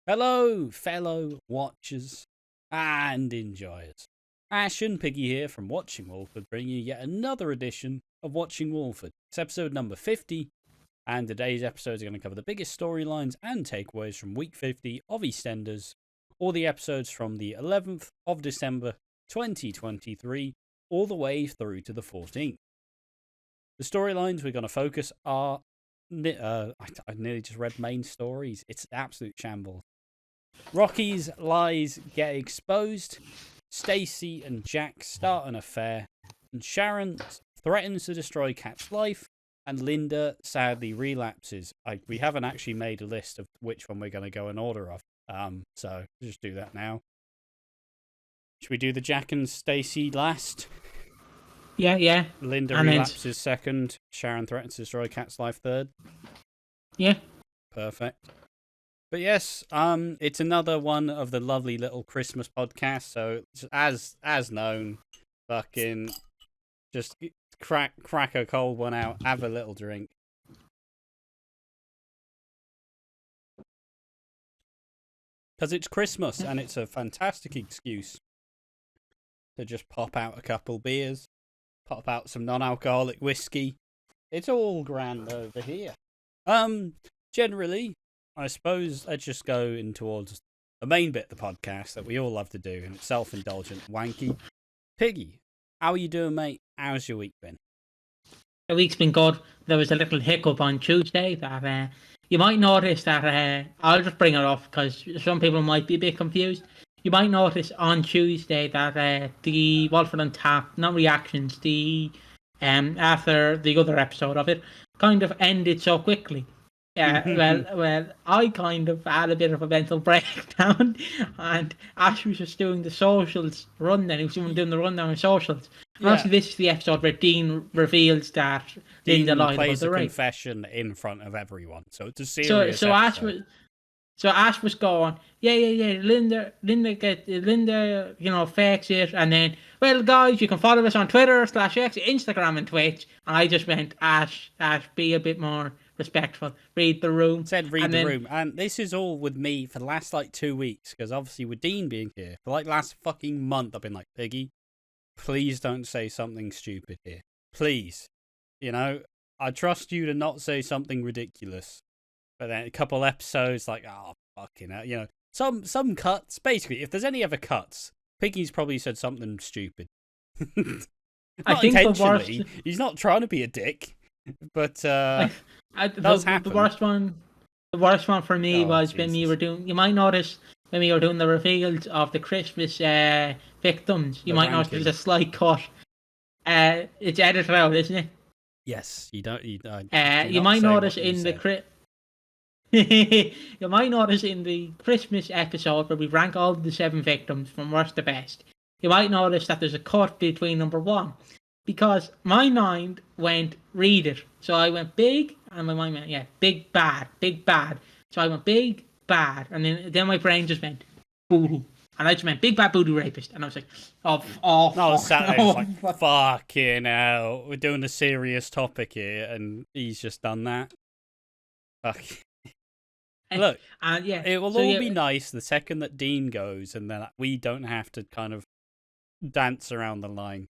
Hello, fellow watchers and enjoyers. Ash and Piggy here from Watching Walford, bringing you yet another edition of Watching Walford. It's episode number 50, and today's episodes are going to cover the biggest storylines and takeaways from week 50 of EastEnders, all the episodes from the 11th of December 2023, all the way through to the 14th. The storylines we're going to focus are, I nearly just read main stories. It's absolute shambles. Rocky's lies get exposed, Stacey and Jack start an affair, and Sharon threatens to destroy Kat's life, and Linda sadly relapses. We haven't actually made a list of which one we're going to go in order of, so just do that now. Should we do the Jack and Stacey last? Yeah. Linda relapses second, Sharon threatens to destroy Kat's life third. Yeah. Perfect. But yes, it's another one of the lovely little Christmas podcasts. So as known, fucking just crack a cold one out, have a little drink. Because it's Christmas and it's a fantastic excuse to just pop out a couple beers, pop out some non-alcoholic whiskey. It's all grand over here. Generally, I suppose let's just go in towards the main bit of the podcast that we all love to do, and it's self-indulgent, wanky. Piggy, how are you doing, mate? How's your week been? The week's been good. There was a little hiccup on Tuesday that you might notice that I'll just bring it off because some people might be a bit confused. You might notice on Tuesday that the Walford on Tap, not reactions, the after the other episode of it, kind of ended so quickly. Well, I kind of had a bit of a mental breakdown, and Ash was just doing the socials rundown. He was doing the rundown of socials. And obviously, this is the episode where Dean reveals that Linda lied about plays the a rape. confession in front of everyone, so it's a serious So episode. Ash was going, yeah. Linda, fakes it, and then, well, guys, you can follow us on Twitter /X, Instagram, and Twitch. And I just went, Ash, be a bit more respectful. Read the room. Room. And this is all with me for the last 2 weeks, because obviously with Dean being here, for last fucking month, I've been like, Piggy, please don't say something stupid here. Please. I trust you to not say something ridiculous. But then a couple episodes, oh, fucking hell, some cuts. Basically, if there's any other cuts, Piggy's probably said something stupid. I think intentionally. He's not trying to be a dick, but does happen. The worst one for me was when we were doing. You might notice when we were doing the reveals of the Christmas victims. You might notice there's a slight cut. It's edited out, isn't it? Yes, you don't. You might notice in the you might notice in the Christmas episode where we rank all the 7 victims from worst to best. You might notice that there's a cut between number 1, because my mind went read it. So I went big, and my mind went big bad. So I went big bad, and then my brain just went booty, and I just went big bad booty rapist, and I was like, fucking hell, we're doing a serious topic here, and he's just done that. Fuck. Look, it will be nice the second that Dean goes, and then we don't have to kind of dance around the line.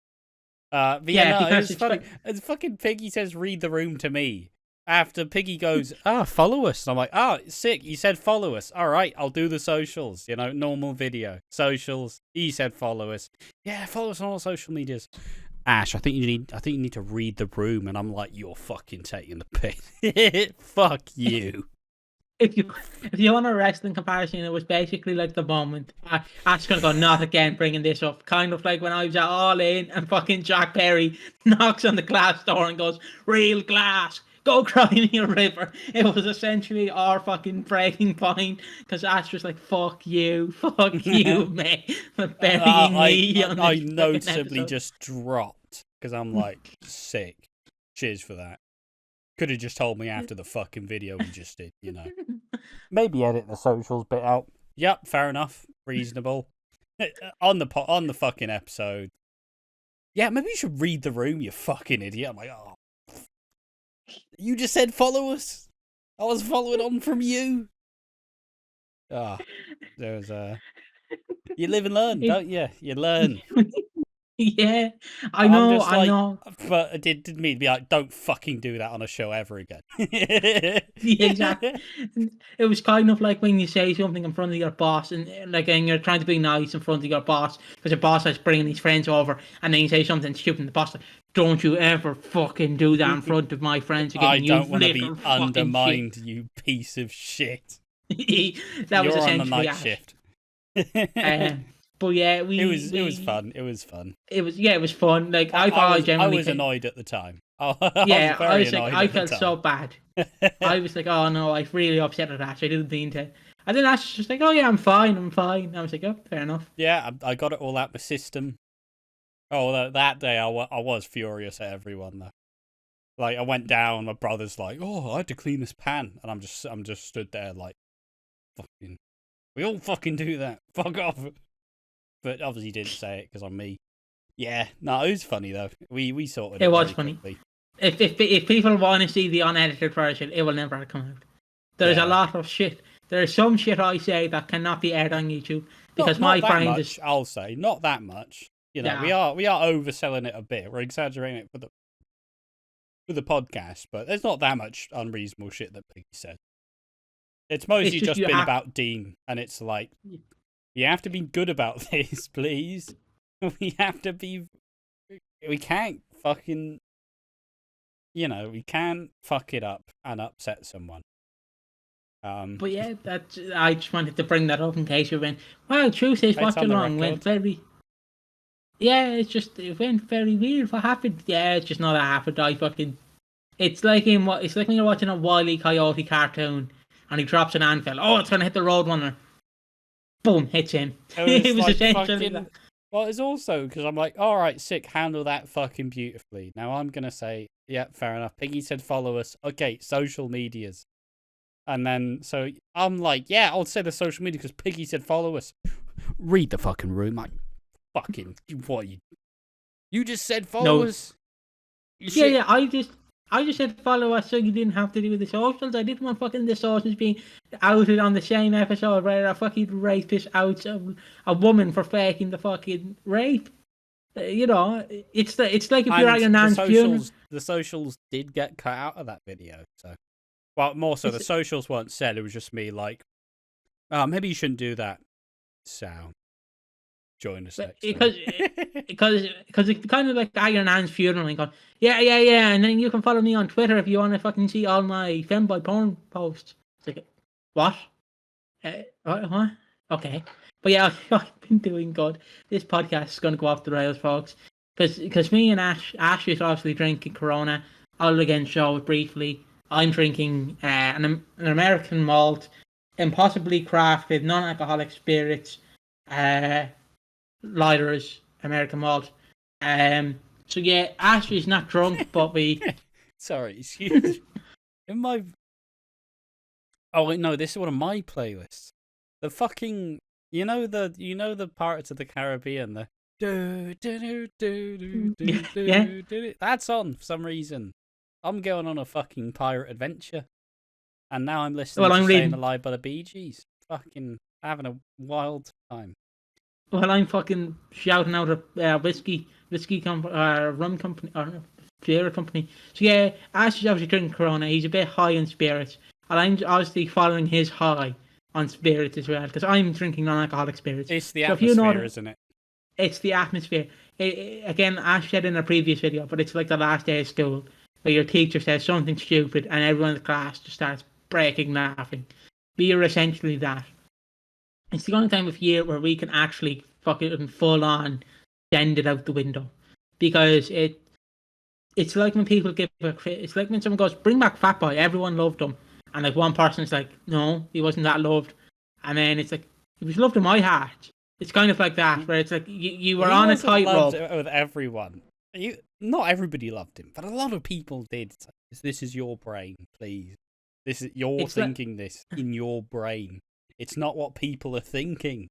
It's funny. As fucking Piggy says, "Read the room" to me after Piggy goes, follow us. And I'm like, sick. You said follow us. All right, I'll do the socials. Normal video socials. He said follow us. Yeah, follow us on all social medias. Ash, I think you need to read the room, and I'm like, you're fucking taking the piss. Fuck you. If you want a wrestling comparison, it was basically like the moment Ash gonna go, not again, bringing this up. Kind of like when I was at All In and fucking Jack Perry knocks on the glass door and goes, real glass, go cry in a river. It was essentially our fucking breaking point, because Ash was like, fuck you, mate, for burying me. I noticeably just dropped, because I'm like, sick. Cheers for that. Could have just told me after the fucking video we just did, Maybe edit the socials bit out. Yep, fair enough. Reasonable. on the fucking episode. Yeah, maybe you should read the room, you fucking idiot. I'm like, you just said follow us. I was following on from you. There was you live and learn, don't you? You learn. Yeah, I I'm know, just I like, know. but it didn't mean to be like, don't fucking do that on a show ever again. Yeah, exactly. It was kind of like when you say something in front of your boss, and like, and you're trying to be nice in front of your boss because your boss is bringing his friends over, and then you say something stupid, and the boss like, "Don't you ever fucking do that in front of my friends again, I you don't want to be little fucking undermined, you piece of shit. shit." That was You're on the essentially night Ash. shift. But yeah, It was fun. It was fun. It was fun. Like I I genuinely was annoyed at the time. I yeah, was very was like, annoyed I at the felt time. so bad. I was like, oh no, I really upset at Ash. I didn't mean to. And then Ash was just like, oh yeah, I'm fine. I was like, oh, fair enough. Yeah, I got it all out my system. Oh, that day I was furious at everyone though. Like I went down, my brother's like, "Oh, I had to clean this pan," and I'm just stood there like, "Fucking, we all fucking do that. Fuck off." But obviously didn't say it because I'm me. Yeah, no, it was funny though. We sorted it. It was very funny. quickly. If people want to see the unedited version, it will never come out. There's a lot of shit. There's some shit I say that cannot be aired on YouTube because not my that brain much, just. I'll say not that much. You know, Yeah. we are overselling it a bit. We're exaggerating it for the podcast, but there's not that much unreasonable shit that Piggy said. It's mostly just been about Dean, and it's like, you have to be good about this, please. We have to be. We can't fucking. You know, we can't fuck it up and upset someone. But yeah, I just wanted to bring that up in case you went, wow, Tuesday's watch along went very. Yeah, it went very weird. What happened? Yeah, it's just not that happened. It's like when you're watching a Wile E. Coyote cartoon and he drops an anvil. Oh, it's gonna hit the Roadrunner. Boom, hits him. It was like essentially that. Well, it's also because I'm like, all right, sick, handle that fucking beautifully. Now I'm gonna say, yeah, fair enough. Piggy said follow us. Okay, social medias. And then, so I'm like, yeah, I'll say the social media because Piggy said follow us. Read the fucking room. Like, fucking, you just said follow us? Yeah, I just said follow us so you didn't have to do the socials. I didn't want fucking the socials being outed on the same episode where a fucking rapist outs a woman for faking the fucking rape. You know, it's like if you're at your nan's funeral. The socials did get cut out of that video, so. Well, more so, the socials weren't said. It was just me like, oh, maybe you shouldn't do that. So, join us next because it's kind of like at your nan's funeral and going, yeah, and then you can follow me on Twitter if you want to fucking see all my femboy porn posts. It's like, what? What? Okay. But yeah, I've been doing good. This podcast is going to go off the rails, folks. Because me and Ash is obviously drinking Corona. I'll again show it briefly. I'm drinking an American malt, impossibly crafted, non-alcoholic spirits, lighters, American malt. So yeah, Ash is not drunk, but we. Sorry, excuse me. In my. Oh wait, no, this is one of my playlists. The fucking, you know the Pirates of the Caribbean, the. Yeah. That's on for some reason. I'm going on a fucking pirate adventure, and now I'm listening to Staying Alive by the Bee Gees. Fucking having a wild time. Well, I'm fucking shouting out a whiskey rum company, or beer company. So yeah, Ash is obviously drinking Corona. He's a bit high in spirits, and I'm obviously following his high on spirits as well, because I'm drinking non-alcoholic spirits. It's the atmosphere, isn't it? It's the atmosphere. Again, Ash said in a previous video, but it's like the last day of school, where your teacher says something stupid and everyone in the class just starts breaking laughing. We are essentially that. It's the only time of year where we can actually fucking full on send it out the window, because it's like when people it's like when someone goes, bring back Fat Boy, everyone loved him, and like one person's like, no, he wasn't that loved, and then it's like, he was loved in my heart. It's kind of like that, where it's like you were on a tightrope with everyone. Not everybody loved him, but a lot of people did. This is your brain, please. You're thinking this in your brain. It's not what people are thinking.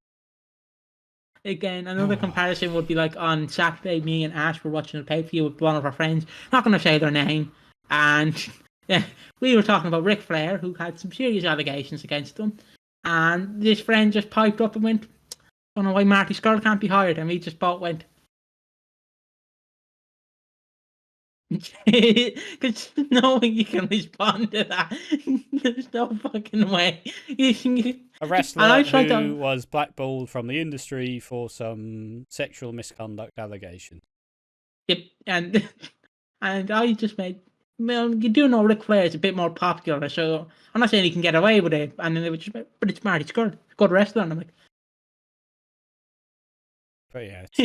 Again, another comparison would be like on Saturday, me and Ash were watching a pay-per-view with one of our friends. Not going to say their name. And yeah, we were talking about Ric Flair, who had some serious allegations against him. And this friend just piped up and went, "Don't know why Marty Skrull can't be hired." And we just both went, because knowing you can respond to that, there's no fucking way. A wrestler And I tried who to, was blackballed from the industry for some sexual misconduct allegations. yep, and I just made, well, you do know Ric Flair is a bit more popular, so I'm not saying he can get away with it. And then they were just, but it's Marty Skrull, good wrestler. And I'm like, But yeah, it's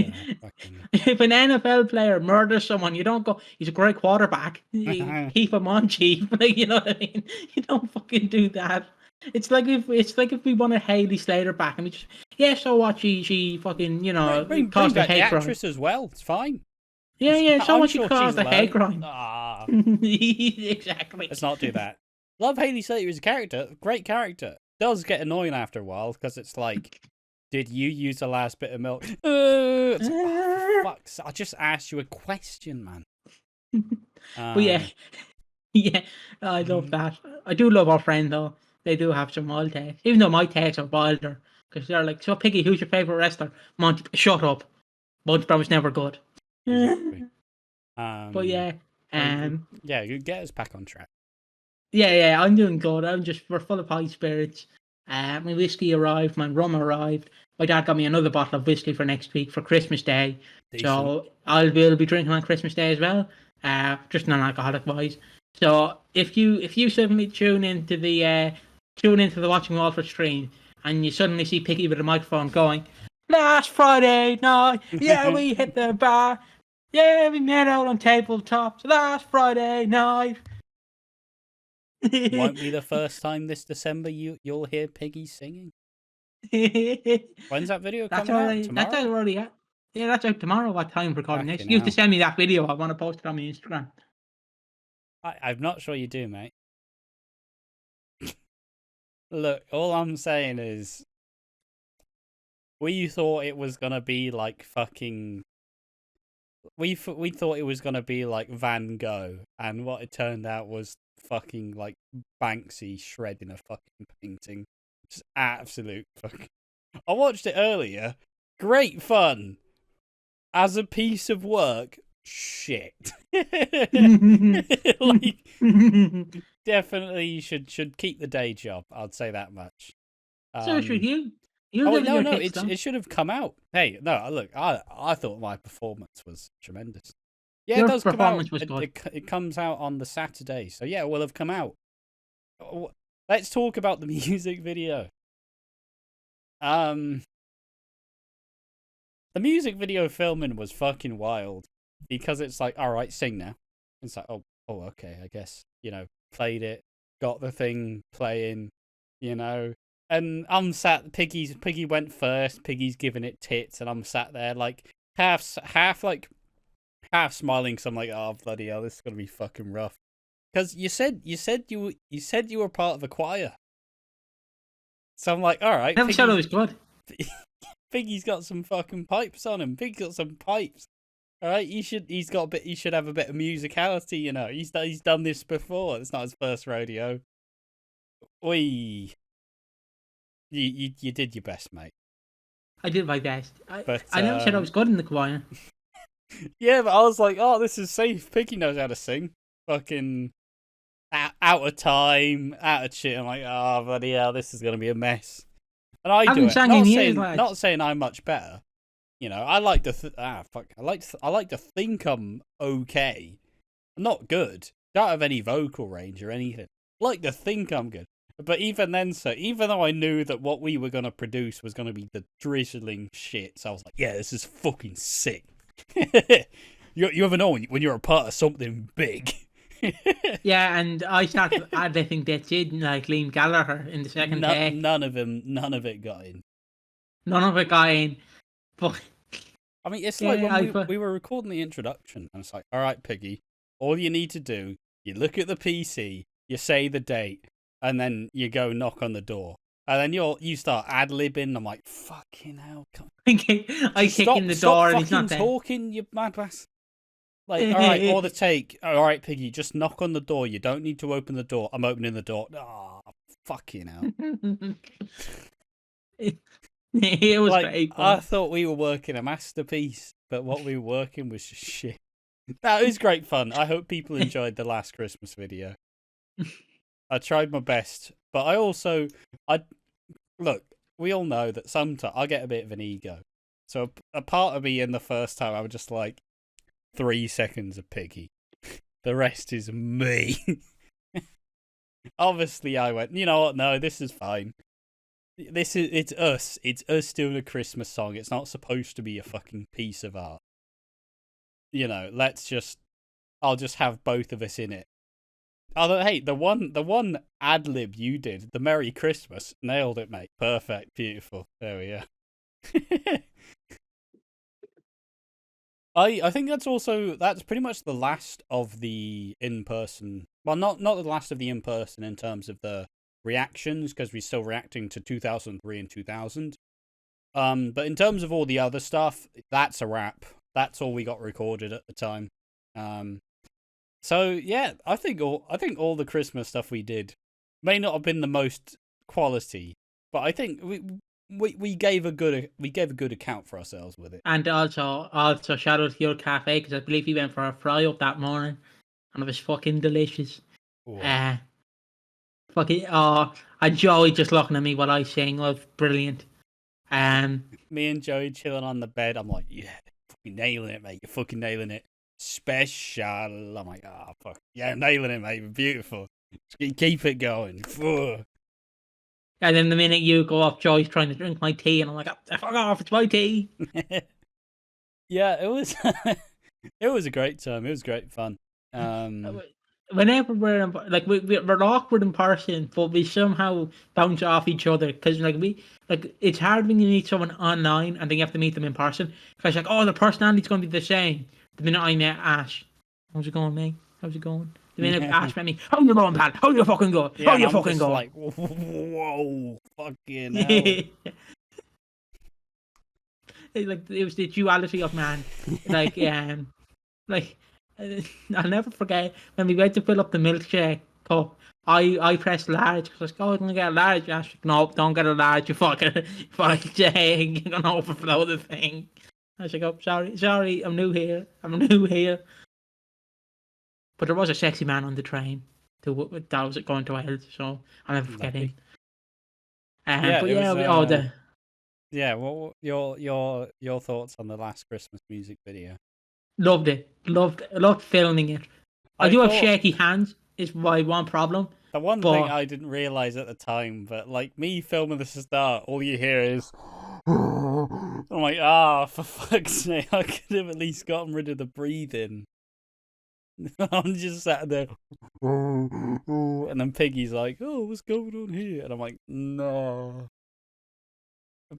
fucking... if an NFL player murders someone, you don't go, "He's a great quarterback. You keep him on, chief." Like, you know what I mean? You don't fucking do that. It's like if we wanted Hayley Slater back, and we just, yeah, so what? She fucking, bring caused a back the hate crime. actress as well. It's fine. Yeah, so I'm what? She sure caused she's a hate allowed. crime. Exactly. Let's not do that. Love Hayley Slater as a character. Great character. Does get annoying after a while because it's like, did you use the last bit of milk? It's like, oh, fuck. I just asked you a question, man. But yeah, I love that. I do love our friend though. They do have some wild takes, even though my takes are wilder, because they're like, "So Piggy, who's your favorite wrestler?" Monty, shut up. Monty Brown was never good. Exactly. But yeah, yeah, you get us back on track. yeah, I'm doing good. We're full of high spirits. My whiskey arrived, my rum arrived. My dad got me another bottle of whiskey for next week for Christmas Day. Decent. So I'll be able to be drinking on Christmas Day as well. Just non-alcoholic wise. So if you suddenly tune into the Watching Walford stream and you suddenly see Piggy with a microphone going, "Last Friday night, yeah, we hit the bar. Yeah, we met out on tabletops last Friday night." Won't be the first time this December you'll hear Piggy singing. When's that video coming out? Tomorrow? That's already out. Yeah, that's out tomorrow. What time recording this? Fucking You have to hell. send me that video. I want to post it on my Instagram. I'm not sure you do, mate. Look, all I'm saying is, we thought it was gonna be like fucking... We thought it was gonna be like Van Gogh, and what it turned out was fucking like Banksy shredding a fucking painting. Just absolute fucking... I watched it earlier. Great fun. As a piece of work, shit. Like, definitely you should keep the day job. I'd say that much. So should you? Oh wait, no, it should have come out. Hey, no, look, I thought my performance was tremendous. Yeah, Your it does come performance out. was good. It comes out on the Saturday, so yeah, it will have come out. Let's talk about the music video. The music video filming was fucking wild because it's like, all right, sing now. It's like, oh, okay, I guess, played it, got the thing playing, and I'm sat. Piggy went first. Piggy's giving it tits, and I'm sat there like half smiling. Cause I'm like, oh bloody hell, this is gonna be fucking rough. Because you said you were part of a choir. So I'm like, all right. Never said it was good. Piggy's got some fucking pipes on him. Piggy's got some pipes. All right, he should have a bit of musicality. He's done this before. It's not his first rodeo. Oi. You did your best, mate. I did my best. I But, never said I was good in the choir. Yeah, but I was like, oh, this is safe. Piggy knows how to sing. Fucking out of time, out of shit. I'm like, oh, bloody hell, this is going to be a mess. And I do it. Not saying I'm much better. I like to I like to think I'm okay. I'm not good. Don't have any vocal range or anything. I like to think I'm good. But even then, even though I knew that what we were going to produce was going to be the drizzling shit, so I was like, yeah, this is fucking sick. You ever know when you're a part of something big. Yeah, and I started editing bits in, like Liam Gallagher in the second take. None of it got in. None of it got in. But I mean, it's like when we were recording the introduction, and it's like, all right, Piggy, all you need to do, you look at the PC, you say the date, and then you go knock on the door. And then you start ad-libbing. I'm like, fucking hell. I kick in the door and he's not there. Stop talking, you mad ass. Like, all right, or the take. All right, Piggy, just knock on the door. You don't need to open the door. I'm opening the door. Ah, fucking hell. It was Like, great I fun. thought we were working a masterpiece, but what we were working was just shit. That was great fun. I hope people enjoyed the last Christmas video. I tried my best, but look, we all know that sometimes I get a bit of an ego. So a part of me in the first time, I was just like, 3 seconds of Piggy. The rest is me. Obviously, I went, you know what? No, this is fine. It's us. It's us doing a Christmas song. It's not supposed to be a fucking piece of art. You know, I'll just have both of us in it. Although, hey, the one ad lib you did, the Merry Christmas, nailed it, mate. Perfect, beautiful. There we go. I think that's pretty much the last of the in-person. Well, not the last of the in-person in terms of the reactions, because we're still reacting to 2003 and 2000. But in terms of all the other stuff, that's a wrap. That's all we got recorded at the time. So yeah, I think all the Christmas stuff we did may not have been the most quality, but I think we gave a good account for ourselves with it. And also shout out to your cafe, because I believe you went for a fry up that morning, and it was fucking delicious. Wow. And Joey just looking at me while I sing was brilliant. Me and Joey chilling on the bed. I'm like, yeah, fucking nailing it, mate. You're fucking nailing it. Special. I'm like, oh, fuck. Yeah, nailing it, mate. Beautiful. Keep it going. And then the minute you go off, Joey's trying to drink my tea, and I'm like, oh, fuck off, it's my tea. Yeah, it was. It was a great time. It was great fun. Whenever we're awkward in person, but we somehow bounce off each other, because it's hard when you meet someone online and then you have to meet them in person. Because the personality's going to be the same. The minute I met Ash, how's it going, mate? How's it going? The minute Ash met me, how you going, pal? How you fucking going? Yeah, how you fucking going? Like, whoa, fucking hell. It was the duality of man. I'll never forget when we went to fill up the milkshake cup. I pressed large because I was like, I'm gonna get a large. Ash, no, don't get a large. You fucking you're gonna overflow the thing. I was like, oh, sorry, I'm new here. But there was a sexy man on the train that was going to hell, so I'll never forget him. Yeah, what your thoughts on the last Christmas music video? Loved it. Loved filming it. I do have shaky hands. Is my one problem. The one thing I didn't realize at the time, but like me filming this start, all you hear is. I'm like, for fuck's sake! I could have at least gotten rid of the breathing. I'm just sat there, and then Piggy's like, "Oh, what's going on here?" And I'm like, "No."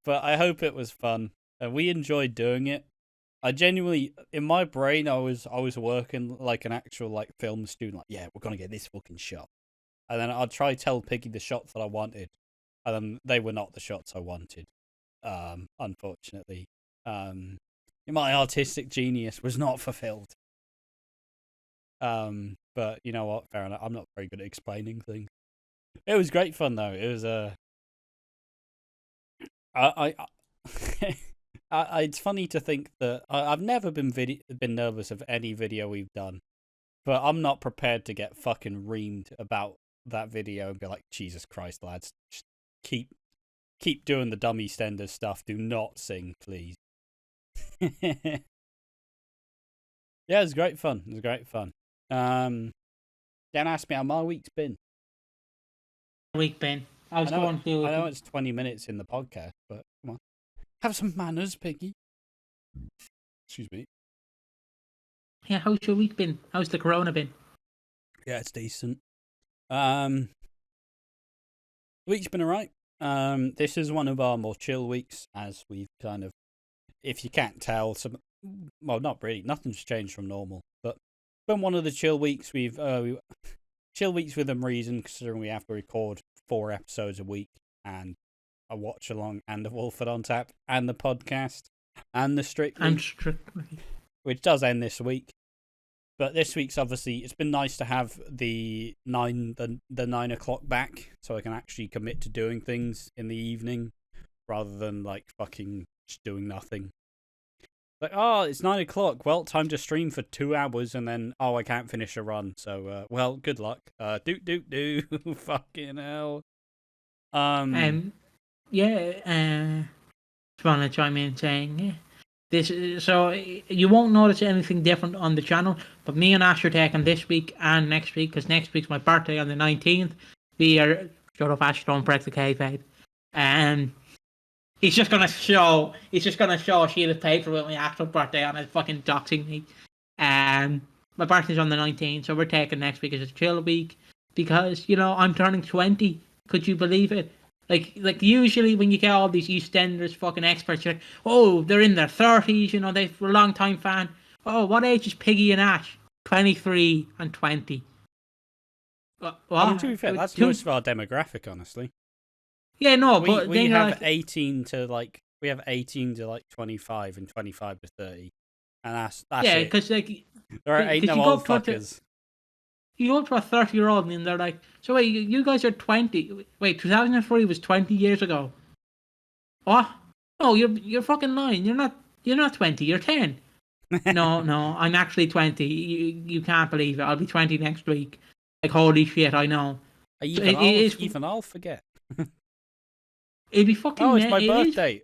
But I hope it was fun. We enjoyed doing it. I genuinely, in my brain, I was working like an actual like film student. Like, yeah, we're gonna get this fucking shot, and then I'd try to tell Piggy the shots that I wanted, and then they were not the shots I wanted. Unfortunately, my artistic genius was not fulfilled. But you know what? Fair enough. I'm not very good at explaining things. It was great fun though. It was it's funny to think that I've never been nervous of any video we've done, but I'm not prepared to get fucking reamed about that video and be like, Jesus Christ, lads, just keep doing the dumb Eastenders stuff. Do not sing, please. Yeah, it was great fun. Dan asked me how my week's been. I know it's 20 minutes in the podcast, but come on. Have some manners, Piggy. Excuse me. Yeah, how's your week been? How's the corona been? Yeah, it's decent. The week's been alright. This is one of our more chill weeks, as we've kind of, if you can't tell, not really, nothing's changed from normal, but it's been one of the chill weeks. We've chill weeks within reason, considering we have to record 4 episodes a week, and a watch along, and the Walford on Tap, and the podcast, and the Strictly, which does end this week. But this week's obviously, it's been nice to have the 9 o'clock back, so I can actually commit to doing things in the evening rather than like fucking just doing nothing. Like, oh, it's 9 o'clock. Well, time to stream for 2 hours, and then I can't finish a run. So, well, good luck. Do. Fucking hell. Just want to chime in saying this. So you won't notice anything different on the channel, but me and Ash are taking this week and next week because next week's my birthday on the 19th. We are shut up, Ash. Don't break the kayfabe. He's just gonna show a sheet of paper with my actual birthday on it, fucking doxing me. My birthday's on the 19th, so we're taking next week as a chill week because I'm turning 20. Could you believe it? Like usually when you get all these EastEnders fucking experts, you're like, oh, they're in their 30s, they're a long time fan. Oh, what age is Piggy and Ash? 23 and 20. What? I mean, to be fair, that's most of our demographic, honestly. Yeah, no, but we have 18 to 25 and 25 to 30, and that's yeah, because there ain't no old fuckers. You go up to a 30-year-old and they're like, so wait, you guys are 20. Wait, 2003 was 20 years ago. What? No, you're fucking lying. You're not 20. You're 10. No, I'm actually 20. You can't believe it. I'll be 20 next week. Like, holy shit, I know. Even I'll forget. It'd be fucking. Oh, it's my birthday.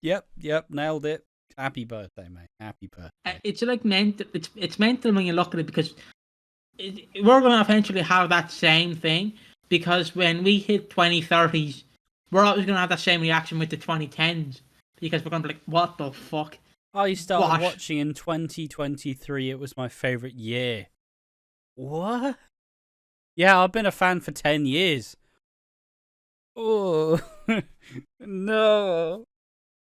Yep, nailed it. Happy birthday, mate. Happy birthday. It's like mental. It's mental when you look at it because we're going to eventually have that same thing because when we hit 2030s, we're always going to have that same reaction with the 2010s because we're going to be like, what the fuck? I started watching in 2023. It was my favourite year. What? Yeah, I've been a fan for 10 years. Oh, no.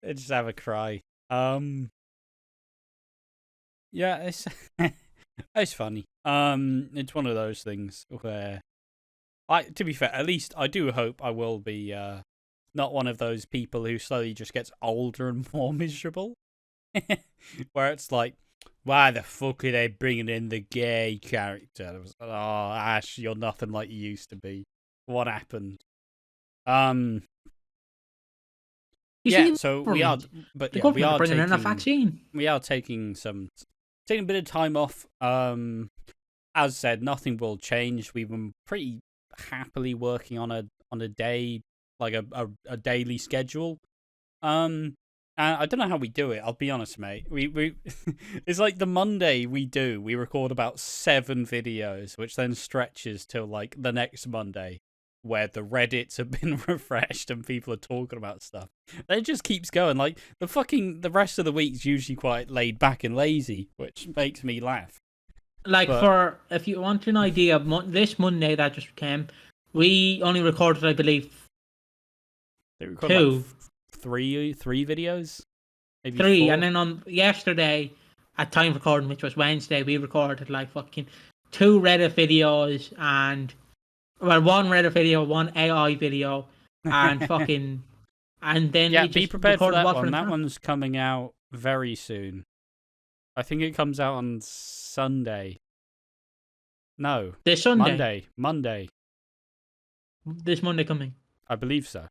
I just have a cry. Yeah, it's... It's funny. It's one of those things where to be fair, at least I do hope I will be not one of those people who slowly just gets older and more miserable. Where it's like, why the fuck are they bringing in the gay character? I was like, oh, Ash, you're nothing like you used to be. What happened? So we are, but yeah, we are bringing in a vaccine. We are taking a bit of time off. As said, nothing will change. We've been pretty happily working on a day, like a daily schedule. And I don't know how we do it. I'll be honest, mate. We it's like the Monday we record about 7 videos, which then stretches till like the next Monday, where the Reddits have been refreshed and people are talking about stuff. It just keeps going. Like the rest of the week's usually quite laid back and lazy, which makes me laugh. Like, if you want an idea, this Monday that just came, we only recorded, I believe, 2. Like three videos? Maybe 3, 4. and then on yesterday, at time recording, which was Wednesday, we recorded like fucking 2 Reddit videos and... Well, 1 Reddit video, 1 AI video, and fucking... And then yeah, be prepared for that one. That one's coming out very soon. I think it comes out on Sunday. No. This Sunday? Monday. This Monday coming? I believe so.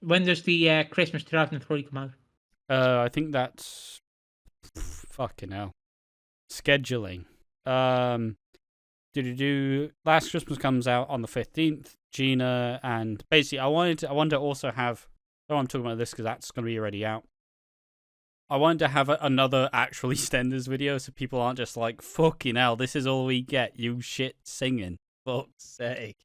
When does the Christmas 2003 come out? I think that's... Fucking hell. Scheduling. Last Christmas comes out on the 15th. Gina and... Basically, I wanted to also have... Oh, I'm talking about this because that's going to be already out. I wanted to have another actual EastEnders video so people aren't just like, fucking hell, this is all we get, you shit singing. Fuck's sake.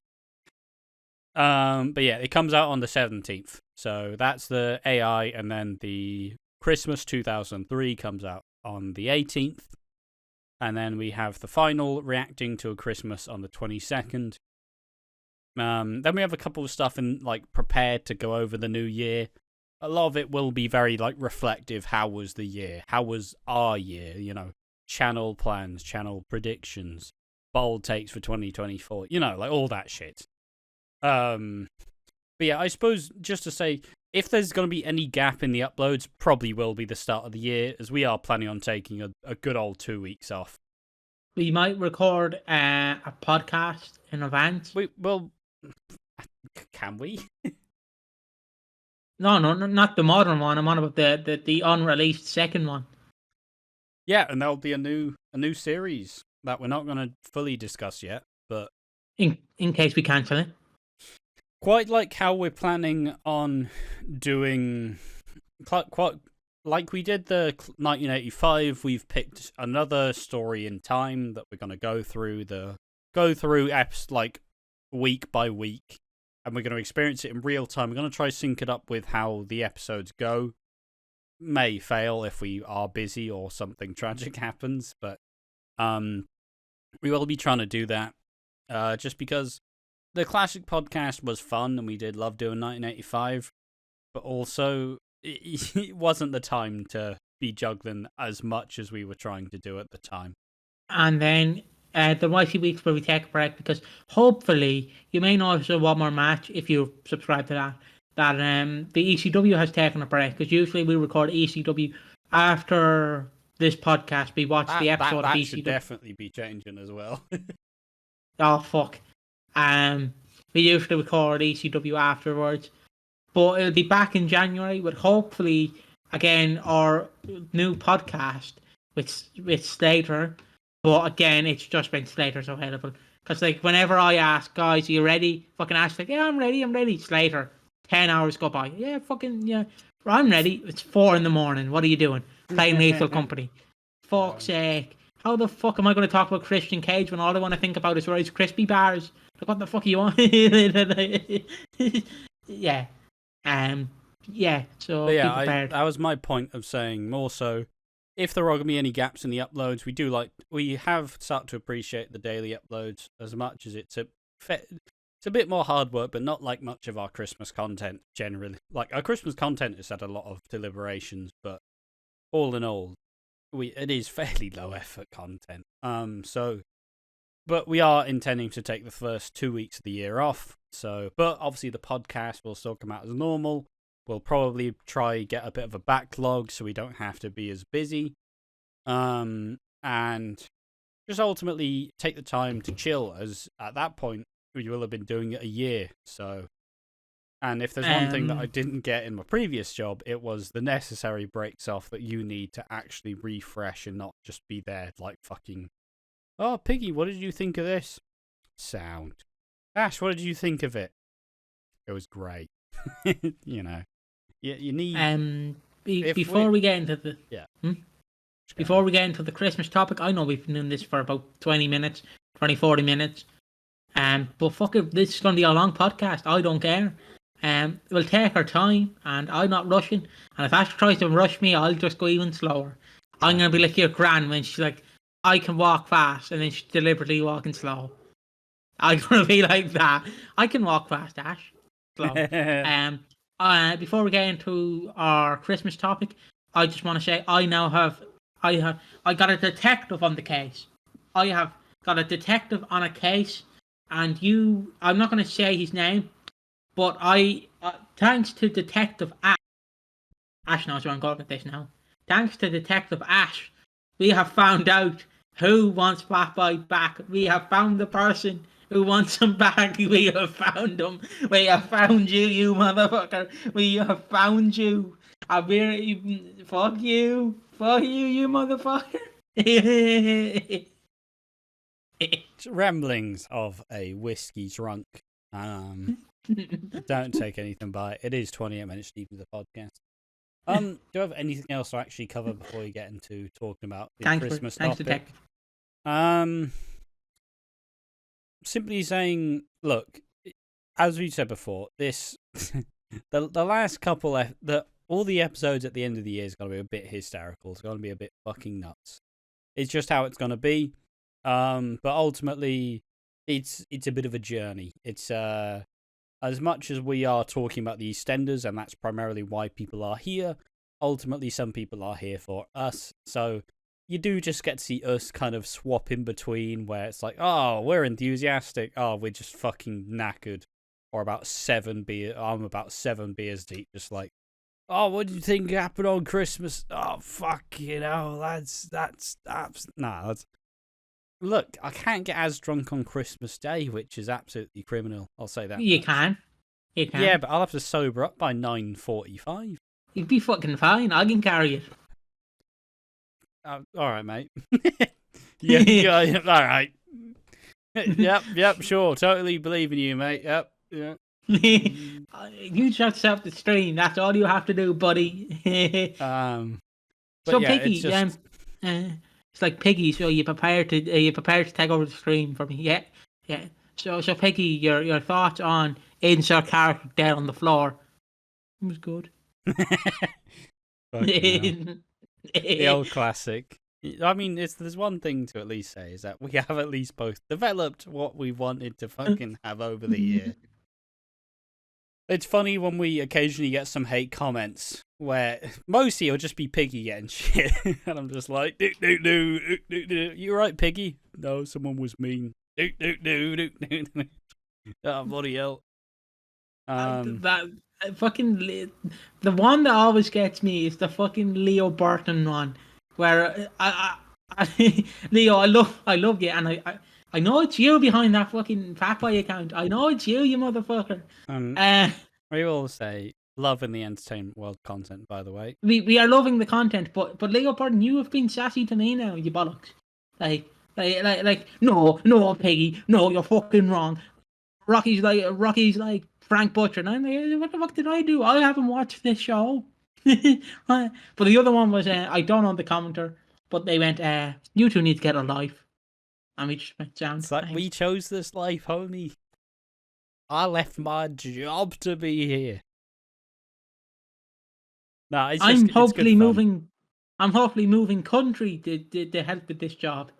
But yeah, it comes out on the 17th. So that's the AI, and then the Christmas 2003 comes out on the 18th. And then we have the final reacting to a Christmas on the 22nd. Then we have a couple of stuff prepared to go over the new year. A lot of it will be very reflective. How was the year? How was our year? Channel plans, channel predictions, bold takes for 2024. All that shit. But yeah, I suppose just to say, if there's going to be any gap in the uploads, probably will be the start of the year, as we are planning on taking a good old 2 weeks off. We might record a podcast in advance. Can we? No, not the modern one. I'm on about the unreleased second one. Yeah, and there'll be a new series that we're not going to fully discuss yet, but in case we cancel it. Quite like how we're planning on doing, quite like we did the 1985. We've picked another story in time that we're going to go through eps like week by week, and we're going to experience it in real time. We're going to try to sync it up with how the episodes go. May fail if we are busy or something tragic happens, but we will be trying to do that just because the classic podcast was fun and we did love doing 1985, but also it wasn't the time to be juggling as much as we were trying to do at the time. And then the Wifey Weeks where we take a break, because hopefully you may notice a one more match if you subscribe to that the ECW has taken a break, because usually we record ECW after this podcast. We watch the episode of ECW. That should definitely be changing as well. Oh fuck. We usually record ECW afterwards, but it'll be back in January with hopefully again our new podcast with Slater. But again, it's just when Slater's available. Because like whenever I ask guys, are you ready? Fucking ask like, yeah, I'm ready. Slater. 10 hours go by. Yeah, fucking yeah. I'm ready. It's 4 a.m. What are you doing? Playing Lethal Company. Fuck's sake. How the fuck am I going to talk about Christian Cage when all I want to think about is Rice Krispie bars? Like, what the fuck are you on? Yeah. Yeah. So but yeah, that was my point of saying more so. If there are going to be any gaps in the uploads, we have started to appreciate the daily uploads as much as it's a bit more hard work, but not like much of our Christmas content generally. Like our Christmas content has had a lot of deliberations, but all in all, it is fairly low effort content. But we are intending to take the first 2 weeks of the year off. But obviously the podcast will still come out as normal. We'll probably try get a bit of a backlog so we don't have to be as busy. And just ultimately take the time to chill, as at that point we will have been doing it a year. So, and if there's one thing that I didn't get in my previous job, it was the necessary breaks off that you need to actually refresh and not just be there like fucking, oh, Piggy, what did you think of this? Sound. Ash, what did you think of it? It was great. You know. You need... before we get into the... Yeah. Before we get into the Christmas topic, I know we've been doing this for about 20 minutes, 40 minutes. But fuck it, this is going to be a long podcast. I don't care. We'll take our time, and I'm not rushing. And if Ash tries to rush me, I'll just go even slower. I'm going to be like your gran when she's like, I can walk fast, and then she's deliberately walking slow. I'm going to be like that. I can walk fast, Ash. Slow. Before we get into our Christmas topic, I just want to say I got a detective on the case. I have got a detective on a case, and I'm not going to say his name, but thanks to Detective Ash knows where I'm going with this now. Thanks to Detective Ash, we have found out who wants Fat Boy back. We have found the person who wants him back. We have found him. We have found you, you motherfucker. We have found you. Fuck you, you motherfucker. Ramblings of a whiskey drunk. Don't take anything by it. It is 28 minutes deep into the podcast. Do you have anything else to actually cover before we get into talking about the Christmas topic? Simply saying, look, as we said before, this the last couple all the episodes at the end of the year is going to be a bit hysterical. It's going to be a bit fucking nuts. It's just how it's going to be. But ultimately, it's a bit of a journey. It's as much as we are talking about the Eastenders, and that's primarily why people are here. Ultimately, some people are here for us. So you do just get to see us kind of swap in between, where it's like, oh, we're enthusiastic. Oh, we're just fucking knackered. Or about 7 beers. I'm about 7 beers deep, just like, oh, what do you think happened on Christmas? Oh, fuck, that's Look, I can't get as drunk on Christmas Day, which is absolutely criminal. I'll say that. You much. can. You can. Yeah, but I'll have to sober up by 9:45. You'd be fucking fine. I can carry it. All right, mate. yeah, all right. Yep, sure. Totally believe in you, mate. Yep, yeah. You just have to stream. That's all you have to do, buddy. So yeah, Piggy, it's like Piggy. So you prepared to take over the stream for me? Yeah. So Piggy, your thoughts on insert character dead on the floor? It was good. The old classic. I mean, there's one thing to at least say is that we have at least both developed what we wanted to fucking have over the year. It's funny when we occasionally get some hate comments where mostly it'll just be Piggy getting shit, and I'm just like, you right, Piggy? No, someone was mean. Oh, bloody hell. That fucking the one that always gets me is the fucking Leo Burton one, where I Leo, I love you, and I know it's you behind that fucking Fat Boy account. I know it's you motherfucker. We will say love in the entertainment world content, by the way. We are loving the content, but Leo Burton, you have been sassy to me now, you bollocks. Like no, Piggy, no, you're fucking wrong. Rocky's like Frank Butcher, and I'm like, what the fuck did I do? I haven't watched this show. But the other one was, I don't know the commenter, but they went, you two need to get a life. And we just went down. It's like, we chose this life, homie. I left my job to be here. No, it's just, I'm hopefully moving country to help with this job.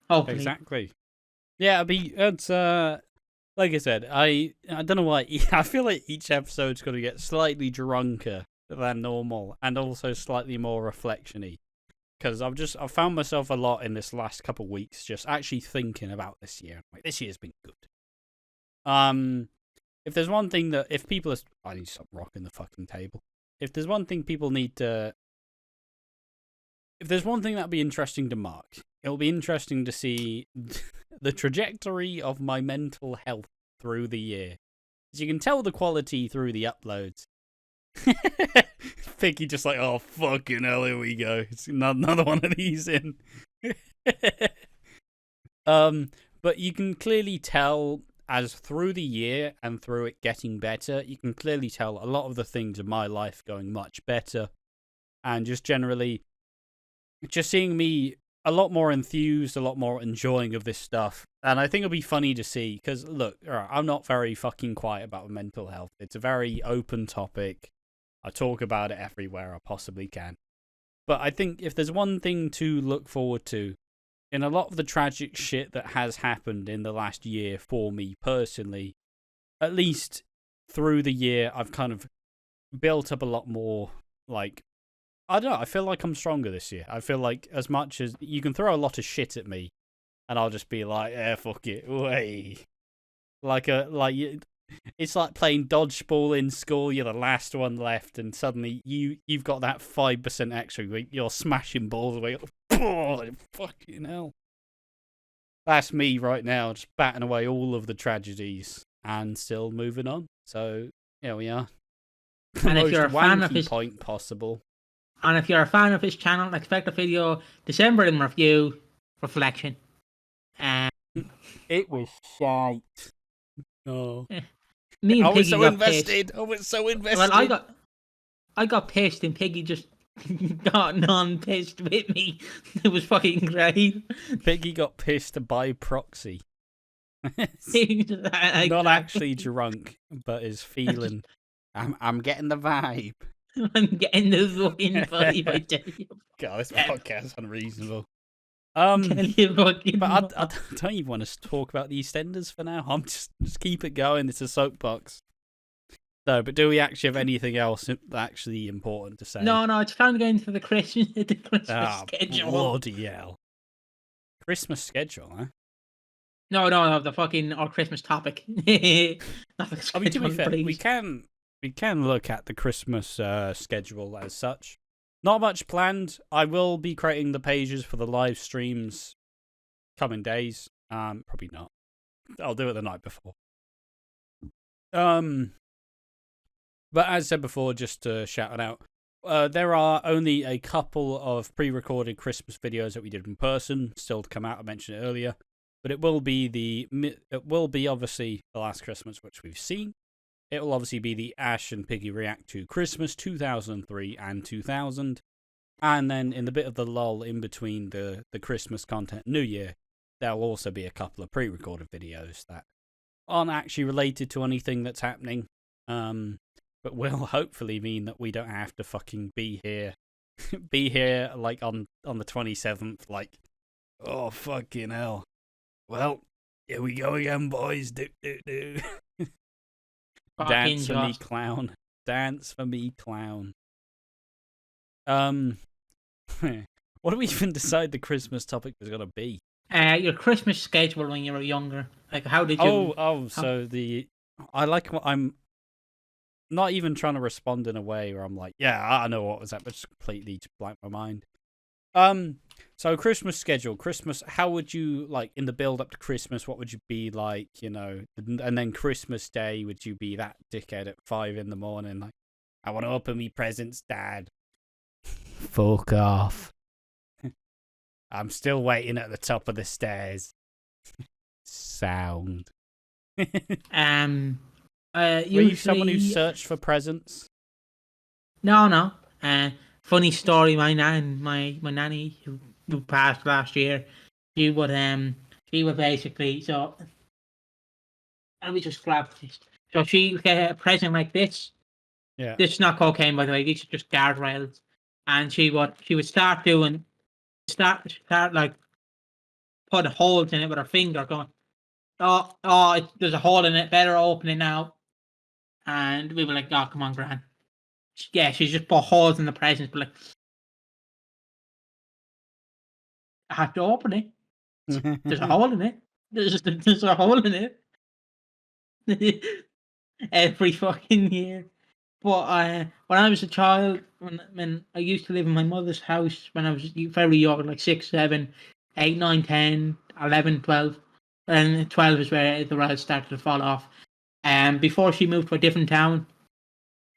Hopefully. Exactly. Yeah, it's like I said, I don't know why. I feel like each episode's got to get slightly drunker than normal, and also slightly more reflection-y. Because I've found myself a lot in this last couple of weeks just actually thinking about this year. Like, this year's been good. If there's one thing that I need to stop rocking the fucking table. If there's one thing if there's one thing that'd be interesting to mark, it'll be interesting to see the trajectory of my mental health through the year. As you can tell the quality through the uploads. Piggy just like, oh fucking hell, here we go. It's another one of these in. But you can clearly tell as through the year and through it getting better, you can clearly tell a lot of the things in my life going much better. And just generally, just seeing me a lot more enthused, a lot more enjoying of this stuff. And I think it'll be funny to see, because look, I'm not very fucking quiet about mental health. It's a very open topic. I talk about it everywhere I possibly can. But I think if there's one thing to look forward to, in a lot of the tragic shit that has happened in the last year for me personally, at least through the year, I've kind of built up a lot more, like, I don't know, I feel like I'm stronger this year. I feel like as much as you can throw a lot of shit at me, and I'll just be like, fuck it, way. It's like playing dodgeball in school. You're the last one left, and suddenly you've got that 5% extra. You're smashing balls away. Oh, fucking hell! That's me right now, just batting away all of the tragedies and still moving on. So here we are. And if you're a fan of his point possible, and if you're a fan of his channel, expect a video December in review reflection. It was shite. Oh. Me and I was Piggy so got invested. Pissed. I was so invested. Well, I got pissed, and Piggy just got non-pissed with me. It was fucking great. Piggy got pissed by proxy. Not actually drunk, but is feeling. I'm getting the vibe. I'm getting the fucking vibe. I tell you. God, this podcast is unreasonable. But I don't even want to talk about the EastEnders for now. I'm just keep it going. It's a soapbox. No, but do we actually have anything else actually important to say? No, it's time to go into the Christmas schedule. Bloody hell. Christmas schedule, huh? No, the fucking our Christmas topic. Not the schedule, I mean, to be fair, please. we can look at the Christmas schedule as such. Not much planned. I will be creating the pages for the live streams coming days. Probably not. I'll do it the night before. But as said before, just to shout it out, there are only a couple of pre-recorded Christmas videos that we did in person still to come out. I mentioned it earlier, but it will be obviously the last Christmas which we've seen. It will obviously be the Ash and Piggy react to Christmas 2003 and 2000, and then in the bit of the lull in between the Christmas content, New Year, there'll also be a couple of pre-recorded videos that aren't actually related to anything that's happening. But will hopefully mean that we don't have to fucking be here like on the 27th, like, oh fucking hell. Well, here we go again, boys. Do. Dance for me, clown. Dance for me, clown. What do we even decide the Christmas topic was gonna be? Your Christmas schedule when you were younger. Like, how did you? So I like what I'm. Not even trying to respond in a way where I'm like, yeah, I know what was that, but just completely blank my mind. So Christmas schedule, Christmas. How would you like in the build up to Christmas? What would you be like? And then Christmas Day, would you be that dickhead at 5 a.m, like, I want to open me presents, Dad? Fuck off. I'm still waiting at the top of the stairs. Sound. Were you someone who searched for presents? No. Funny story. My nanny who passed last year. She would basically. So let me just grab this. So she get a present like this. Yeah. This is not cocaine, by the way. These are just guardrails. And she would start like put holes in it with her finger, going, there's a hole in it. Better open it now. And we were like, oh, come on, Gran. Yeah, she's just put holes in the presents, but like, I have to open it. There's a hole in it. There's a hole in it. Every fucking year. But when I was a child, when I used to live in my mother's house when I was very young, like 6, 7, 8, 9, 10, 11, 12. And 12 is where the rails started to fall off. Before she moved to a different town,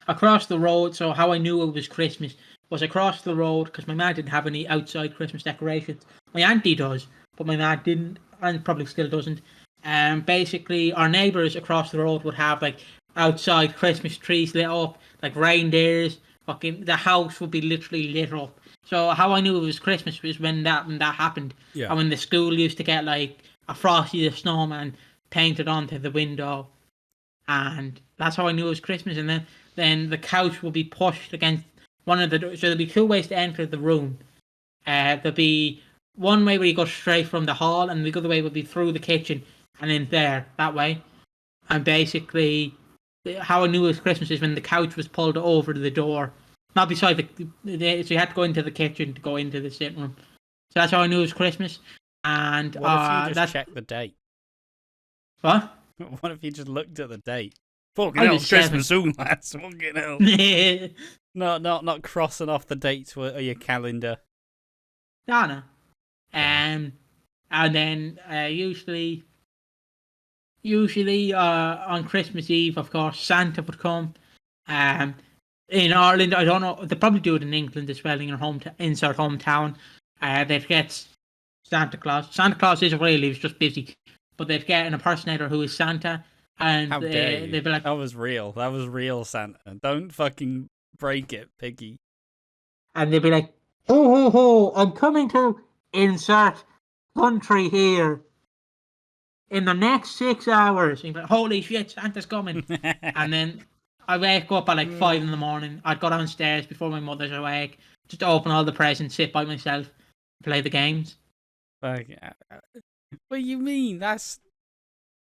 across the road. So how I knew it was Christmas was across the road, because my mum didn't have any outside Christmas decorations. My auntie does, but my mum didn't, and probably still doesn't. Basically, our neighbours across the road would have like outside Christmas trees lit up, like reindeers. Fucking the house would be literally lit up. So how I knew it was Christmas was when that happened. Yeah. And when the school used to get like a Frosty the Snowman painted onto the window. And that's how I knew it was Christmas. And then the couch will be pushed against one of the doors. So there'll be 2 ways to enter the room. There'll be one way where you go straight from the hall, and the other way will be through the kitchen and in there, that way. And basically, how I knew it was Christmas is when the couch was pulled over the door. Not beside so you had to go into the kitchen to go into the sitting room. So that's how I knew it was Christmas. And what if you just checked the date? What? What if you just looked at the date? Fucking hell, it's Christmas soon, lads. Fucking hell. Not crossing off the dates with your calendar. No. And then usually on Christmas Eve, of course, Santa would come. In Ireland, I don't know. They probably do it in England as well. In your inside hometown, they'd get Santa Claus. Santa Claus isn't really; he's just busy. But they'd get an impersonator who is Santa, and how dare you? They'd be like, "That was real. That was real Santa. Don't fucking break it, Piggy." And they'd be like, "Ho ho ho! I'm coming to insert country here in the next 6 hours." And you'd be like, holy shit, Santa's coming! And then I wake up at like 5 a.m. I'd go downstairs before my mother's awake, just to open all the presents, sit by myself, play the games. What do you mean? That's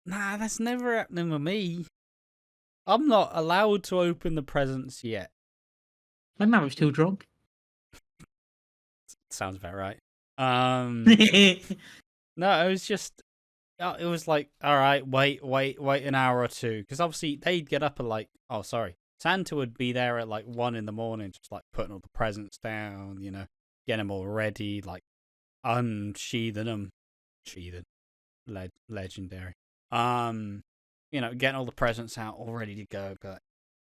never happening with me. I'm not allowed to open the presents yet. My mum was too drunk. Sounds about right. No, it was just. It was like, all right, wait an hour or two, because obviously they'd get up at like, Santa would be there at like 1 a.m, just like putting all the presents down, getting them all ready, like unsheathing them, Archie, the legendary. Getting all the presents out, all ready to go. But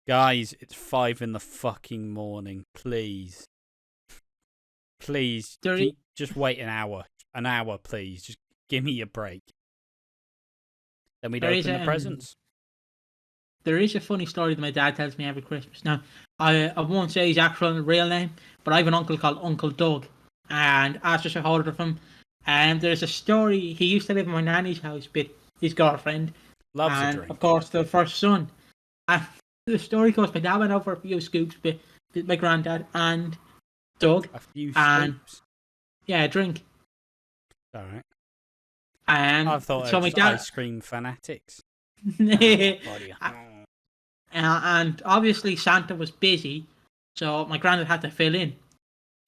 guys, it's 5 in the fucking morning. Please, just wait an hour. An hour, please. Just give me a break. Then we'd open the presents. There is a funny story that my dad tells me every Christmas. Now, I won't say his actual real name, but I have an uncle called Uncle Doug, and as just a hold of him, and there's a story. He used to live in my nanny's house with his girlfriend, Loves and a drink. of course the first son. And the story goes, my dad went over a few scoops with my granddad and Doug. A few scoops? Yeah, a drink. All right. And I thought so it my was dad... ice cream fanatics. And obviously Santa was busy, so my granddad had to fill in.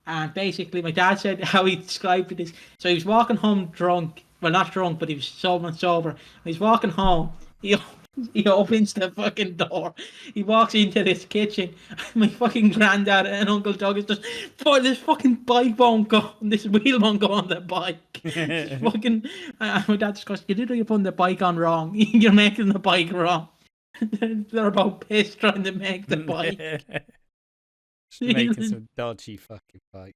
And basically my dad said how he described it is, so he was walking home drunk, well not drunk, but he was sober. He's walking home, he opens the fucking door, he walks into this kitchen, and my fucking granddad and Uncle Doug is just, this fucking bike won't go, this wheel won't go on the bike. Fucking, my dad just goes, you're putting the bike on wrong, you're making the bike wrong. They're about pissed trying to make the bike. Making some dodgy fucking bike.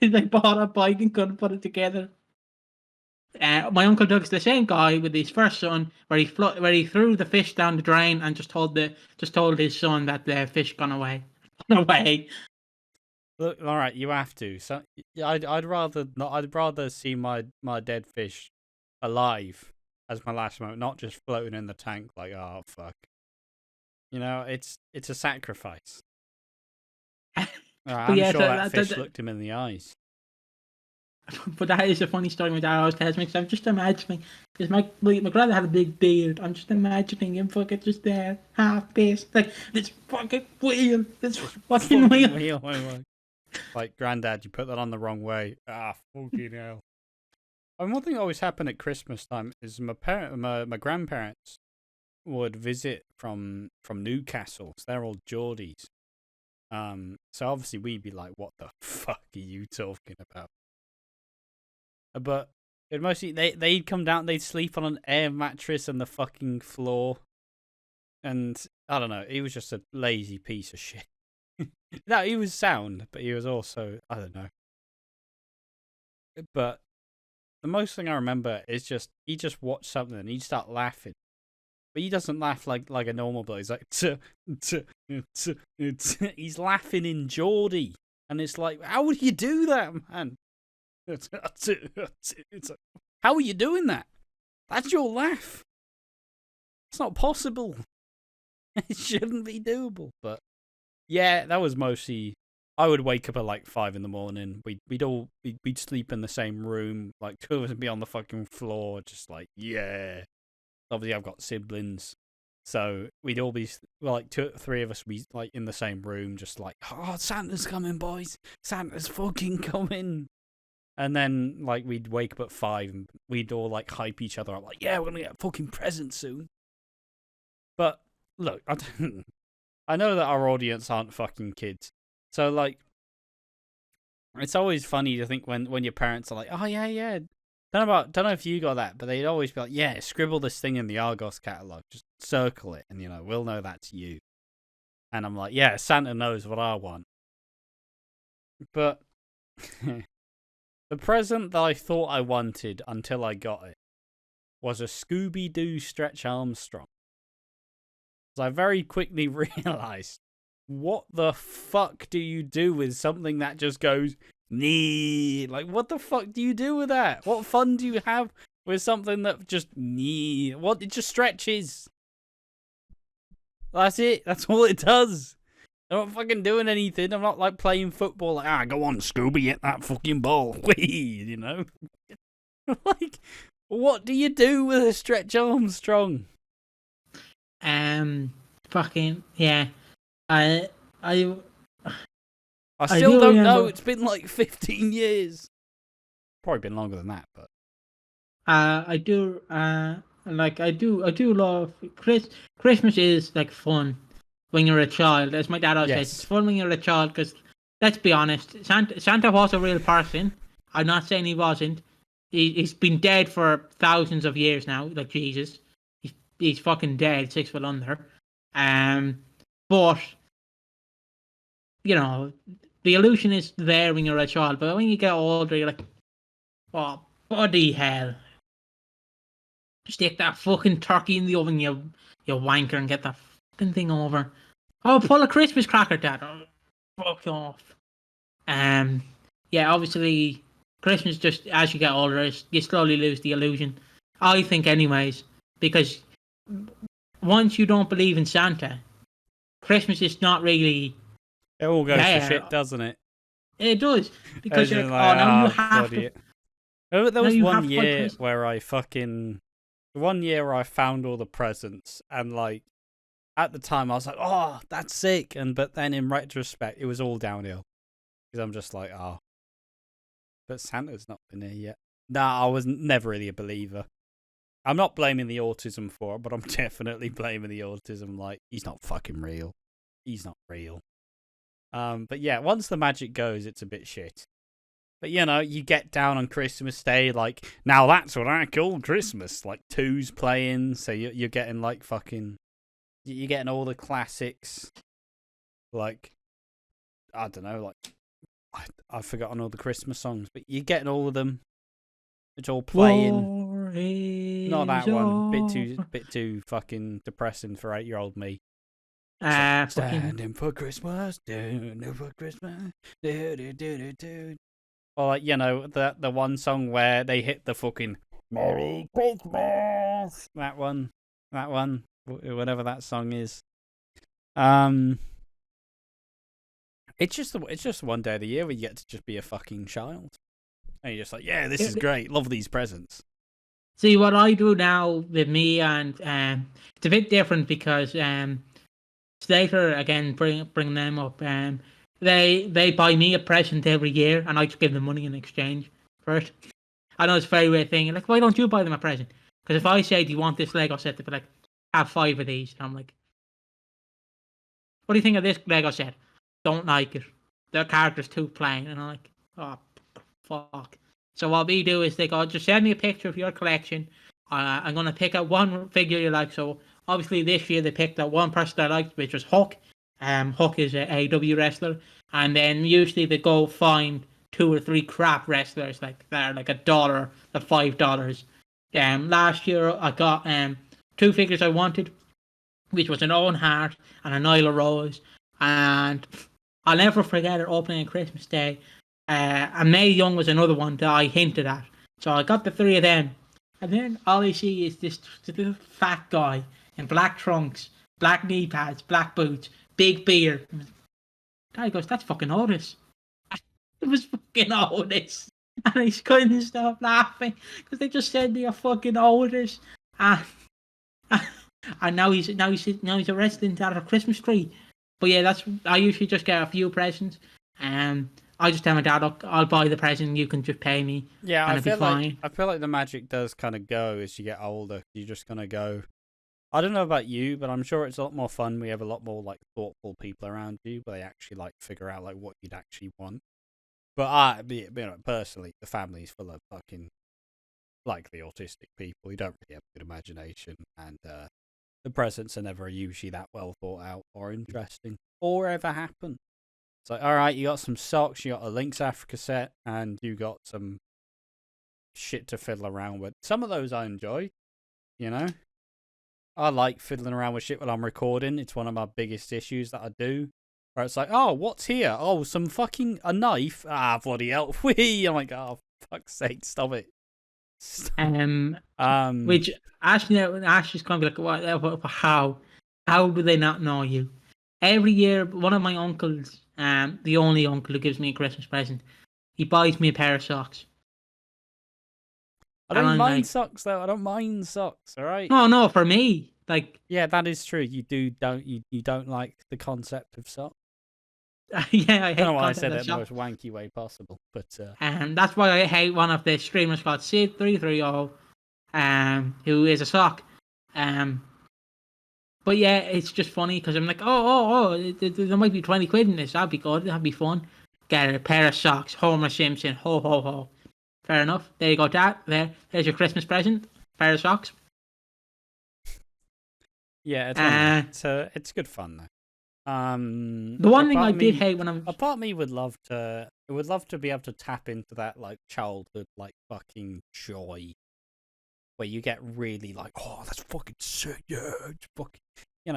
They bought a bike and couldn't put it together. My Uncle Doug's the same guy with his first son, where he threw the fish down the drain and just told his son that the fish gone away. Look, all right, you have to. So I'd rather not. I'd rather see my dead fish alive as my last moment, not just floating in the tank like, oh fuck. It's a sacrifice. I'm sure that fish looked him in the eyes. But that is a funny story my dad always tells me, because I'm just imagining, because my brother had a big beard, I'm just imagining him fucking just there, half pissed, like, this fucking wheel. Like, granddad, you put that on the wrong way. Ah, fucking hell. And one thing that always happened at Christmas time is my grandparents would visit from Newcastle, so they're all Geordies. So obviously we'd be like, what the fuck are you talking about? But it mostly they'd come down, they'd sleep on an air mattress on the fucking floor, and I don't know, he was just a lazy piece of shit. No, he was sound, but he was also, I don't know. But the most thing I remember is he just watched something and he'd start laughing, but he doesn't laugh like a normal boy. He's like he's laughing in Geordie, and it's like, how would you do that, man? It's like, how are you doing that? That's your laugh. It's not possible. It shouldn't be doable. But yeah, that was mostly. I would wake up at like 5 in the morning. We'd sleep in the same room, like 2 of us would be on the fucking floor, just like, yeah. Obviously, I've got siblings, so we'd all be like 3 of us be like in the same room, just like, oh, Santa's coming, boys! Santa's fucking coming! And then like we'd wake up at 5 and we'd all like hype each other up, like, yeah, we're gonna get a fucking present soon. But look, I know that our audience aren't fucking kids, so like, it's always funny to think when your parents are like, oh yeah. Don't know if you got that, but they'd always be like, yeah, scribble this thing in the Argos catalogue, just circle it, and we'll know that's you. And I'm like, yeah, Santa knows what I want. But the present that I thought I wanted until I got it was a Scooby-Doo Stretch Armstrong. So I very quickly realised, what the fuck do you do with something that just goes, nee? Like, what the fuck do you do with that? What fun do you have with something that just, nee? What? It just stretches. That's it. That's all it does. I'm not fucking doing anything. I'm not like playing football. Like, go on, Scooby, hit that fucking ball. Whee, Like, what do you do with a Stretch Armstrong? Fucking, yeah. I still don't know. It's been like 15 years. Probably been longer than that, but I do love Christmas is like fun when you're a child. As my dad always says, it's fun when you're a child, because let's be honest, Santa was a real person. I'm not saying he wasn't, He's been dead for thousands of years now, like Jesus. He's fucking dead, 6 foot under. But you know, the illusion is there when you're a child, but when you get older, you're like, oh, bloody hell. Stick that fucking turkey in the oven, you wanker, and get that fucking thing over. Oh, pull a Christmas cracker, Dad. Oh, fuck off. Yeah, obviously, Christmas, just as you get older, you slowly lose the illusion. I think, anyways, because once you don't believe in Santa, Christmas is not really. It all goes to shit, doesn't it? It does, because you're like, oh, now you have to. There was one year where I found all the presents, and like at the time I was like, oh, that's sick, but then in retrospect it was all downhill because I'm just like, oh, but Santa's not been here yet. Nah, I was never really a believer. I'm not blaming the autism for it, but I'm definitely blaming the autism. Like, he's not fucking real. He's not real. But yeah, once the magic goes, it's a bit shit. But you know, you get down on Christmas Day, like, now that's what I call Christmas. Like, Two's playing, so you're getting like fucking, you're getting all the classics. Like, I don't know, like, I've forgotten all the Christmas songs, but you're getting all of them. It's all playing. Not that one. Bit too fucking depressing for 8-year-old me. Standing for Christmas, standing for Christmas, do. Or like, you know, the one song where they hit the fucking Merry Christmas. That one, whatever that song is. It's just one day of the year where you get to just be a fucking child. And you're just like, yeah, this is great. Love these presents. See, what I do now with me, and it's a bit different because Slater, again, bring them up. They buy me a present every year, and I just give them money in exchange for it. I know it's a very weird thing. Like, why don't you buy them a present? Because if I say, do you want this Lego set? They'd be like, have 5 of these. And I'm like, what do you think of this Lego set? Don't like it. Their character's too plain. And I'm like, oh, fuck. So what we do is they go, just send me a picture of your collection. I'm going to pick out one figure you like. So obviously this year they picked out one person I liked, which was Hook. Hook is a AEW wrestler. And then usually they go find 2 or 3 crap wrestlers like they're like $1 or $5. Last year I got 2 figures I wanted, which was an Owen Hart and a Nyla Rose. And I'll never forget it opening on Christmas Day. And Mae Young was another one that I hinted at. So I got the 3 of them. And then all I see is this little fat guy in black trunks, black knee pads, black boots, big beard. Guy goes, that's fucking Otis. It was fucking Otis. And I couldn't stop laughing because they just said me a fucking Otis. And now he's a wrestling at a Christmas tree. But yeah, I usually just get a few presents. I just tell my dad, look, I'll buy the present, you can just pay me. Yeah, and I feel like the magic does kind of go as you get older. You're just gonna go. I don't know about you, but I'm sure it's a lot more fun. We have a lot more like thoughtful people around you, where they actually like figure out like what you'd actually want. But personally, the family's full of fucking likely autistic people who don't really have a good imagination, and the presents are never usually that well thought out or interesting or ever happen. It's like, all right, you got some socks, you got a Lynx Africa set, and you got some shit to fiddle around with. Some of those I enjoy, you know. I like fiddling around with shit while I'm recording. It's one of my biggest issues that I do. Where it's like, oh, what's here? Oh, a knife. Ah, bloody hell. Whee! I'm like, oh, fuck's sake, stop it. Which Ash is going to be like, how do they not know you? Every year, one of my uncles, the only uncle who gives me a Christmas present, he buys me a pair of socks. I don't mind socks though. I don't mind socks. All right. No, for me, like. Yeah, that is true. You don't like the concept of socks. Yeah, I hate. I don't know why I said that in the most wanky way possible, but. That's why I hate one of the streamers called Sid330, who is a sock, But yeah, it's just funny because I'm like, there might be 20 quid in this. That'd be good. That'd be fun. Get a pair of socks. Homer Simpson. Ho ho ho. Fair enough. There you go, Dad. There's your Christmas present. Pair of socks. Yeah, it's fun. It's good fun though. The one thing I did hate when a part of me would love to be able to tap into that like childhood like fucking joy, where you get really like, oh, that's fucking sick, yeah, it's fucking,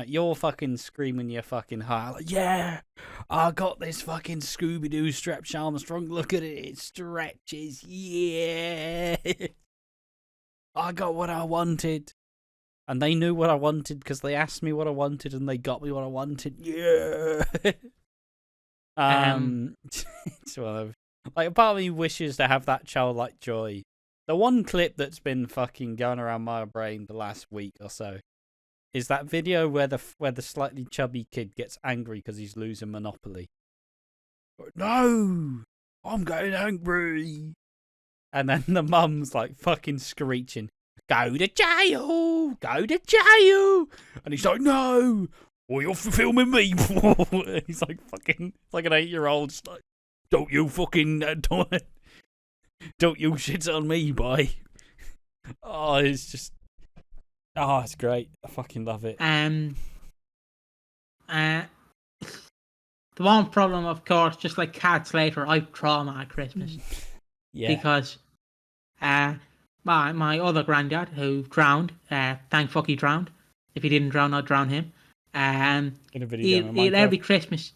you're fucking screaming your fucking heart like, yeah, I got this fucking Scooby-Doo Stretch Armstrong, look at it, it stretches, yeah, I got what I wanted. And they knew what I wanted because they asked me what I wanted and they got me what I wanted. Yeah. It's one of, like, a part of me wishes to have that childlike joy. The one clip that's been fucking going around my brain the last week or so is that video where the slightly chubby kid gets angry because he's losing Monopoly. No, I'm getting angry. And then the mum's like fucking screeching, go to jail! Go to jail! And he's like, no! Well, you're filming me! He's like fucking, it's like an 8-year-old. Just like, don't you fucking, don't you shit on me, boy. Oh, it's just, oh, it's great. I fucking love it. The one problem, of course, just like Cat Slater, I've trauma at Christmas. Yeah. Because, my other granddad, who drowned, thank fuck he drowned. If he didn't drown, I'd drown him. In a video he'd every Christmas.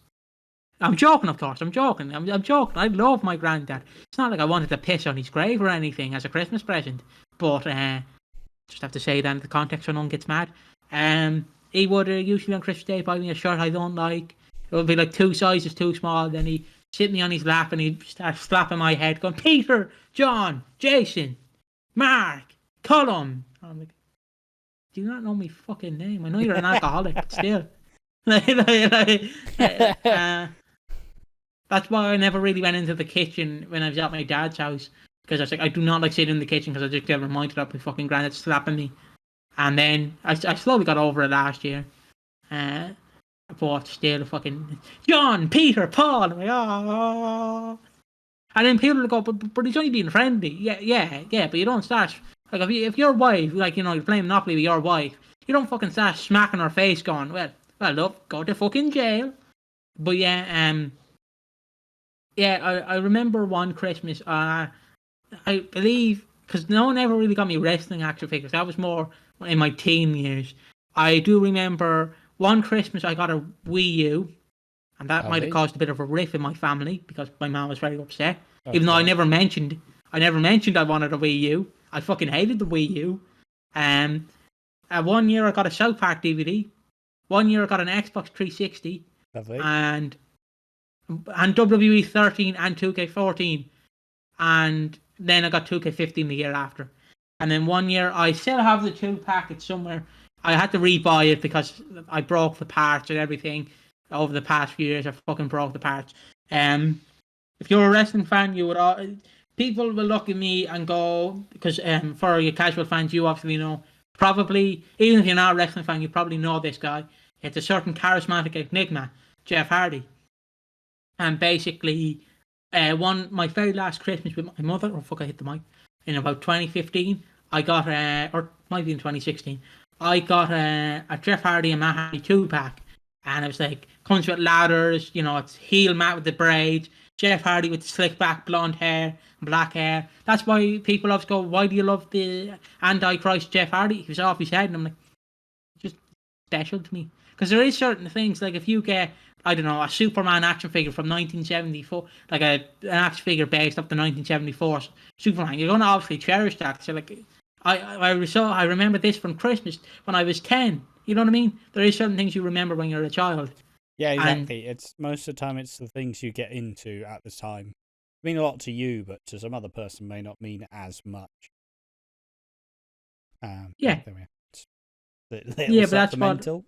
I'm joking, of course. I'm joking. I love my granddad. It's not like I wanted to piss on his grave or anything as a Christmas present. But just have to say that in the context so no one gets mad. He would usually on Christmas Day buy me a shirt I don't like. It would be like 2 sizes too small. Then he'd sit me on his lap and he'd start slapping my head, going, Peter, John, Jason, Mark, Callum. I'm like, do you not know my fucking name? I know you're an alcoholic, but still. That's why I never really went into the kitchen when I was at my dad's house. Because I was like, I do not like sitting in the kitchen because I just get reminded of my fucking granddad slapping me. And then I slowly got over it last year. But still, fucking John, Peter, Paul. I'm like, oh. And then people will go, but he's only being friendly. Yeah. But you don't start, like, if your wife, like, you're playing Monopoly with your wife, you don't fucking start smacking her face, going, well, look, go to fucking jail. But yeah, I remember one Christmas. I believe because no one ever really got me wrestling action figures. That was more in my teen years. I do remember one Christmas I got a Wii U, and that might have caused a bit of a rift in my family because my mom was very upset. Okay. Even though I never mentioned I wanted a Wii U. I fucking hated the Wii U. 1 year I got a South Park DVD. 1 year I got an Xbox 360. Lovely. And WWE 13 and 2K14. And then I got 2K15 the year after. And then 1 year I still have the 2 packets somewhere. I had to rebuy it because I broke the parts and everything over the past few years. I fucking broke the parts. If you're a wrestling fan, you would people will look at me and go, because for your casual fans, you obviously know, probably, even if you're not a wrestling fan, you probably know this guy. It's a certain charismatic enigma, Jeff Hardy. And basically, my very last Christmas with my mother, I hit the mic, in about 2015, I got, or might be in 2016, I got a Jeff Hardy and Matt Hardy 2-pack. And it was like, comes with ladders, it's heel Matt with the braids, Jeff Hardy with the slick back blonde hair, black hair. That's why people always go, why do you love the Antichrist Jeff Hardy? He was off his head. And I'm like, just special to me. Because there is certain things, like if you get, I don't know, a Superman action figure from 1974, like an action figure based off the 1974 Superman, you're going to obviously cherish that. So like, I remember this from Christmas when I was 10. You know what I mean? There is certain things you remember when you're a child. Yeah, exactly. It's most of the time it's the things you get into at the time. Mean a lot to you, but to some other person may not mean as much. Yeah. But that's what.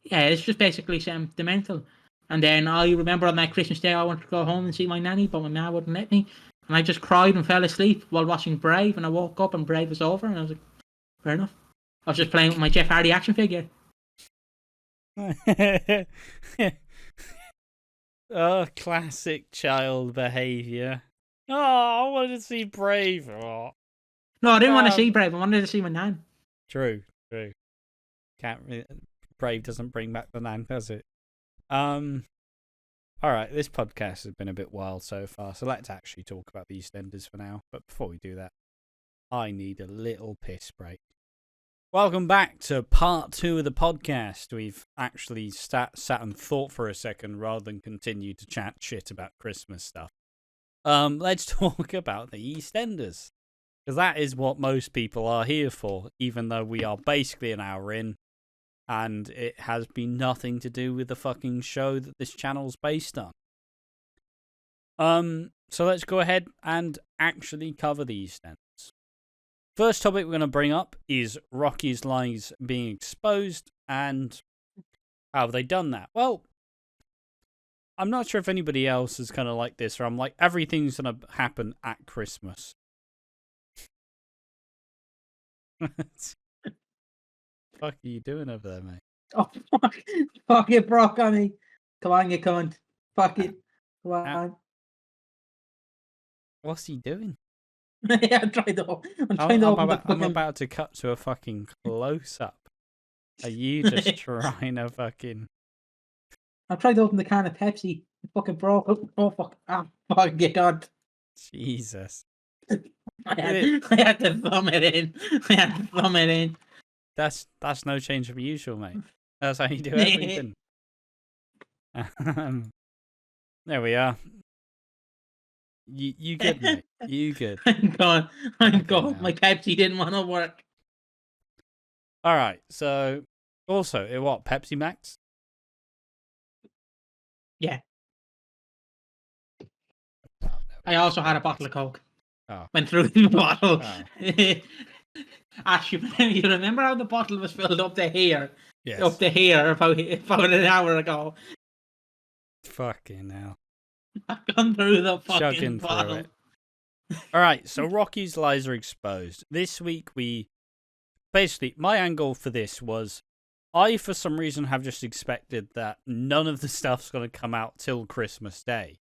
Yeah, it's just basically sentimental. And then I remember on that Christmas Day I wanted to go home and see my nanny, but my mum wouldn't let me. And I just cried and fell asleep while watching Brave, and I woke up and Brave was over, and I was like, fair enough. I was just playing with my Jeff Hardy action figure. Oh, classic child behaviour. Oh, I wanted to see Brave. Oh. No, I didn't want to see Brave. I wanted to see my nan. True. Brave doesn't bring back the nan, does it? Alright, this podcast has been a bit wild so far, so let's actually talk about the EastEnders for now. But before we do that, I need a little piss break. Welcome back to part 2 of the podcast. We've actually sat and thought for a second rather than continue to chat shit about Christmas stuff. Let's talk about the EastEnders, because that is what most people are here for, even though we are basically an hour in. And it has been nothing to do with the fucking show that this channel's based on. So let's go ahead and actually cover the EastEnders. First topic we're going to bring up is Rocky's lies being exposed, and how have they done that? Well, I'm not sure if anybody else is kind of like this, or I'm like, everything's going to happen at Christmas. Fuck are you doing over there, mate? Oh, fuck it, broke on me. Come on, you cunt. Fuck it. Come on. What's he doing? Yeah, I'm trying to open the I'm about to cut to a fucking close-up. Are you just trying to fucking... I'm trying to open the can of Pepsi. It fucking broke. Oh, fuck. Ah, fuck, get on. Jesus. I had to thumb it in. That's no change from usual, mate. That's how you do everything. There we are. You good, mate? You good? I'm gone. My Pepsi didn't want to work. All right. So, also, what? Pepsi Max? Yeah. I also had a bottle of Coke. Oh. Went through the bottle. Oh. Ash, you remember how the bottle was filled up to here? Yes. Up to here about an hour ago. Fucking hell. I've gone through the fucking Chugging bottle. Through it. Alright, so Rocky's lies are exposed. This week basically, my angle for this was, I for some reason have just expected that none of the stuff's going to come out till Christmas Day.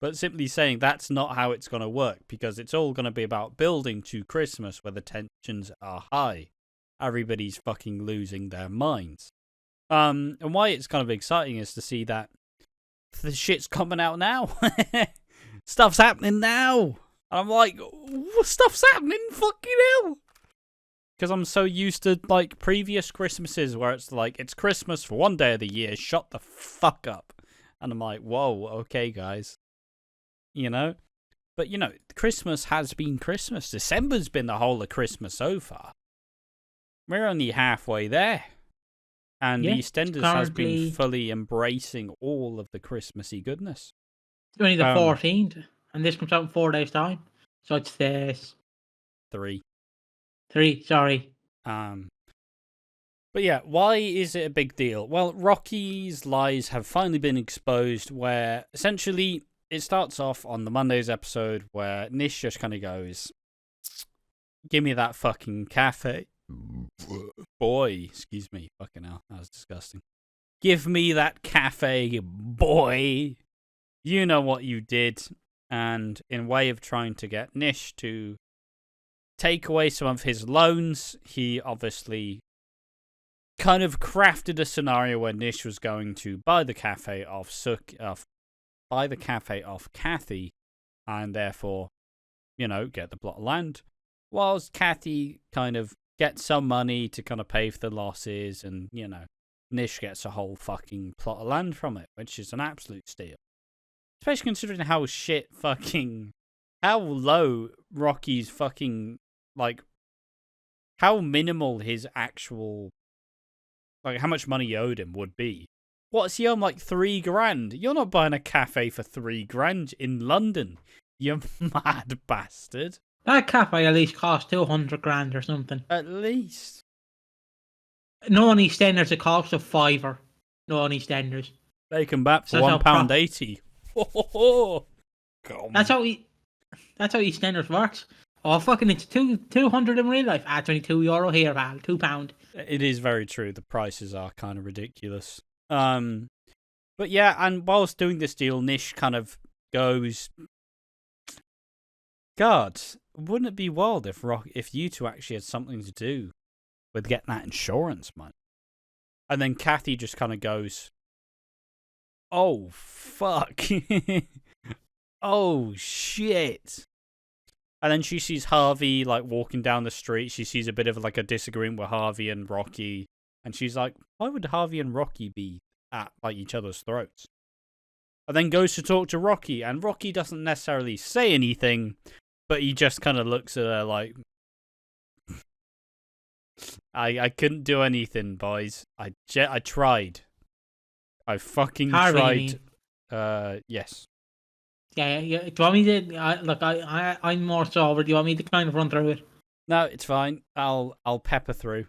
But simply saying that's not how it's going to work, because it's all going to be about building to Christmas where the tensions are high. Everybody's fucking losing their minds. And why it's kind of exciting is to see that the shit's coming out now. Stuff's happening now. And I'm like, stuff's happening? Fucking hell. Because I'm so used to like previous Christmases where it's like, it's Christmas for one day of the year, shut the fuck up. And I'm like, whoa, okay, guys. You know? But, you know, Christmas has been Christmas. December's been the whole of Christmas so far. We're only halfway there. And yeah, EastEnders has been fully embracing all of the Christmassy goodness. It's only the 14th, and this comes out in 4 days' time. So it's this. 3, sorry. But yeah, why is it a big deal? Well, Rocky's lies have finally been exposed, where essentially it starts off on the Monday's episode where Nish just kind of goes, give me that fucking cafe. Boy, excuse me. Fucking hell, that was disgusting. Give me that cafe, boy. You know what you did. And in way of trying to get Nish to take away some of his loans, he obviously kind of crafted a scenario where Nish was going to buy the cafe off Kathy, and therefore, you know, get the plot of land, whilst Kathy kind of gets some money to kind of pay for the losses, and, you know, Nish gets a whole fucking plot of land from it, which is an absolute steal. Especially considering how low Rocky's fucking, like, how minimal his actual, like, how much money he owed him would be. What's he own, like, $3,000? You're not buying a cafe for $3,000 in London, you mad bastard. That cafe at least cost $200,000 or something. At least. No on EastEnders, it costs a $5. No on EastEnders. They come back for £1.80. That's how EastEnders works. Oh, fucking, it's 200 in real life. It's only €2 here, pal. £2. It is very true. The prices are kind of ridiculous. But yeah, and whilst doing this deal, Nish kind of goes, God, wouldn't it be wild if you two actually had something to do with getting that insurance money? And then Kathy just kind of goes, "Oh, fuck. Oh, shit." And then she sees Harvey, like, walking down the street. She sees a bit of, like, a disagreement with Harvey and Rocky. And she's like, why would Harvey and Rocky be at, like, each other's throats? And then goes to talk to Rocky. And Rocky doesn't necessarily say anything, but he just kind of looks at her like, I couldn't do anything, boys. I tried. I fucking Harvey, tried. Yes. Yeah. Do you want me to? I'm more sober. Do you want me to kind of run through it? No, it's fine. I'll pepper through.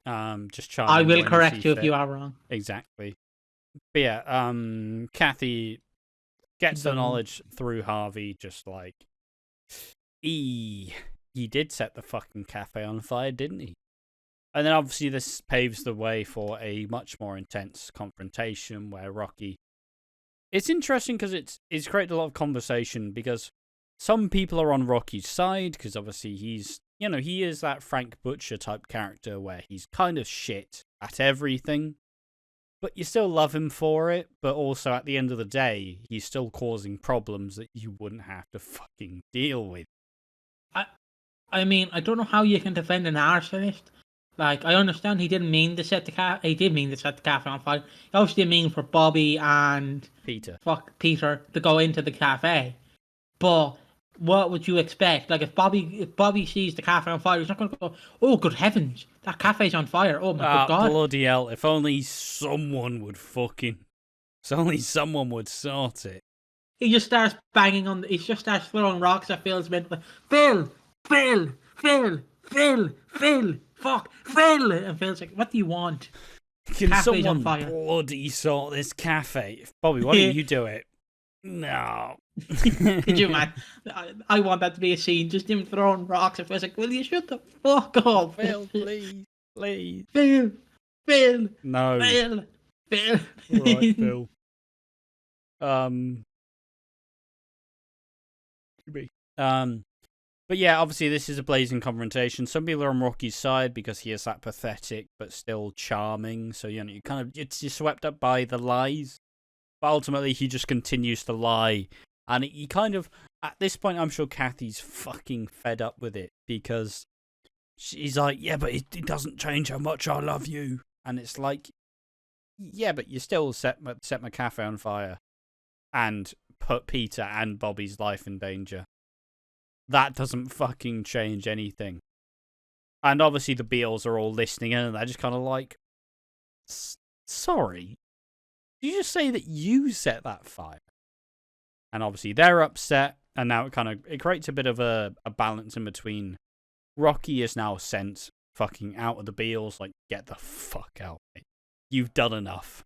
Just chime I in will when correct you fit. if you are wrong. Exactly. But yeah, Kathy gets the knowledge through Harvey, just like, he did set the fucking cafe on fire, didn't he? And then obviously this paves the way for a much more intense confrontation where Rocky... It's interesting because it's created a lot of conversation because some people are on Rocky's side because obviously he's, he is that Frank Butcher type character where he's kind of shit at everything, but you still love him for it. But also at the end of the day, he's still causing problems that you wouldn't have to fucking deal with. I mean, I don't know how you can defend an arsonist. Like, I understand he didn't mean to set the cafe. He did mean to set the cafe on fire. He obviously didn't mean for Bobby and Peter to go into the cafe. But what would you expect? Like, if Bobby sees the cafe on fire, he's not going to go, "Oh, good heavens, that cafe's on fire! Oh my good God!" Bloody hell! If only someone would sort it. He just starts banging on. He just starts throwing rocks at Phil's men. Phil, fuck, Phil! And Phil's like, "What do you want?" Can Cafe's someone on fire. bloody sort this cafe? Bobby, why don't you do it? No. Could you, man? I want that to be a scene. Just him throwing rocks at Phil's like, "Will you shut the fuck up, Phil, please. Phil. No. Phil. Right, Phil. But yeah, obviously this is a blazing confrontation. Some people are on Rocky's side because he is that pathetic but still charming. So you're swept up by the lies. But ultimately he just continues to lie. And he kind of, at this point, I'm sure Kathy's fucking fed up with it because she's like, yeah, but it doesn't change how much I love you. And it's like, yeah, but you still set my cafe on fire and put Peter and Bobby's life in danger. That doesn't fucking change anything. And obviously the Beals are all listening in and they're just kind of like, sorry, did you just say that you set that fire? And obviously they're upset, and now it creates a bit of a balance in between. Rocky is now sent fucking out of the Beals, like, get the fuck out, mate. You've done enough.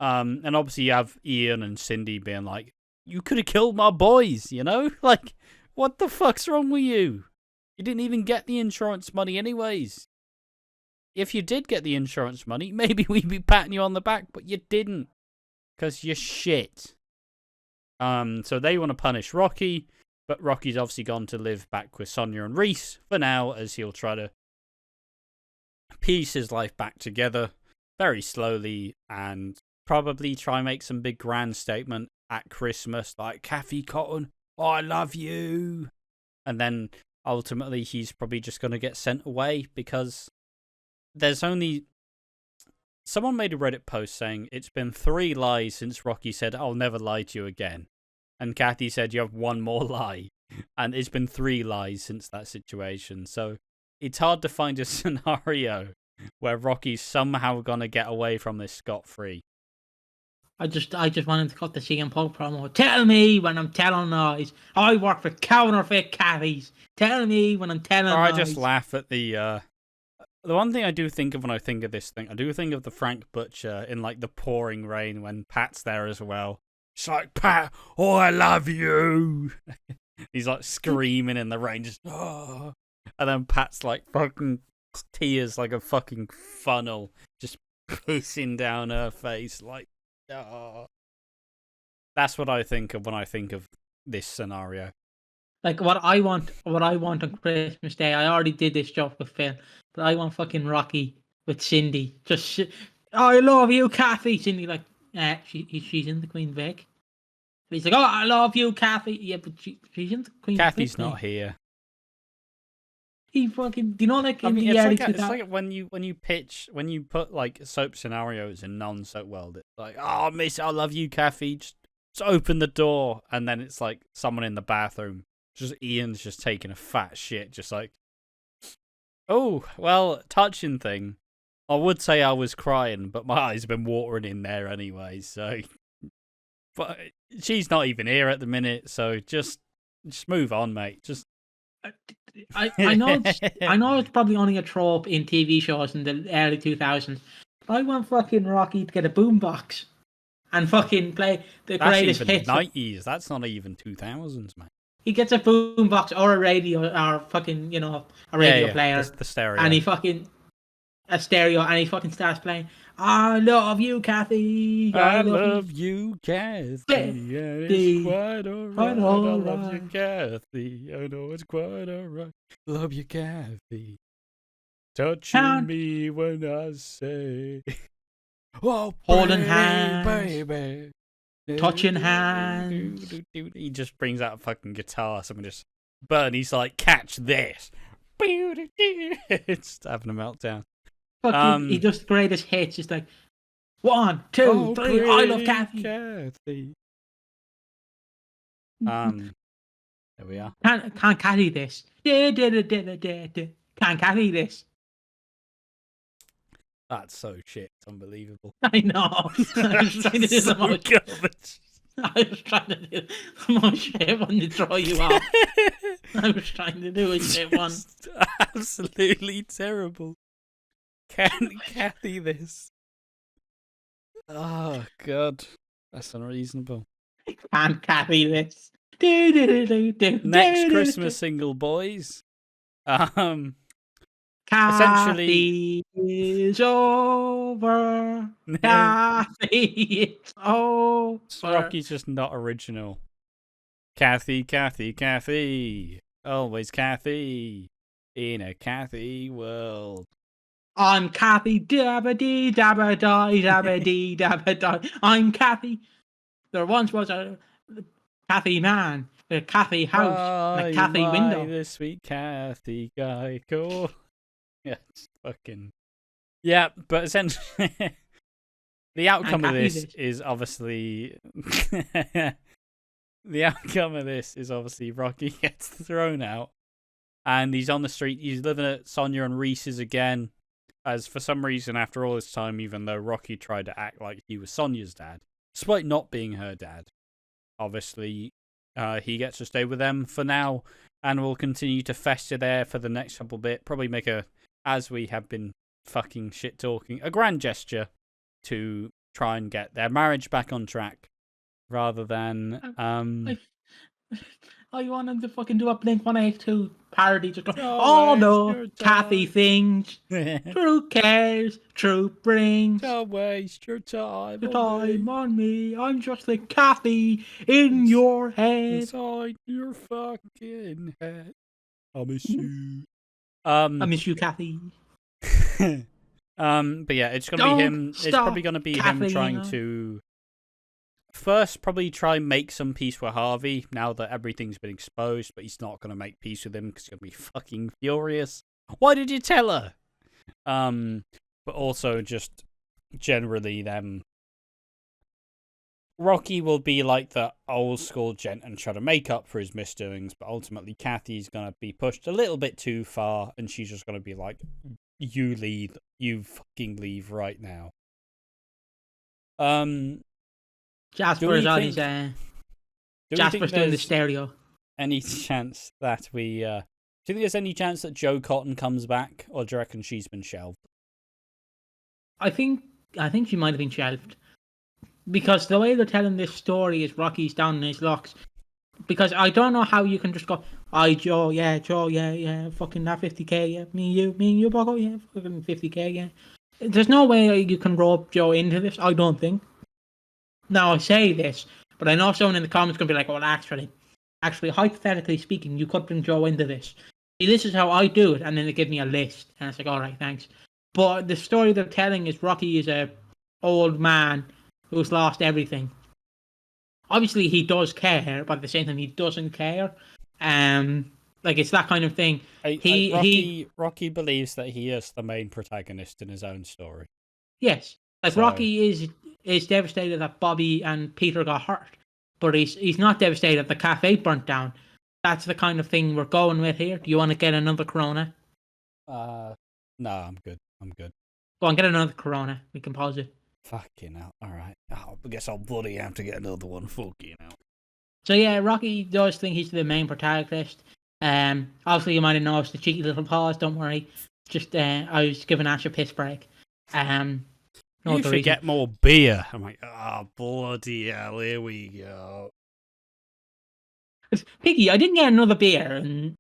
And obviously you have Ian and Cindy being like, you could have killed my boys, Like, what the fuck's wrong with you? You didn't even get the insurance money anyways. If you did get the insurance money, maybe we'd be patting you on the back, but you didn't. Because you're shit. So they want to punish Rocky, but Rocky's obviously gone to live back with Sonia and Reese for now, as he'll try to piece his life back together very slowly and probably try and make some big grand statement at Christmas, like, Kathy Cotton, I love you. And then ultimately he's probably just going to get sent away because there's only... Someone made a Reddit post saying, it's been 3 lies since Rocky said, I'll never lie to you again. And Kathy said, you have one more lie. And it's been 3 lies since that situation. So it's hard to find a scenario where Rocky's somehow going to get away from this scot-free. I just wanted to cut the CM Punk promo. Tell me when I'm telling lies. I work for counterfeit caddies. Tell me when I'm telling lies. I just laugh at the one thing I do think of when I think of this thing, I do think of the Frank Butcher in, like, the pouring rain when Pat's there as well. It's like, Pat, oh, I love you. He's, like, screaming in the rain, just, oh. And then Pat's, like, fucking tears like a fucking funnel, just pissing down her face, like, oh. That's what I think of when I think of this scenario. Like what I want on Christmas Day. I already did this job with Phil, but I want fucking Rocky with Cindy. I love you, Kathy. Cindy like, she's in the Queen Vic. He's like, oh, I love you, Kathy. Yeah, but she's in the Queen Vic. Kathy's not here. He fucking, do you know, like in the it's early it's like when you put like soap scenarios in non-soap world. It's like, oh, miss, I love you, Kathy. Just open the door, and then it's like someone in the bathroom. Just Ian's just taking a fat shit, just like, oh, well, touching thing. I would say I was crying, but my eyes have been watering in there anyway. So, but she's not even here at the minute. So just move on, mate. Just. I know it's probably only a trope in TV shows in the early 2000s. But I want fucking Rocky to get a boombox and fucking play the greatest hits. That's even 90s. That's not even 2000s, mate. He gets a boombox or a radio or fucking, a radio player. The stereo. And he fucking a stereo and he fucking starts playing I love you, Kathy. I love you, Kathy. It's quite alright. I love you, Kathy. I know it's quite alright. Love you, Kathy. Touching me when I say, oh, holding hands, baby. Touching hands. He just brings out a fucking guitar. Someone just, Bernie's like, catch this. It's having a meltdown. He does the greatest hits. Just like 1, 2, 3. I love Kathy. There we are. Can't carry this. Can't carry this. That's so shit. It's unbelievable. I know. I was trying to do the most. I was trying to do the most shit one to throw you off. I was trying to do a shit one. Absolutely terrible. Can't Kathy this. Oh god, that's unreasonable. Can't carry this. Next Christmas single, boys. Kathy is over. Kathy is over. Rocky's just not original. Kathy, Kathy, Kathy. Always Kathy. In a Kathy world. I'm Kathy, dabba dee dabba die, dabba dee dabba die. I'm Kathy. There once was a Kathy man, a Kathy house, and a Kathy window. The sweet Kathy guy, cool. Yeah, it's fucking. Yeah, but essentially, the outcome of this is obviously. The outcome of this is obviously Rocky gets thrown out, and he's on the street. He's living at Sonia and Reese's again. As for some reason, after all this time, even though Rocky tried to act like he was Sonia's dad, despite not being her dad, obviously, he gets to stay with them for now, and will continue to fester there for the next couple bit. Probably make as we have been fucking shit talking, a grand gesture to try and get their marriage back on track, rather than I want him to fucking do a Blink-182 parody. Just go, oh no, Kathy things. True cares, true brings. Don't waste your time. On me. I'm just like Kathy in your head. Inside your fucking head. I miss you. I miss you, Kathy. But yeah, it's gonna be him. It's probably gonna be Kathy, him trying to. First, probably try and make some peace with Harvey now that everything's been exposed, but he's not going to make peace with him because he's going to be fucking furious. Why did you tell her? But also just generally them. Rocky will be like the old school gent and try to make up for his misdoings, but ultimately Kathy's going to be pushed a little bit too far, and she's just going to be like, you leave, you fucking leave right now. Jasper's on his Jasper's doing the stereo. Any chance that we do you think there's any chance that Joe Cotton comes back, or do you reckon she's been shelved? I think she might have been shelved. Because the way they're telling this story is Rocky's down in his locks. Because I don't know how you can just go, Joe, yeah, fucking that 50k, yeah, me and you, Boggo, yeah, fucking 50k, yeah. There's no way you can rope Joe into this, I don't think. Now, I say this, but I know someone in the comments going to be like, well, actually, actually, hypothetically speaking, you could bring Joe into this. See, this is how I do it, and then they give me a list, and it's like, all right, thanks. But the story they're telling is Rocky is a old man who's lost everything. Obviously, he does care, but at the same time, he doesn't care. Like it's that kind of thing. Rocky believes that he is the main protagonist in his own story. Yes, like Rocky is devastated that Bobby and Peter got hurt, but he's not devastated that the cafe burnt down. That's the kind of thing we're going with here. Do you want to get another Corona? No, I'm good. Go on, get another Corona. We can pause it. Fucking hell. All right. Oh, I guess I'll bloody have to get another one. Fucking hell. So yeah, Rocky does think he's the main protagonist. Obviously you might have noticed the cheeky little pause. Don't worry. Just I was giving Ash a piss break. You should get more beer. I'm like, oh bloody hell, here we go. Piggy, I didn't get another beer, and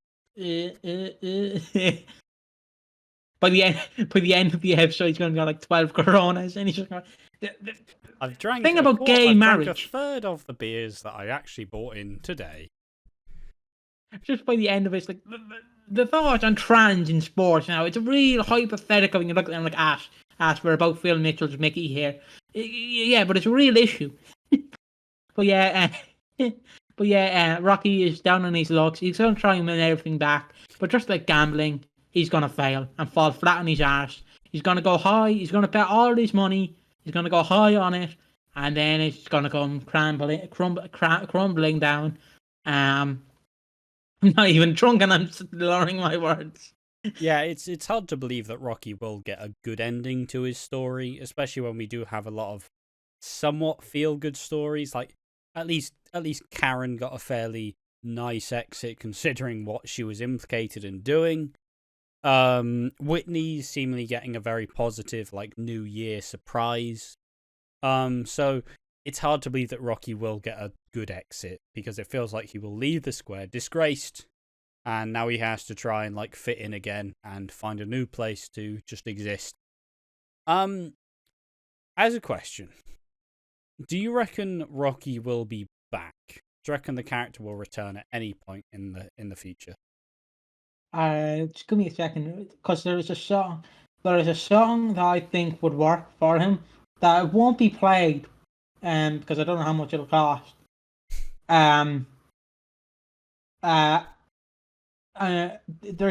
by the end of the episode, he's going to get like 12 Coronas, and he's just going. I've drank. Thing about gay marriage. Drank a third of the beers that I actually bought in today. Just by the end of it, it's like the thought on trans in sports now. It's a real hypothetical when you look at them like Ash, we're about Phil Mitchell's Mickey here. Yeah, but it's a real issue. But yeah, Rocky is down on his luck. He's going to try and win everything back. But just like gambling, he's going to fail and fall flat on his arse. He's going to go high. He's going to bet all his money. He's going to go high on it. And then it's going to come crumbling down. I'm not even drunk and I'm learning my words. Yeah, it's hard to believe that Rocky will get a good ending to his story, especially when we do have a lot of somewhat feel-good stories. Like, at least Karen got a fairly nice exit considering what she was implicated in doing. Whitney's seemingly getting a very positive, like, New Year surprise. So it's hard to believe that Rocky will get a good exit because it feels like he will leave the square disgraced, and now he has to try and like fit in again and find a new place to just exist. As a question, do you reckon Rocky will be back? Do you reckon the character will return at any point in the future? Just give me a second, because there is a song that I think would work for him that won't be played, because I don't know how much it'll cost. There's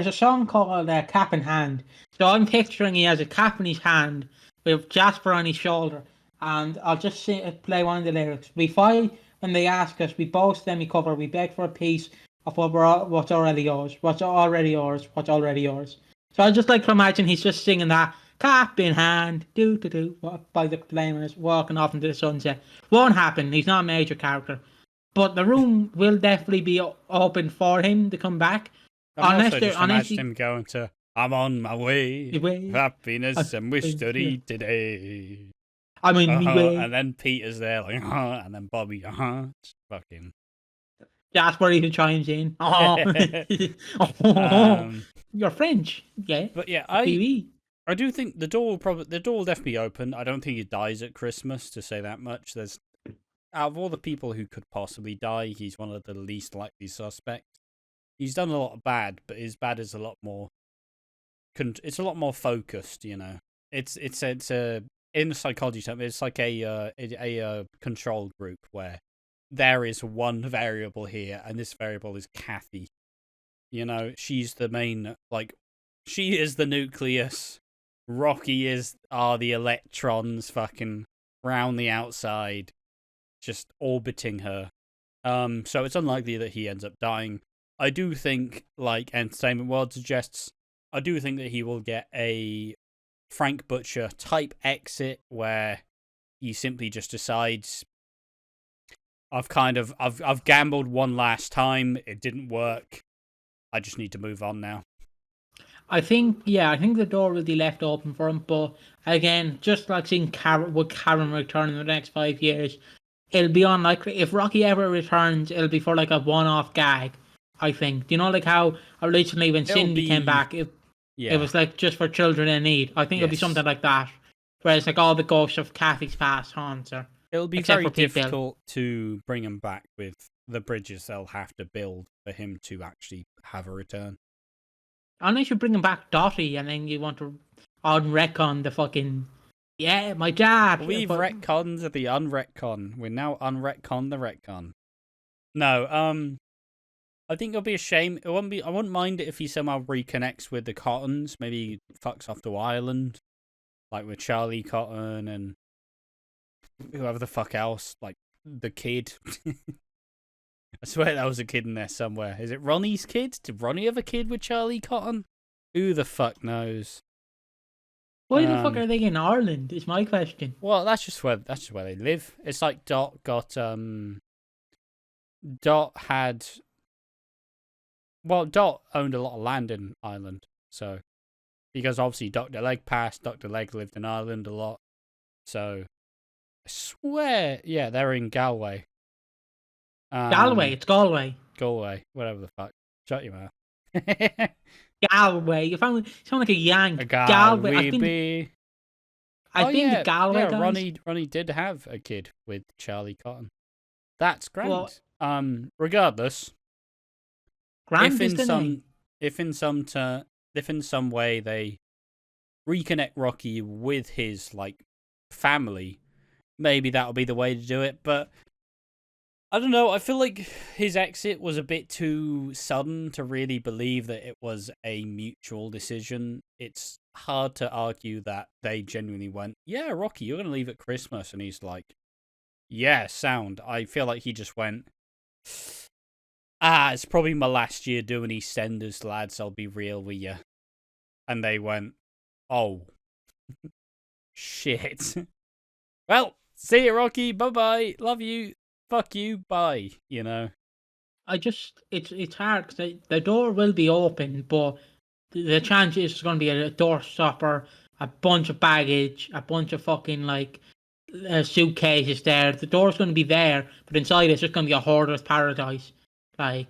a song called Cap in Hand. So I'm picturing he has a cap in his hand with Jasper on his shoulder, and I'll just play one of the lyrics. We fight when they ask us, we boast, then we cover, we beg for a piece of what's already yours, what's already yours. So I just like to imagine he's just singing that cap in hand, do by the flamers, walking off into the sunset. Won't happen. He's not a major character, but the room will definitely be open for him to come back. Unless him going to, I'm on my way, happiness and wish to read today. I'm in my way. And then Peter's there, like, and then Bobby, it's fucking. That's where he chimes in. You're French, yeah. But yeah, I do think the door will definitely open. I don't think he dies at Christmas, to say that much. There's, out of all the people who could possibly die, he's one of the least likely suspects. He's done a lot of bad, but his bad is a lot more. It's a lot more focused, you know. It's a in psychology terms, it's like a control group where there is one variable here, and this variable is Kathy. You know, she's the main, like, she is the nucleus. Rocky are the electrons fucking round the outside, just orbiting her. So it's unlikely that he ends up dying. I do think, like Entertainment World suggests, I do think that he will get a Frank Butcher type exit where he simply just decides, I've gambled one last time, it didn't work, I just need to move on now. I think the door will be left open for him, but again, just like seeing Karen return in the next 5 years, it'll be unlikely. If Rocky ever returns, it'll be for like a one-off gag, I think. Do you know, like how originally when Cindy came back, it was like just for children in need. I think it'll be something like that, where it's like all the ghosts of Kathy's past haunts her. It'll be Except very for Pete Bell. difficult to bring him back with the bridges they'll have to build for him to actually have a return. Unless you bring him back Dottie and then you want to on-retcon the fucking... Yeah, my dad! We've retconned the unretcon. We're now unretcon the retcon. No, I think it'll be a shame. I wouldn't mind it if he somehow reconnects with the Cottons. Maybe he fucks off to Ireland. Like with Charlie Cotton and whoever the fuck else. Like the kid. I swear that was a kid in there somewhere. Is it Ronnie's kid? Did Ronnie have a kid with Charlie Cotton? Who the fuck knows? Why the fuck are they in Ireland? Is my question. Well, that's just where they live. It's like Dot had. Well, Dot owned a lot of land in Ireland, so because obviously Dr. Leg passed. Dr. Leg lived in Ireland a lot, so I swear, yeah, they're in Galway. Galway, it's Galway. Galway, whatever the fuck. Shut your mouth. Galway, you sound like a Yank. A Galway. I think yeah, the Galway yeah, guys. Ronnie did have a kid with Charlie Cotton. That's grand. Well, Regardless, grand if in some way they reconnect Rocky with his like family, maybe that'll be the way to do it. But I don't know. I feel like his exit was a bit too sudden to really believe that it was a mutual decision. It's hard to argue that they genuinely went, yeah, Rocky, you're going to leave at Christmas. And he's like, yeah, sound. I feel like he just went, it's probably my last year doing EastEnders, lads. I'll be real with you. And they went, oh, shit. Well, see you, Rocky. Bye-bye. Love you. Fuck you, bye, you know. It's hard because the door will be open, but the chance is it's going to be a door stopper, a bunch of baggage, a bunch of fucking like suitcases there. The door's going to be there, but inside it's just going to be a hoarder's paradise. Like,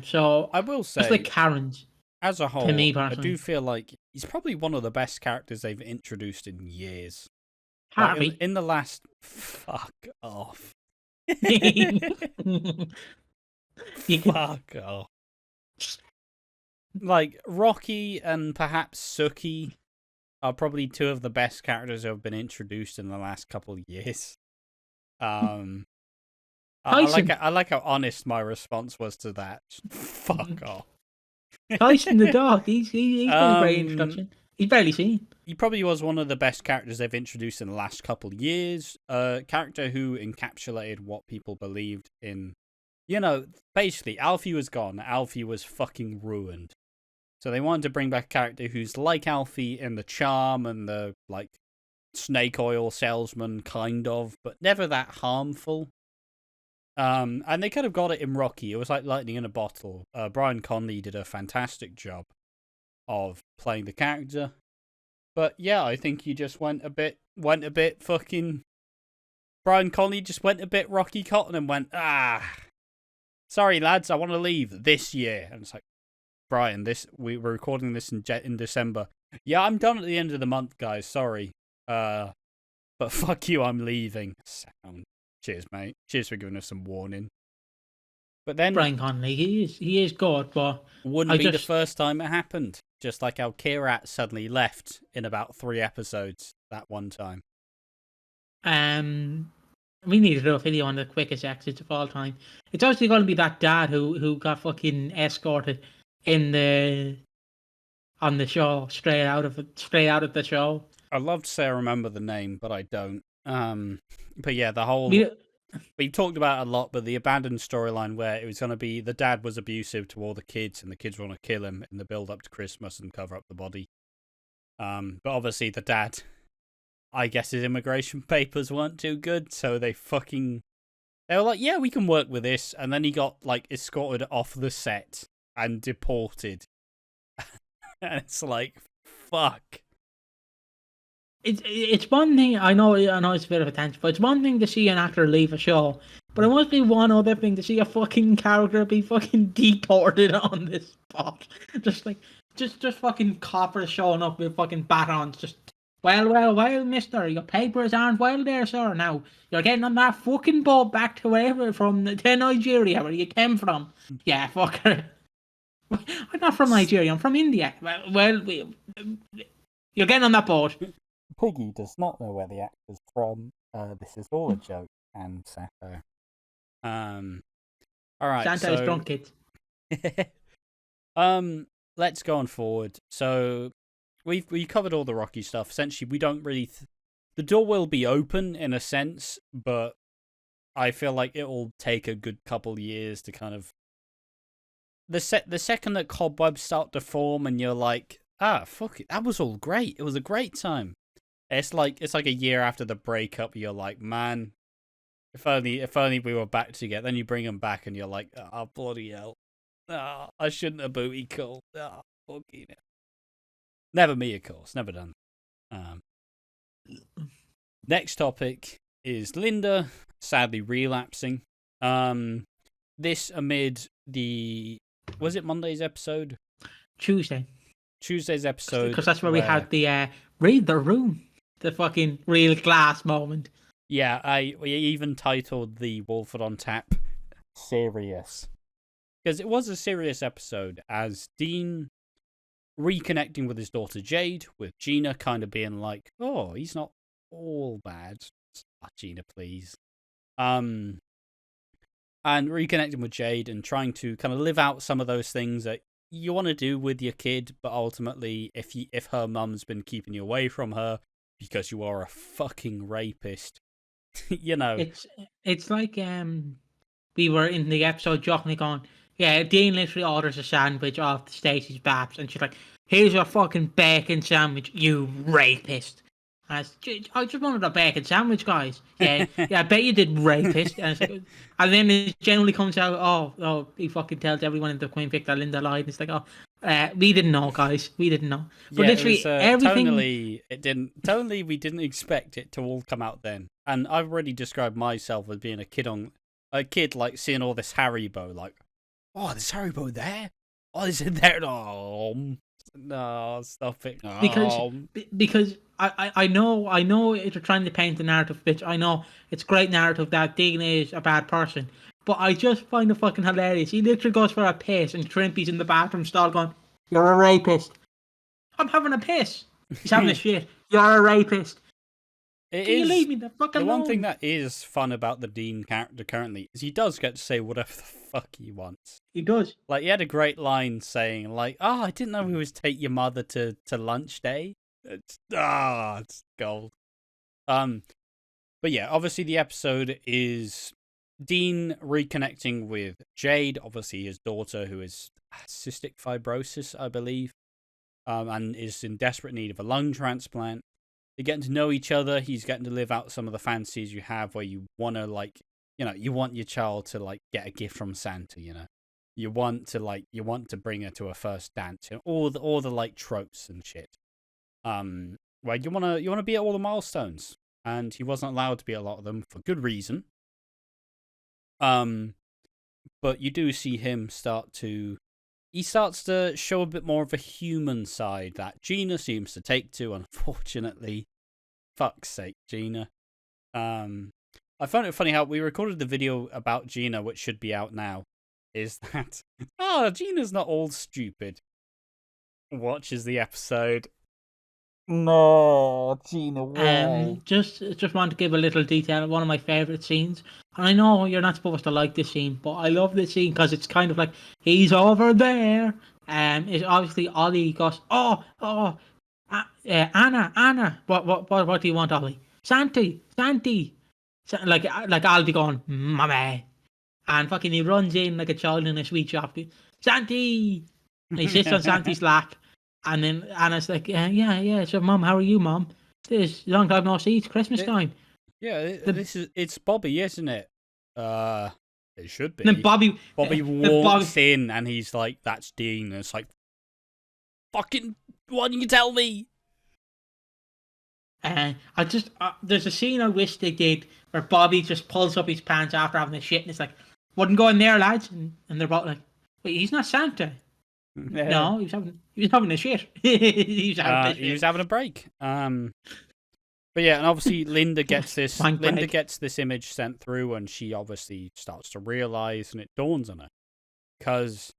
so I will say, it's like Karen's. As a whole, to me I personally, do feel like he's probably one of the best characters they've introduced in years. Harvey. Like in the last, fuck off. Fuck off. Like Rocky and perhaps Suki are probably two of the best characters who have been introduced in the last couple of years. I like how honest my response was to that. Fuck off. Tyson the dog. He's been a great introduction. He's barely seen. He probably was one of the best characters they've introduced in the last couple of years. A character who encapsulated what people believed in. You know, basically, Alfie was gone. Alfie was fucking ruined. So they wanted to bring back a character who's like Alfie in the charm and the, like, snake oil salesman, kind of, but never that harmful. And they kind of got it in Rocky. It was like lightning in a bottle. Brian Conley did a fantastic job of playing the character. But yeah, I think he just went a bit fucking... Brian Conley just went a bit Rocky Cotton and went, sorry lads, I want to leave this year. And it's like, Brian, we were recording this in December. Yeah, I'm done at the end of the month, guys, sorry. But fuck you, I'm leaving. Sound. Cheers, mate. Cheers for giving us some warning. But then Brian Conley, he is good, but wouldn't be the first time it happened. Just like how Kirat suddenly left in about 3 episodes that one time. We need to do a video on the quickest exits of all time. It's obviously going to be that dad who got fucking escorted on the show straight out of the show. I'd love to say I remember the name, but I don't. But yeah, the whole we talked about it a lot, but the abandoned storyline where it was going to be the dad was abusive to all the kids, and the kids want to kill him in the build up to Christmas and cover up the body. But obviously the dad, I guess his immigration papers weren't too good, so they were like, yeah, we can work with this, and then he got like escorted off the set and deported. And it's like, fuck. It's one thing, I know it's a bit of a tangent, but it's one thing to see an actor leave a show, but it must be one other thing to see a fucking character be fucking deported on this spot. Just fucking coppers showing up with fucking batons, just Well, mister, your papers aren't well there, sir. Now, you're getting on that fucking boat back to wherever, to Nigeria, where you came from. Yeah, fucker. I'm not from Nigeria, I'm from India. You're getting on that boat. Piggy does not know where the actor's from. This is all a joke and satire. Alright, Santa's drunk, kids. Let's go on forward. So we covered all the Rocky stuff. Essentially, we don't really the door will be open in a sense, but I feel like it will take a good couple years to kind of the second that cobwebs start to form and you're like, fuck it, that was all great. It was a great time. It's like a year after the breakup. You're like, man, if only we were back together. Then you bring them back and you're like, oh bloody hell. Oh, I shouldn't have booty called. Oh, fucking hell. Never me, of course. Never done. Next topic is Linda sadly relapsing. This amid was it Monday's episode? Tuesday's episode. Because that's where we had the read the room. The fucking real glass moment. Yeah, we even titled the Walford on Tap serious. Because it was a serious episode, as Dean reconnecting with his daughter Jade, with Gina kind of being like, oh, he's not all bad. Gina, please. And reconnecting with Jade and trying to kind of live out some of those things that you want to do with your kid, but ultimately, if her mum's been keeping you away from her because you are a fucking rapist, you know. It's like we were in the episode jokingly going, yeah, Dean literally orders a sandwich off Stacey's Babs, and she's like, here's your fucking bacon sandwich, you rapist. And I just wanted a bacon sandwich, guys. Yeah, I bet you did, rapist. And, it's like, and then it generally comes out, oh, he fucking tells everyone in the Queen Vic that Linda lied. It's like, we didn't know, guys. We didn't know. But literally everything. Tonally, we didn't expect it to all come out then. And I've already described myself as being a kid like seeing all this Haribo, like, oh, there's Haribo there. Oh, is it there? No, stop it. Because I know you're trying to paint the narrative, bitch. I know it's great narrative that Dean is a bad person, but I just find it fucking hilarious. He literally goes for a piss and Trimpy's in the bathroom stall going, "You're a rapist." I'm having a piss. He's having a shit. You're a rapist. Can you leave me the fuck alone? The one thing that is fun about the Dean character currently is he does get to say whatever the fuck he wants. He does. Like, he had a great line saying, like, I didn't know we was take your mother to lunch day. It's gold. But yeah, obviously the episode is Dean reconnecting with Jade, obviously his daughter, who is cystic fibrosis, I believe, and is in desperate need of a lung transplant. They're getting to know each other. He's getting to live out some of the fantasies you have where you want to, like, you know, you want your child to, like, get a gift from Santa, you know. You want to bring her to her first dance, you know, all the like tropes and shit. Where you want to be at all the milestones, and he wasn't allowed to be at a lot of them for good reason. But you do see him starts to show a bit more of a human side that Gina seems to take to, unfortunately. Fuck's sake, Gina. I found it funny how we recorded the video about Gina, which should be out now, is that, Gina's not all stupid. Watches the episode. No, Gina, why? Just want to give a little detail. One of my favourite scenes. And I know you're not supposed to like this scene, but I love this scene because it's kind of like, he's over there. It's obviously Ollie goes, Anna. What do you want, Ollie? Santi. Like I'll be going, Mummy. And fucking he runs in like a child in a sweet shop. Santi! And he sits on Santi's lap. And then Anna's like, yeah. So, Mum, how are you, Mum? It's long time no see. It's Christmas time. Yeah, it's Bobby, isn't it? It should be. And then Bobby walks in and he's like, that's Dean. And it's like, fucking, why didn't you tell me? There's a scene I wish they did where Bobby just pulls up his pants after having a shit and it's like, wouldn't go in there, lads. And they're both like, wait, he's not Santa. No, he was having a shit. he was having a break. But yeah, and obviously Linda gets this. Linda gets this image sent through, and she obviously starts to realize, and it dawns on her, because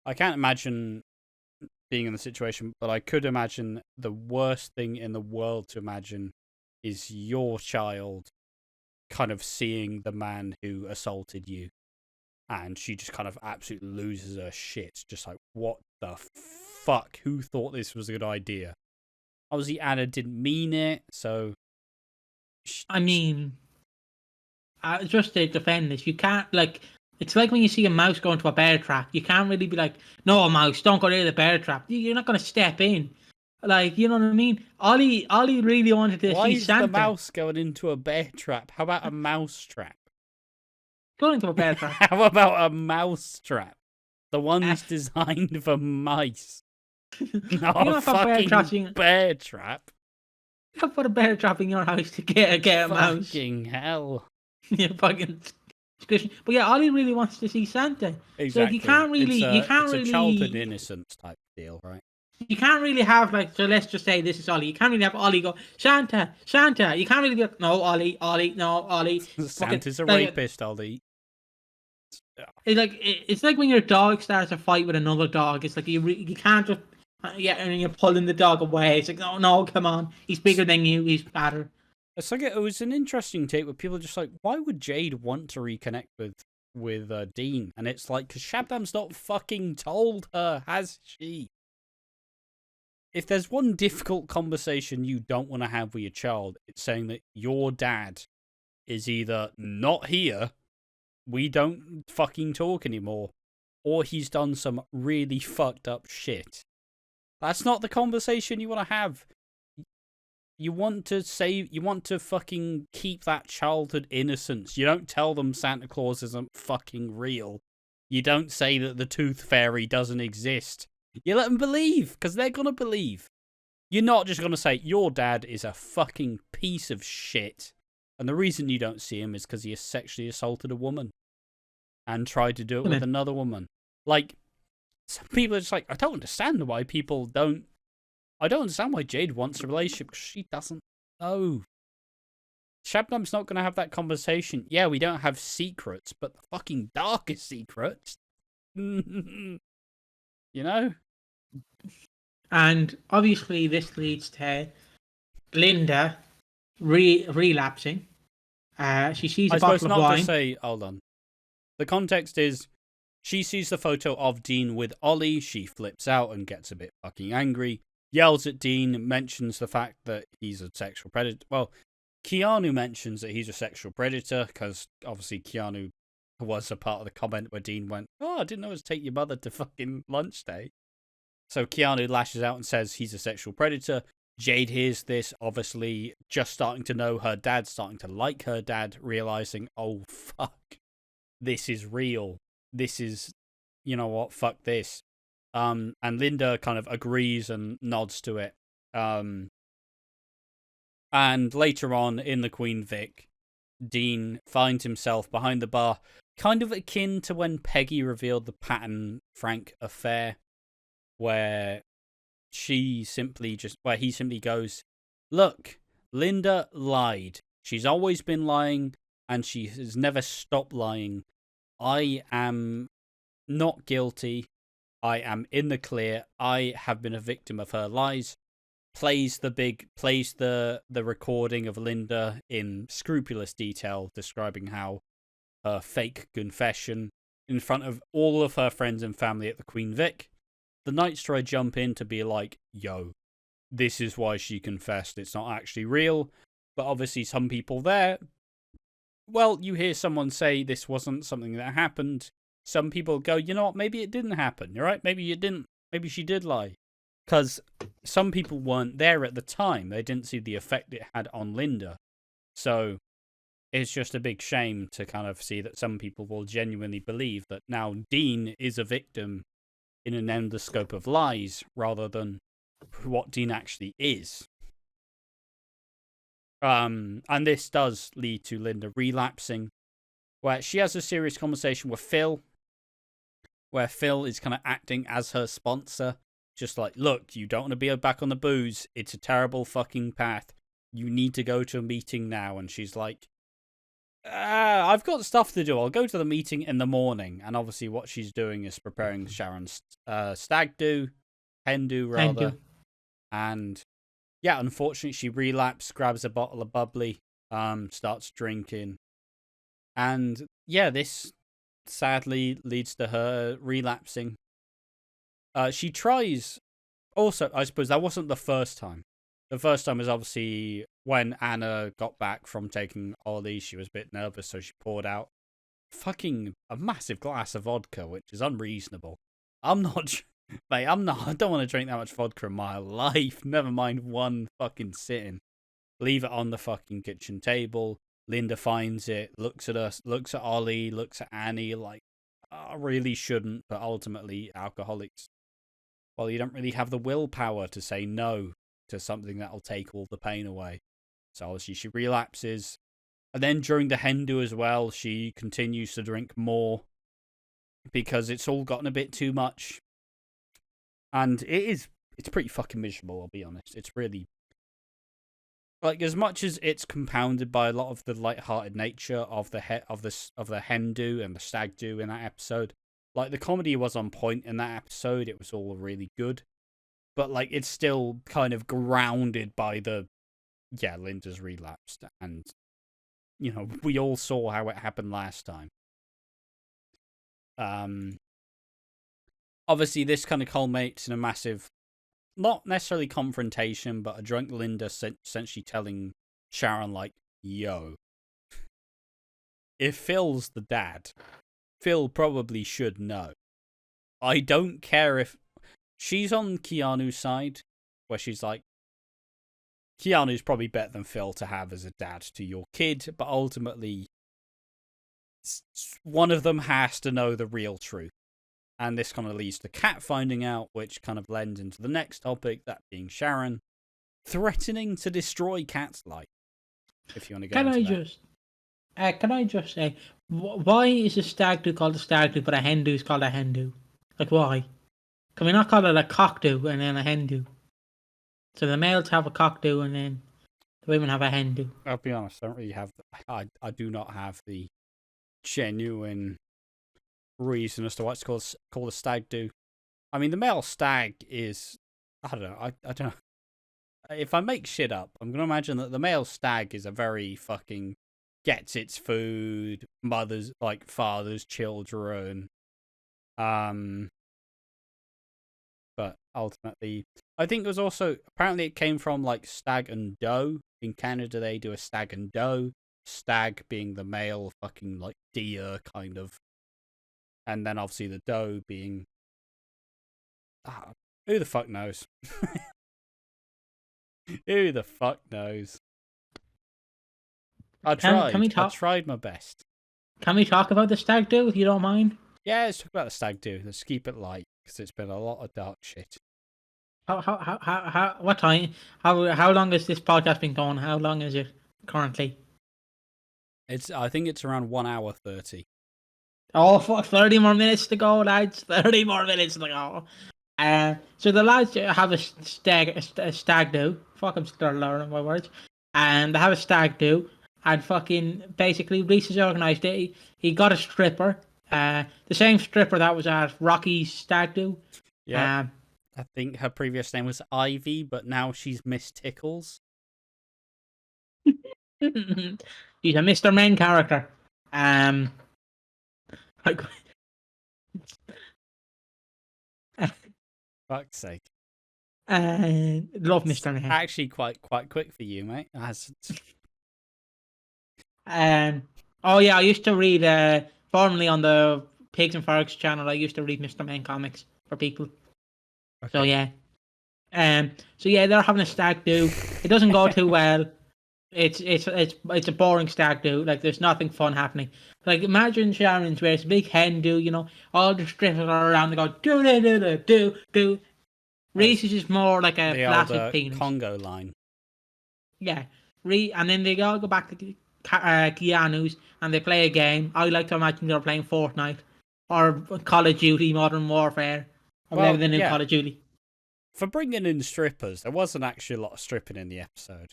I can't imagine being in the situation, but I could imagine the worst thing in the world to imagine is your child kind of seeing the man who assaulted you, and she just kind of absolutely loses her shit. Just like, what the fuck? Who thought this was a good idea? Obviously, Anna didn't mean it, so... I mean, just to defend this, you can't, like... It's like when you see a mouse go into a bear trap. You can't really be like, no, mouse, don't go near the bear trap. You're not going to step in. Like, you know what I mean? Ollie really wanted to see Santa. Why is the mouse going into a bear trap? How about a mouse trap? Going into a bear trap. How about a mouse trap? The one's designed for mice. Not a fucking bear trap. You can't put a bear trap in your house to get a mouse. Fucking hell. You fucking... But yeah, Ollie really wants to see Santa. Exactly. So you can't really... It's a childhood innocence type deal, right? You can't really have, like... So let's just say this is Ollie. You can't really have Ollie go, Santa, Santa. You can't really be like, no, Ollie, no, Ollie. Santa's a rapist, Ollie. It's like when your dog starts a fight with another dog. It's like you can't just... Yeah, and you're pulling the dog away. It's like, no, come on. He's bigger than you. He's better. It's like, it was an interesting take where people are just like, why would Jade want to reconnect with Dean? And it's like, because Shabnam's not fucking told her, has she? If there's one difficult conversation you don't want to have with your child, it's saying that your dad is either not here, we don't fucking talk anymore, or he's done some really fucked up shit. That's not the conversation you want to have. You want to fucking keep that childhood innocence. You don't tell them Santa Claus isn't fucking real. You don't say that the Tooth Fairy doesn't exist. You let them believe, because they're going to believe. You're not just going to say, your dad is a fucking piece of shit. And the reason you don't see him is because he has sexually assaulted a woman. And tried to do it with another woman. Like, some people are just like, I don't understand why people don't... I don't understand why Jade wants a relationship, because she doesn't know. Shabnam's not going to have that conversation. Yeah, we don't have secrets, but the fucking darkest secrets. You know? And obviously this leads to Linda relapsing. She sees a bottle of wine. To say, hold on. The context is, she sees the photo of Dean with Ollie, she flips out and gets a bit fucking angry. Yells at Dean, mentions the fact that he's a sexual predator. Well, Keanu mentions that he's a sexual predator, because obviously Keanu was a part of the comment where Dean went, oh, I didn't know it was take your mother to fucking lunch day. So Keanu lashes out and says he's a sexual predator. Jade hears this, obviously just starting to know her dad, starting to like her dad, realizing, oh, fuck, this is real. This is, you know what, fuck this. And Linda kind of agrees and nods to it. And later on in the Queen Vic, Dean finds himself behind the bar, kind of akin to when Peggy revealed the Patton Frank affair, where he simply goes, look, Linda lied. She's always been lying, and she has never stopped lying. I am not guilty. I am in the clear. I have been a victim of her lies. Plays the recording of Linda in scrupulous detail, describing how her fake confession in front of all of her friends and family at the Queen Vic. The Knights try to jump in to be like, yo, this is why she confessed. It's not actually real. But obviously some people there, well, you hear someone say this wasn't something that happened. Some people go, you know what, maybe it didn't happen, right? Maybe you didn't. Maybe she did lie. Because some people weren't there at the time. They didn't see the effect it had on Linda. So it's just a big shame to kind of see that some people will genuinely believe that now Dean is a victim in an endoscope of lies rather than what Dean actually is. And this does lead to Linda relapsing, where she has a serious conversation with Phil. where Phil is kind of acting as her sponsor. Just like, look, you don't want to be back on the booze. It's a terrible fucking path. You need to go to a meeting now. And she's like, I've got stuff to do. I'll go to the meeting in the morning. And obviously what she's doing is preparing Sharon's stag do, hen do rather. Hen do. And yeah, unfortunately she relapsed, grabs a bottle of bubbly, starts drinking. And yeah, this sadly leads to her relapsing. She tries. Also, I suppose that wasn't the first time. The first time was obviously when Anna got back from taking Ollie. She was a bit nervous, so she poured out fucking a massive glass of vodka, which is unreasonable. I'm not, mate. I don't want to drink that much vodka in my life. Never mind one fucking sitting. Leave it on the fucking kitchen table. Linda finds it, looks at us, looks at Ollie, looks at Annie, like, I really shouldn't, but ultimately, alcoholics, well, you don't really have the willpower to say no to something that'll take all the pain away. So obviously she relapses. And then during the hen do as well, she continues to drink more because it's all gotten a bit too much. And it's pretty fucking miserable, I'll be honest. It's really, like, as much as it's compounded by a lot of the light-hearted nature of the hen do and the stag do in that episode, like, the comedy was on point in that episode. It was all really good, but like, it's still kind of grounded by Linda's relapsed, and you know, we all saw how it happened last time. Obviously, this kind of culminates in a massive, not necessarily confrontation, but a drunk Linda essentially telling Sharon, like, yo, if Phil's the dad, Phil probably should know. I don't care if she's on Keanu's side, where she's like, Keanu's probably better than Phil to have as a dad to your kid, but ultimately, one of them has to know the real truth. And this kind of leads to Kat finding out, which kind of lends into the next topic, that being Sharon threatening to destroy Kat's life. If you want to go into that. Can I just say, why is a stag do called a stag do, but a hen do is called a hen do? Like, why? Can we not call it a cock do and then a hen do? So the males have a cock do and then the women have a hen do. I'll be honest, I don't really have. I do not have the genuine reason as to why it's called a stag do. I mean, the male stag is, I don't know. I don't know. If I make shit up, I'm gonna imagine that the male stag is a very fucking gets its food, mothers, like fathers, children. But ultimately, I think it was also, apparently it came from like stag and doe. In Canada, they do a stag and doe. Stag being the male fucking like deer kind of. And then obviously the doe being, who the fuck knows? Who the fuck knows? I tried my best. Can we talk about the stag do, if you don't mind? Yeah, let's talk about the stag do. Let's keep it light, because it's been a lot of dark shit. What time? How long has this podcast been going? How long is it currently? I think it's around 1 hour 30. Oh, fuck, 30 more minutes to go, lads. 30 more minutes to go. So the lads have a stag do. Fuck, I'm still learning my words. And they have a stag do. And fucking, basically, Reese has organised it. He got a stripper. The same stripper that was at Rocky's stag do. Yeah. I think her previous name was Ivy, but now she's Miss Tickles. She's a Mr. Men character. Fuck's sake. Love Mr. Men. Actually, quite quick for you, mate. Oh yeah, I used to read formerly on the Pigs and Forks channel. I used to read Mr. Men comics for people. Okay. So yeah, they're having a stag do. It doesn't go too well. It's a boring stag do. Like, there's nothing fun happening. Like, imagine Sharon's where it's a big hen do. You know, all the strippers are around. They go do. Reese is just more like a flaccid penis. Congo line. Yeah, and then they all go back to Keanu's and they play a game. I like to imagine they're playing Fortnite. or Call of Duty Modern Warfare, or whatever the new Call of Duty. For bringing in strippers, there wasn't actually a lot of stripping in the episode.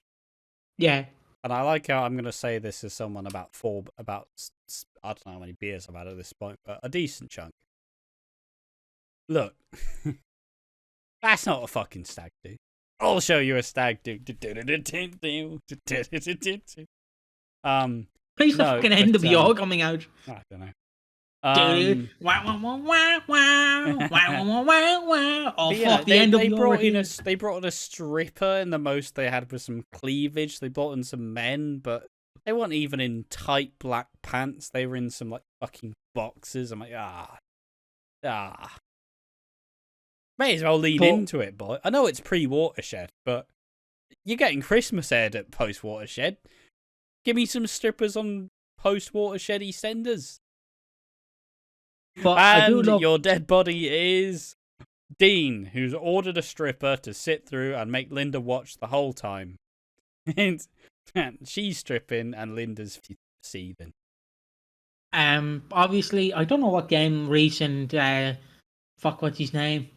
Yeah. And I like how I'm going to say this as someone I don't know how many beers I've had at this point, but a decent chunk. Look, that's not a fucking stag do. I'll show you a stag do. Please the fucking end of the coming out. I don't know. The end of the They brought in a stripper, and the most they had was some cleavage. They brought in some men, but they weren't even in tight black pants. They were in some like fucking boxes. I'm like, may as well lean into it, boy. I know it's pre-Watershed, but you're getting Christmas aired at post-Watershed. Give me some strippers on post-Watershed EastEnders. But and your dead body is Dean, who's ordered a stripper to sit through and make Linda watch the whole time. And she's stripping and Linda's seething. Obviously, I don't know what game Reese and what's his name?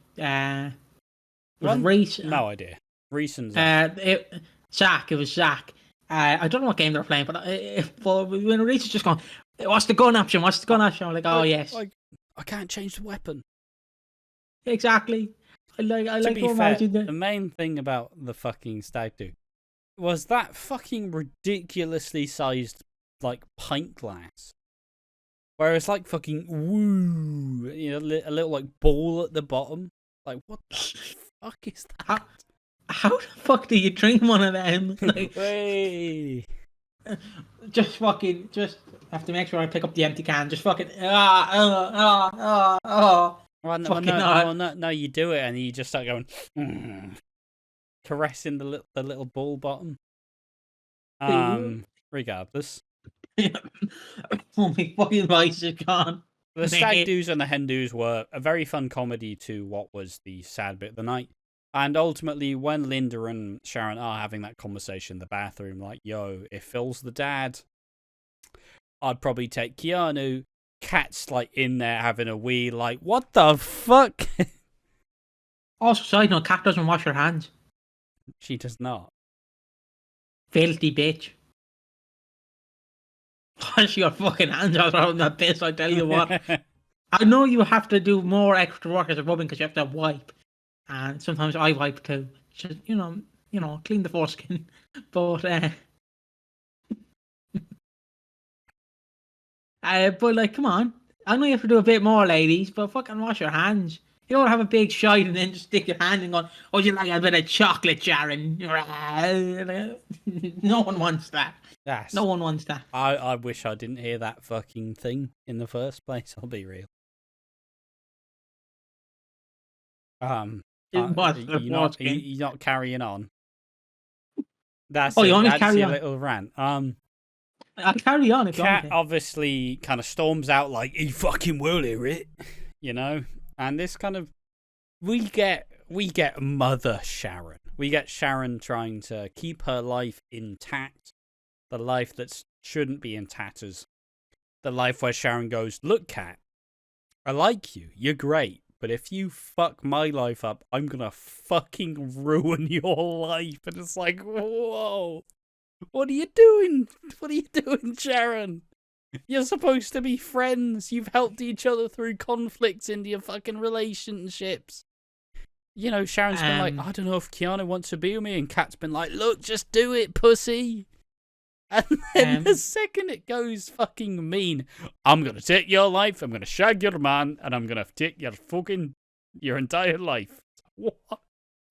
Reese? No idea. Reese and Zach. It was Zach. I don't know what game they're playing, but when Reese is just going, what's the gun option? What's the gun option? I'm like, oh yes. I can't change the weapon. Exactly. I like to be fair, the main thing about the fucking stag do was that fucking ridiculously sized like pint glass. Where it's like fucking woo, a little like ball at the bottom. Like, what the fuck is that? How the fuck do you drink one of them? Like, hey. Just have to make sure I pick up the empty can. Just fucking no, you do it and you just start going caressing the little ball bottom. Regardless. Oh, my fucking voice is gone. The stag do's and the hen do's were a very fun comedy to what was the sad bit of the night. And ultimately, when Linda and Sharon are having that conversation in the bathroom, like, yo, if Phil's the dad, I'd probably take Keanu. Kat's, like, in there having a wee, like, what the fuck? Also, side note, Kat doesn't wash her hands. She does not. Filthy bitch. Wash your fucking hands out of that piss, I tell you what. I know you have to do more extra work as a woman because you have to wipe. And sometimes I wipe too. Just, you know, clean the foreskin. But, but like, come on. I know you have to do a bit more, ladies, but fucking wash your hands. You don't have a big shite and then just stick your hand and go, oh, you like a bit of chocolate, Sharon. No one wants that. No one wants that. I wish I didn't hear that fucking thing in the first place. I'll be real. You're not carrying on. That's you want me to carry your on? Little rant. I'll carry on if you want Kat obviously kind of storms out like, he fucking will hear it, you know? And this kind of, we get Mother Sharon. We get Sharon trying to keep her life intact, the life that shouldn't be in tatters, the life where Sharon goes, look, Kat, I like you, you're great, but if you fuck my life up, I'm gonna fucking ruin your life. And it's like, whoa, what are you doing? What are you doing, Sharon? You're supposed to be friends. You've helped each other through conflicts in your fucking relationships. You know, Sharon's been like, I don't know if Keanu wants to be with me. And Kat's been like, look, just do it, pussy. And then the second it goes fucking mean, I'm going to take your life, I'm going to shag your man, and I'm going to take your entire life. What?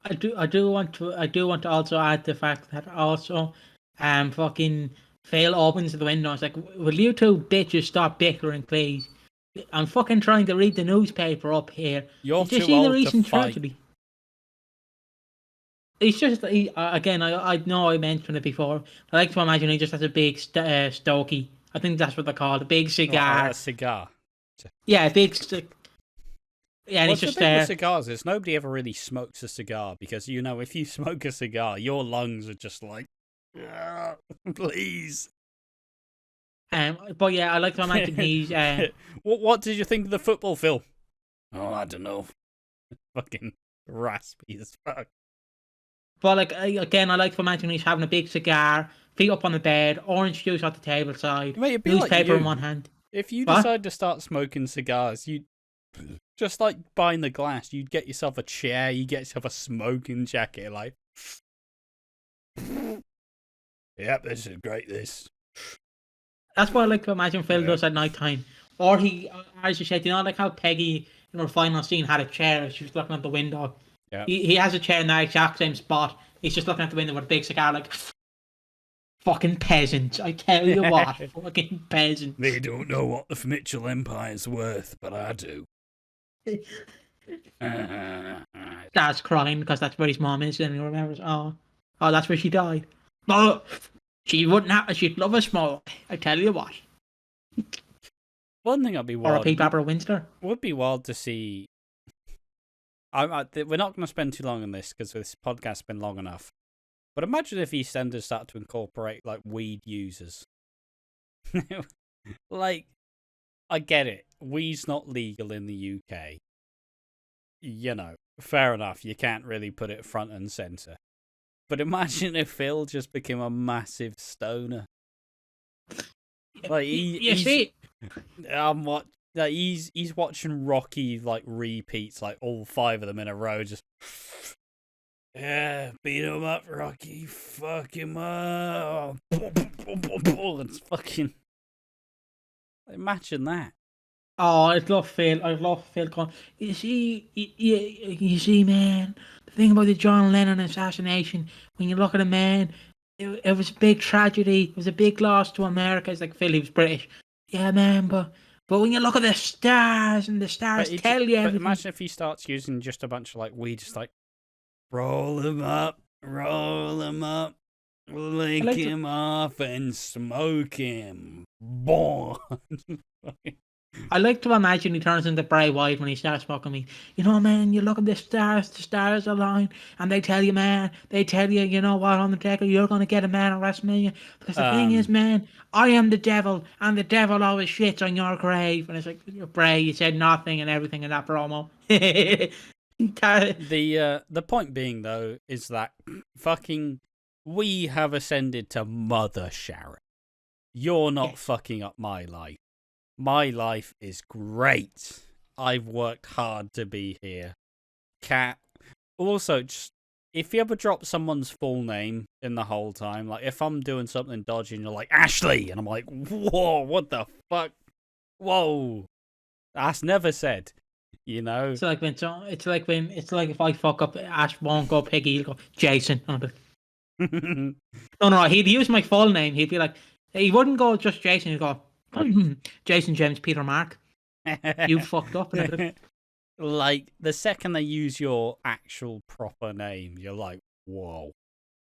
I do want to also add the fact that also, fucking Phil opens the window. It's like, will you two bitches stop bickering, please? I'm fucking trying to read the newspaper up here. Did you see the recent tragedy? He's just, again, I know I mentioned it before. I like to imagine he just has a big stogie. I think that's what they're called, a big cigar. Oh, a cigar. Yeah, a big stick. Yeah, and What's he's just the thing with cigars is nobody ever really smokes a cigar because, you know, if you smoke a cigar, your lungs are just like, please. But yeah, I like to imagine he's. What did you think of the football, Phil? Oh, I don't know. Fucking raspy as fuck. But like again, I like to imagine he's having a big cigar, feet up on the bed, orange juice at the table side, Mate, it'd be newspaper like in one hand. If you What? decide to start smoking cigars, you just like buying the glass, you'd get yourself a chair, you get yourself a smoking jacket, like. Yep, this is great. This. That's what I like to imagine Phil does at night time. Or he, as you said, you know, like how Peggy in her final scene had a chair. She was looking out the window. Yeah. He has a chair in that exact same spot. He's just looking out the window with a big cigar, like fucking peasants. I tell you what, fucking peasants. They don't know what the Mitchell Empire's worth, but I do. Dad's crying because that's where his mom is, and he remembers. Oh, that's where she died. Oh, she wouldn't have. She'd love a smoke. I tell you what. One thing I'd be Or wild. a Pete Barbara Windsor. Would be wild to see. We're not going to spend too long on this because this podcast's been long enough. But imagine if EastEnders start to incorporate like weed users. Like, I get it. Weed's not legal in the UK. You know, fair enough. You can't really put it front and center. But imagine if Phil just became a massive stoner. Like he's watching Rocky like repeats, like all 5 of them in a row. Just beat him up, Rocky. Fuck him up. It's fucking. Imagine that. Oh, I love Phil. I love Phil going, you see, man, the thing about the John Lennon assassination, when you look at it, man, it was a big tragedy. It was a big loss to America. It's like Phil, he was British. Yeah, man, but when you look at the stars, and the stars tell you everything. But imagine if he starts using just a bunch of like weed, just like, roll him up, lick him off and smoke him. Boom. I like to imagine he turns into Bray Wyatt when he starts smoking me. You know, man, you look at the stars align, and they tell you, man, you know what, Undertaker, you're going to get a man at WrestleMania. Because the thing is, man, I am the devil, and the devil always shits on your grave. And it's like, Bray, you said nothing and everything in that promo. The point being, though, is that fucking we have ascended to Mother Sharon. You're not fucking up my life. My life is great. I've worked hard to be here. Cat. Also, just if you ever drop someone's full name in the whole time, like if I'm doing something dodgy and you're like, Ashley, and I'm like, whoa, what the fuck? Whoa. That's never said. You know? It's like if I fuck up, Ash won't go Piggy, he'll go Jason. No, he'd use my full name. He'd be like, he wouldn't go just Jason, he'd go Jason James Peter Mark. You fucked up. Like, the second they use your actual proper name, you're like, whoa.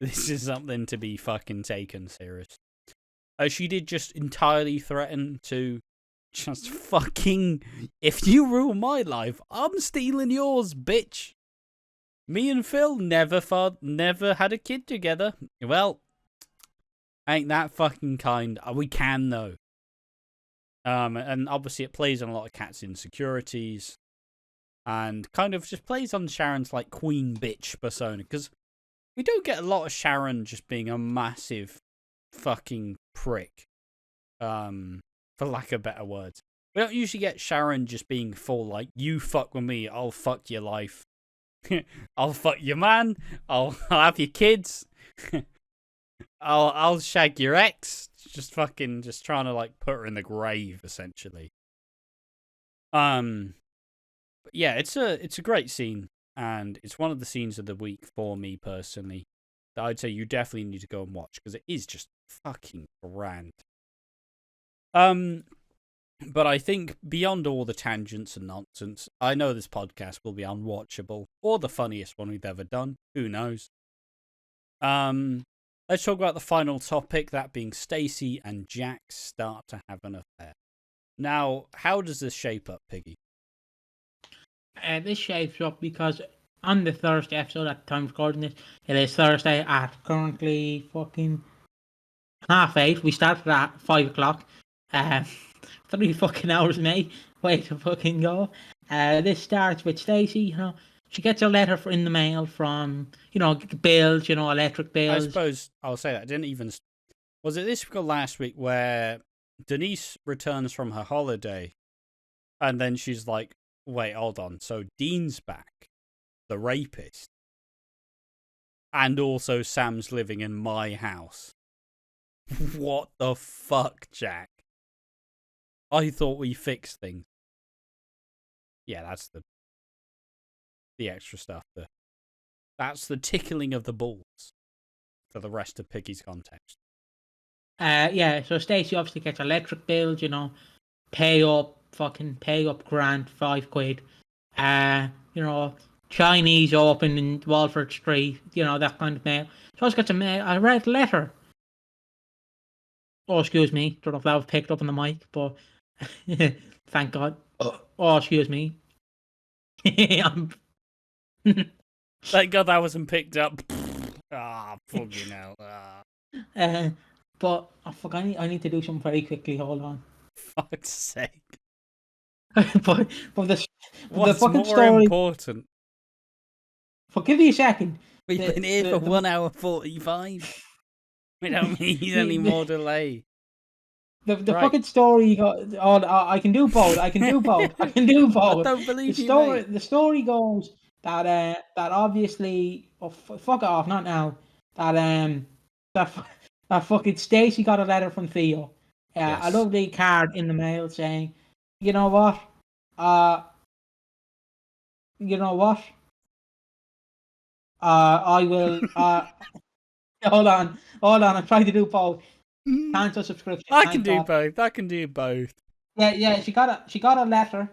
This is something to be fucking taken serious. She did just entirely threaten to just fucking, if you ruin my life, I'm stealing yours, bitch. Me and Phil never had a kid together. Well, ain't that fucking kind. We can, though. And obviously it plays on a lot of Cat's insecurities and kind of just plays on Sharon's like queen bitch persona, because we don't get a lot of Sharon just being a massive fucking prick, for lack of better words. We don't usually get Sharon just being full like, you fuck with me, I'll fuck your life. I'll fuck your man, I'll have your kids. I'll shag your ex. Just trying to like put her in the grave, essentially. But yeah, it's a great scene, and it's one of the scenes of the week for me personally that I'd say you definitely need to go and watch, because it is just fucking grand. But I think beyond all the tangents and nonsense, I know this podcast will be unwatchable, or the funniest one we've ever done. Who knows? Let's talk about the final topic, that being Stacey and Jack start to have an affair. Now, how does this shape up, Piggy? This shapes up because on the Thursday episode at the time of recording this, it is Thursday at currently fucking 8:30. We started at 5 o'clock. Uh, 3 fucking hours, mate. Way to fucking go. This starts with Stacey. She gets a letter in the mail from bills, electric I bills. suppose I'll say that. I didn't even. Was it this week or last week where Denise returns from her holiday and then she's like, wait, hold on. So Dean's back, the rapist. And also Sam's living in my house. What the fuck, Jack? I thought we fixed things. Yeah, that's the extra stuff. That's the tickling of the balls for the rest of Piggy's context. Yeah, so Stacey obviously gets electric bills, pay up grand, £5. Chinese open in Walford Street, that kind of mail. So I just got a red letter. Oh, excuse me. Don't know if that was picked up on the mic, but thank God. Oh, excuse me. Thank God that wasn't picked up. Fucking hell. But fuck, I need to do something very quickly. Hold on. Fuck's sake. but the What's fucking more story. important? Give me a second. We've been here for 1 hour 45. We don't need any more delay. The fucking story you got. Oh, I can do both. I can do both. I don't believe the you, story. mate. The story goes that obviously. Oh, fuck off! Not now. That fucking Stacey got a letter from Theo. Yes. A lovely card in the mail saying, you know what? I will. Hold on. I'm trying to do both. Cancel subscription. I can do both. Yeah. She got a letter.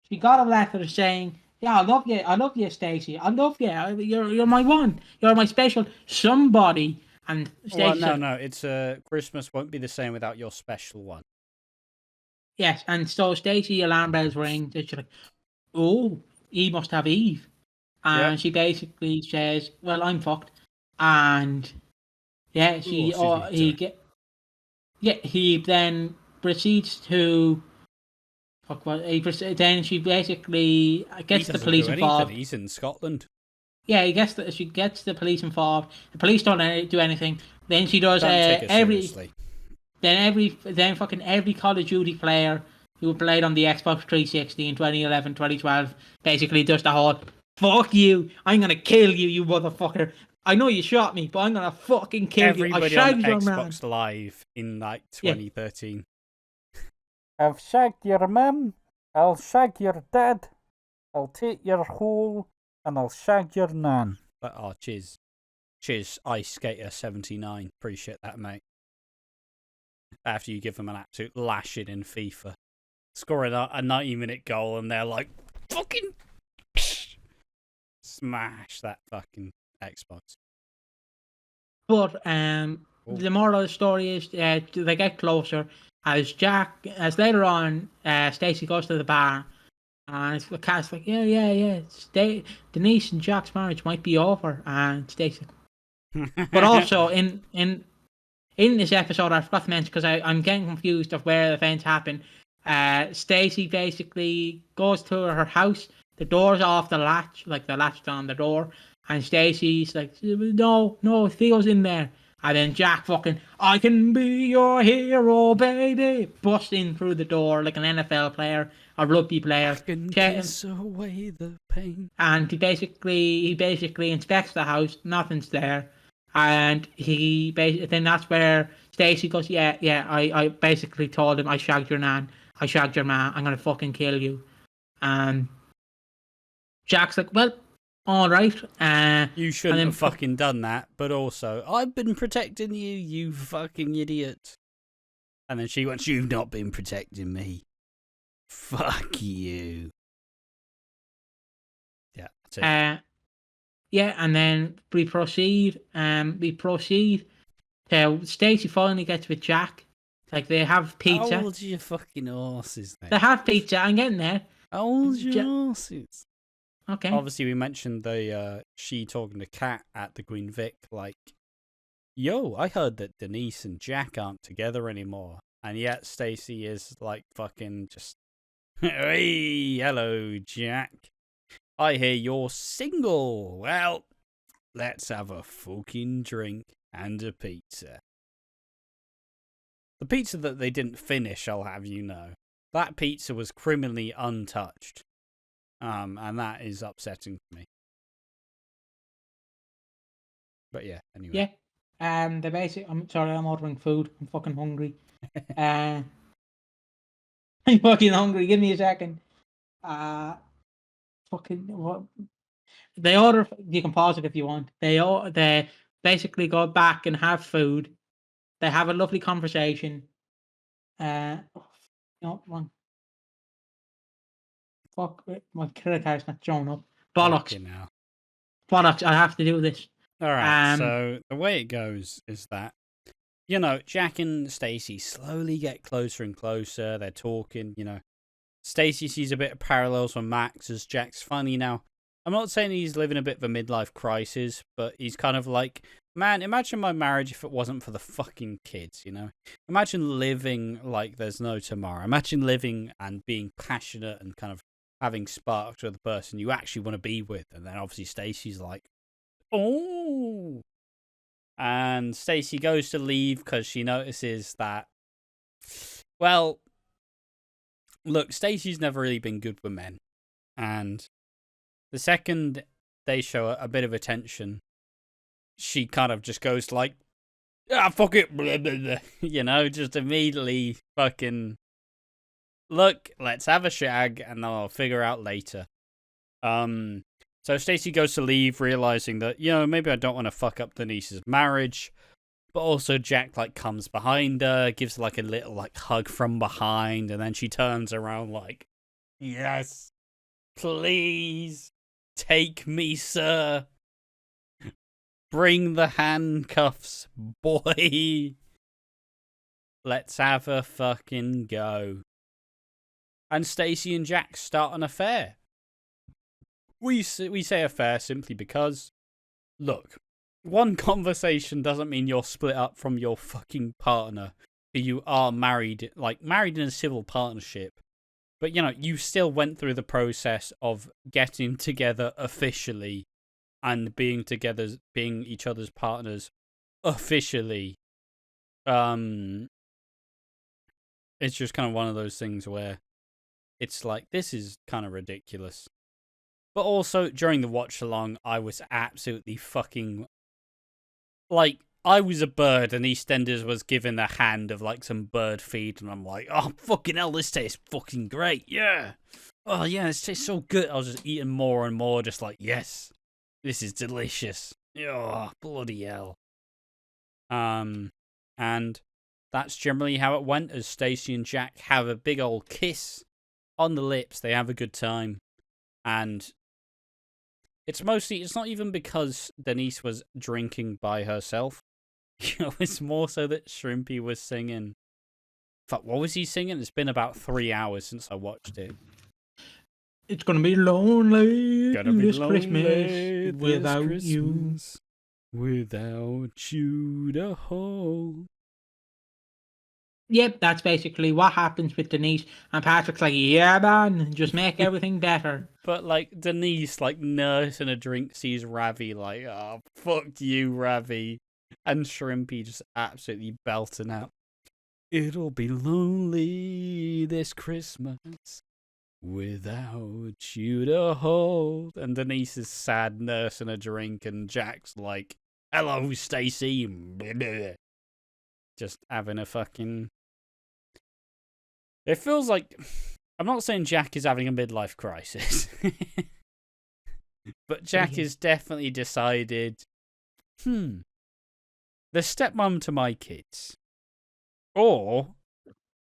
She got a letter saying, "Yeah, I love you, Stacey. I love you. You're my one. You're my special somebody." And Stacey Well, no. It's Christmas won't be the same without your special one. Yes, and so Stacey alarm bells ring. She's like, "Oh, he must have Eve," and she basically says, "Well, I'm fucked," and yeah, he then proceeds to. Then she basically gets the police involved. He's in Scotland. Yeah, she gets the police involved. The police don't do anything. Then she does seriously. Then fucking every Call of Duty player who played on the Xbox 360 in 2011, 2012 basically does the whole "fuck you, I'm gonna kill you, you motherfucker. I know you shot me, but I'm gonna fucking kill you. I shagged your man." Xbox Live in 2013. I've shagged your mum, I'll shag your dad, I'll take your hole, and I'll shag your nan. Oh, cheers. Cheers, Ice Skater 79. Appreciate that, mate. After you give them an absolute lashing in FIFA. Scoring a 90-minute goal, and they're like, fucking smash that fucking Xbox. But the moral of the story is they get closer as later on Stacey goes to the bar and the cat's like, yeah, Denise and Jack's marriage might be over, and Stacey. But also in this episode, I forgot to mention because I'm getting confused of where the events happen. Stacey basically goes to her house. The door's off the latch, like the latch on the door, and Stacey's like, no, Theo's in there. And then Jack fucking, "I can be your hero, baby," busts in through the door like an NFL player, a rugby player. I can kiss away the pain. And he basically inspects the house. Nothing's there. And then that's where Stacey goes, yeah, I basically told him, "I shagged your nan. I shagged your man. I'm going to fucking kill you." And Jack's like, "Well, all right." You shouldn't have fucking done that, but also, "I've been protecting you, you fucking idiot." And then she went, "You've not been protecting me. Fuck you." Yeah, that's it. Yeah, and then we proceed till Stacey finally gets with Jack. Like, they have pizza. How old's your fucking horses then? They have pizza. I'm getting there. How old's your horses? Okay. Obviously, we mentioned the she talking to Kat at the Queen Vic, like, "Yo, I heard that Denise and Jack aren't together anymore." And yet Stacey is like fucking just, hey, hello, Jack. I hear you're single. Well, let's have a fucking drink and a pizza. The pizza that they didn't finish, I'll have you know. That pizza was criminally untouched. And that is upsetting for me. But yeah, anyway. Yeah. The basic. I'm sorry, I'm ordering food. I'm fucking hungry. I'm fucking hungry. Give me a second. Fucking what? They order. You can pause it if you want. They basically go back and have food. They have a lovely conversation. No, wrong. Fuck, my credit card's not showing up. Bollocks. Bollocks, I have to do this. Alright, so the way it goes is that, you know, Jack and Stacey slowly get closer and closer. They're talking, you know. Stacey sees a bit of parallels with Max as Jack's funny now. I'm not saying he's living a bit of a midlife crisis, but he's kind of like, man, imagine my marriage if it wasn't for the fucking kids, you know? Imagine living like there's no tomorrow. Imagine living and being passionate and kind of having sparks with the person you actually want to be with. And then obviously Stacey's like, oh. And Stacey goes to leave because she notices that, well, look, Stacey's never really been good with men. And the second they show a bit of attention, she kind of just goes like, fuck it, blah, blah, blah. You know, just immediately fucking, look, let's have a shag and I'll figure out later. So Stacey goes to leave, realizing that, you know, maybe I don't want to fuck up Denise's marriage. But also Jack, like, comes behind her, gives her, like, a little, like, hug from behind, and then she turns around like, yes, please, take me, sir. Bring the handcuffs, boy. Let's have a fucking go. And Stacey and Jack start an affair. We say affair simply because, look, one conversation doesn't mean you're split up from your fucking partner who you are married, like married in a civil partnership. But, you know, you still went through the process of getting together officially and being together, being each other's partners officially. It's just kind of one of those things where it's like, this is kind of ridiculous. But also, during the watch-along, I was absolutely fucking... Like, I was a bird and EastEnders was given a hand of, like, some bird feed, and I'm like, oh, fucking hell, this tastes fucking great, yeah! Oh, yeah, this tastes so good. I was just eating more and more, just like, yes, this is delicious. Oh, bloody hell. And that's generally how it went, as Stacey and Jack have a big old kiss on the lips. They have a good time. And it's not even because Denise was drinking by herself. You know, it's more so that Shrimpy was singing. Fuck, what was he singing? It's been about 3 hours since I watched it. It's gonna be lonely this lonely Christmas without you. Without you to hold. Yep, that's basically what happens with Denise. And Patrick's like, yeah, man, just make everything better. But, like, Denise, like, nursing a drink, sees Ravi, like, oh, fuck you, Ravi. And Shrimpy just absolutely belting out, it'll be lonely this Christmas without you to hold. And Denise is sad, nursing a drink, and Jack's like, hello, Stacey. Just having a fucking... It feels like... I'm not saying Jack is having a midlife crisis. But Jack has definitely decided, the stepmom to my kids, or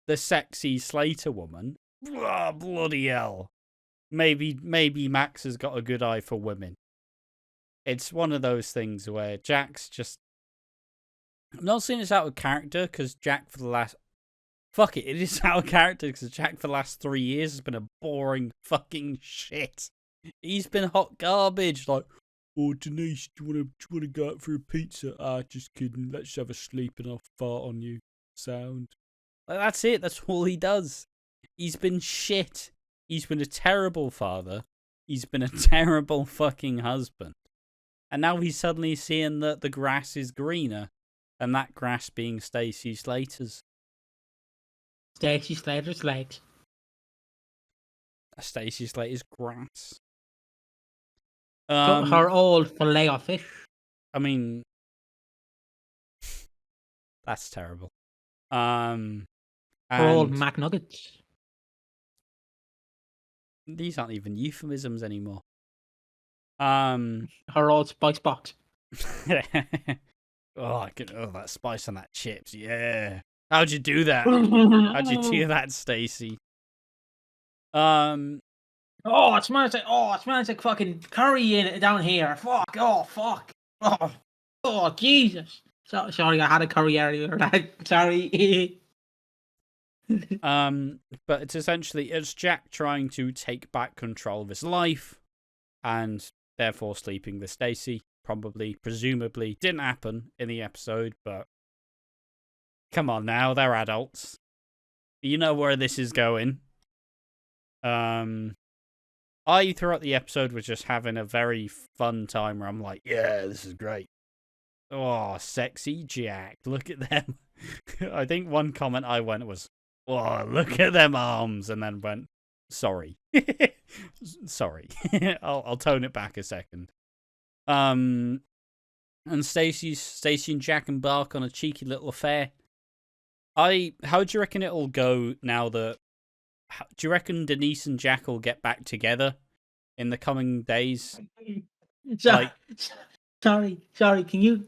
the sexy Slater woman, oh, bloody hell. Maybe Max has got a good eye for women. It's one of those things where Jack's just... I'm not saying it's out of character, because Jack for the last... Fuck it, it is out of character, because Jack for the last 3 years has been a boring fucking shit. He's been hot garbage, like, oh, Denise, do you want to go out for a pizza? Ah, just kidding, let's have a sleep and I'll fart on you. Sound. Like, that's it. That's all he does. He's been shit. He's been a terrible father. He's been a terrible fucking husband. And now he's suddenly seeing that the grass is greener. And that grass being Stacey Slater's. Stacey Slater's legs. Stacey Slater's grass. Her old fillet of fish. I mean, that's terrible. Her old McNuggets. These aren't even euphemisms anymore. Her old spice box. That spice on that chips, yeah. How'd you do that? How'd you do that, Stacey? Oh, it smells like fucking curry in it down here. Fuck. Oh, Jesus. Sorry, I had a curry earlier. Sorry. But it's Jack trying to take back control of his life, and therefore sleeping with Stacey. Presumably, didn't happen in the episode, but come on now, they're adults. You know where this is going. I, throughout the episode, was just having a very fun time where I'm like, yeah, this is great. Oh, sexy Jack. Look at them. I think one comment I went was, oh, look at them arms. And then went, sorry. Sorry. I'll tone it back a second. And Stacey and Jack embark on a cheeky little affair. How do you reckon it'll go now that... Do you reckon Denise and Jack will get back together in the coming days? Sorry, can you...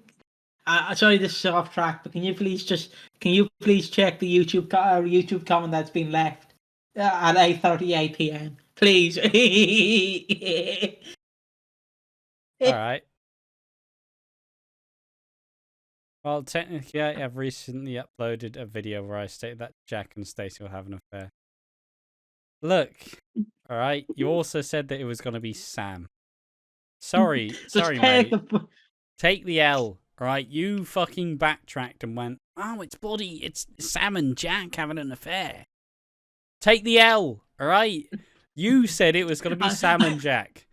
sorry, this is off track, but can you please check the YouTube comment that's been left at 8:38 p.m. Please. All right. Well, technically, I have recently uploaded a video where I state that Jack and Stacey will have an affair. Look, all right. You also said that it was going to be Sam. Sorry, mate. Take the L. All right, you fucking backtracked and went, oh, it's Sam and Jack having an affair. Take the L, all right? You said it was going to be Sam and Jack.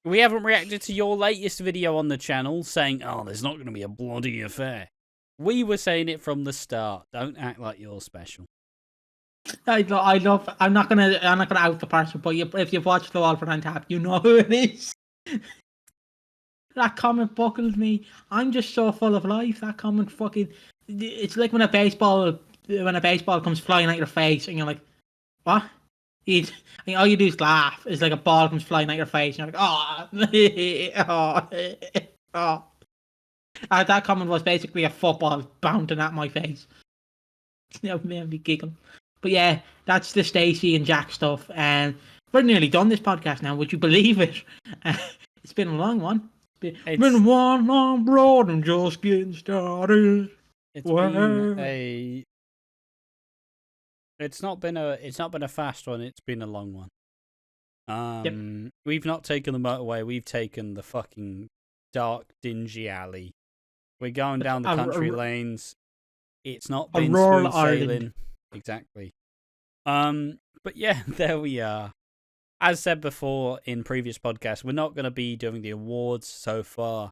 We haven't reacted to your latest video on the channel saying, oh, there's not going to be a bloody affair. We were saying it from the start. Don't act like you're special. I'm not gonna out the person, but if you've watched the Walford on Tap, you know who it is. That comment buckled me. I'm just so full of life. That comment fucking... It's like when a baseball comes flying at your face and you're like, what? All you do is laugh. It's like a ball comes flying at your face and you're like, oh. That comment was basically a football bouncing at my face. That made me giggle. But yeah, that's the Stacey and Jack stuff. And we're nearly done this podcast now. Would you believe it? It's been a long one. It's been one long road and just getting started. It's not been a fast one. It's been a long one. Yep. We've not taken the motorway. We've taken the fucking dark, dingy alley. We're going down the country lanes. It's not been smooth sailing. Exactly. But yeah, there we are. As said before in previous podcasts, we're not going to be doing the awards so far.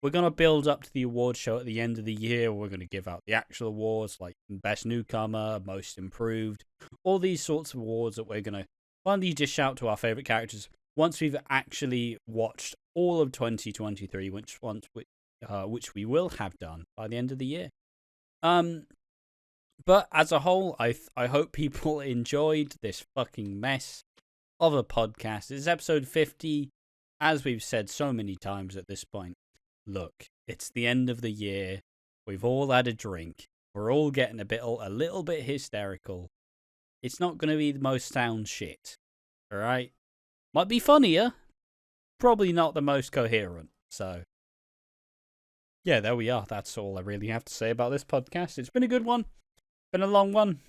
We're going to build up to the award show at the end of the year. We're going to give out the actual awards like Best Newcomer, Most Improved, all these sorts of awards that we're going to finally dish out to our favourite characters once we've actually watched all of 2023, which we will have done by the end of the year. But as a whole, I hope people enjoyed this fucking mess of a podcast. It's episode 50, as we've said so many times at this point. Look, it's the end of the year. We've all had a drink. We're all getting a little bit hysterical. It's not going to be the most sound shit. All right? Might be funnier. Probably not the most coherent. So, yeah, there we are. That's all I really have to say about this podcast. It's been a good one. Been a long one.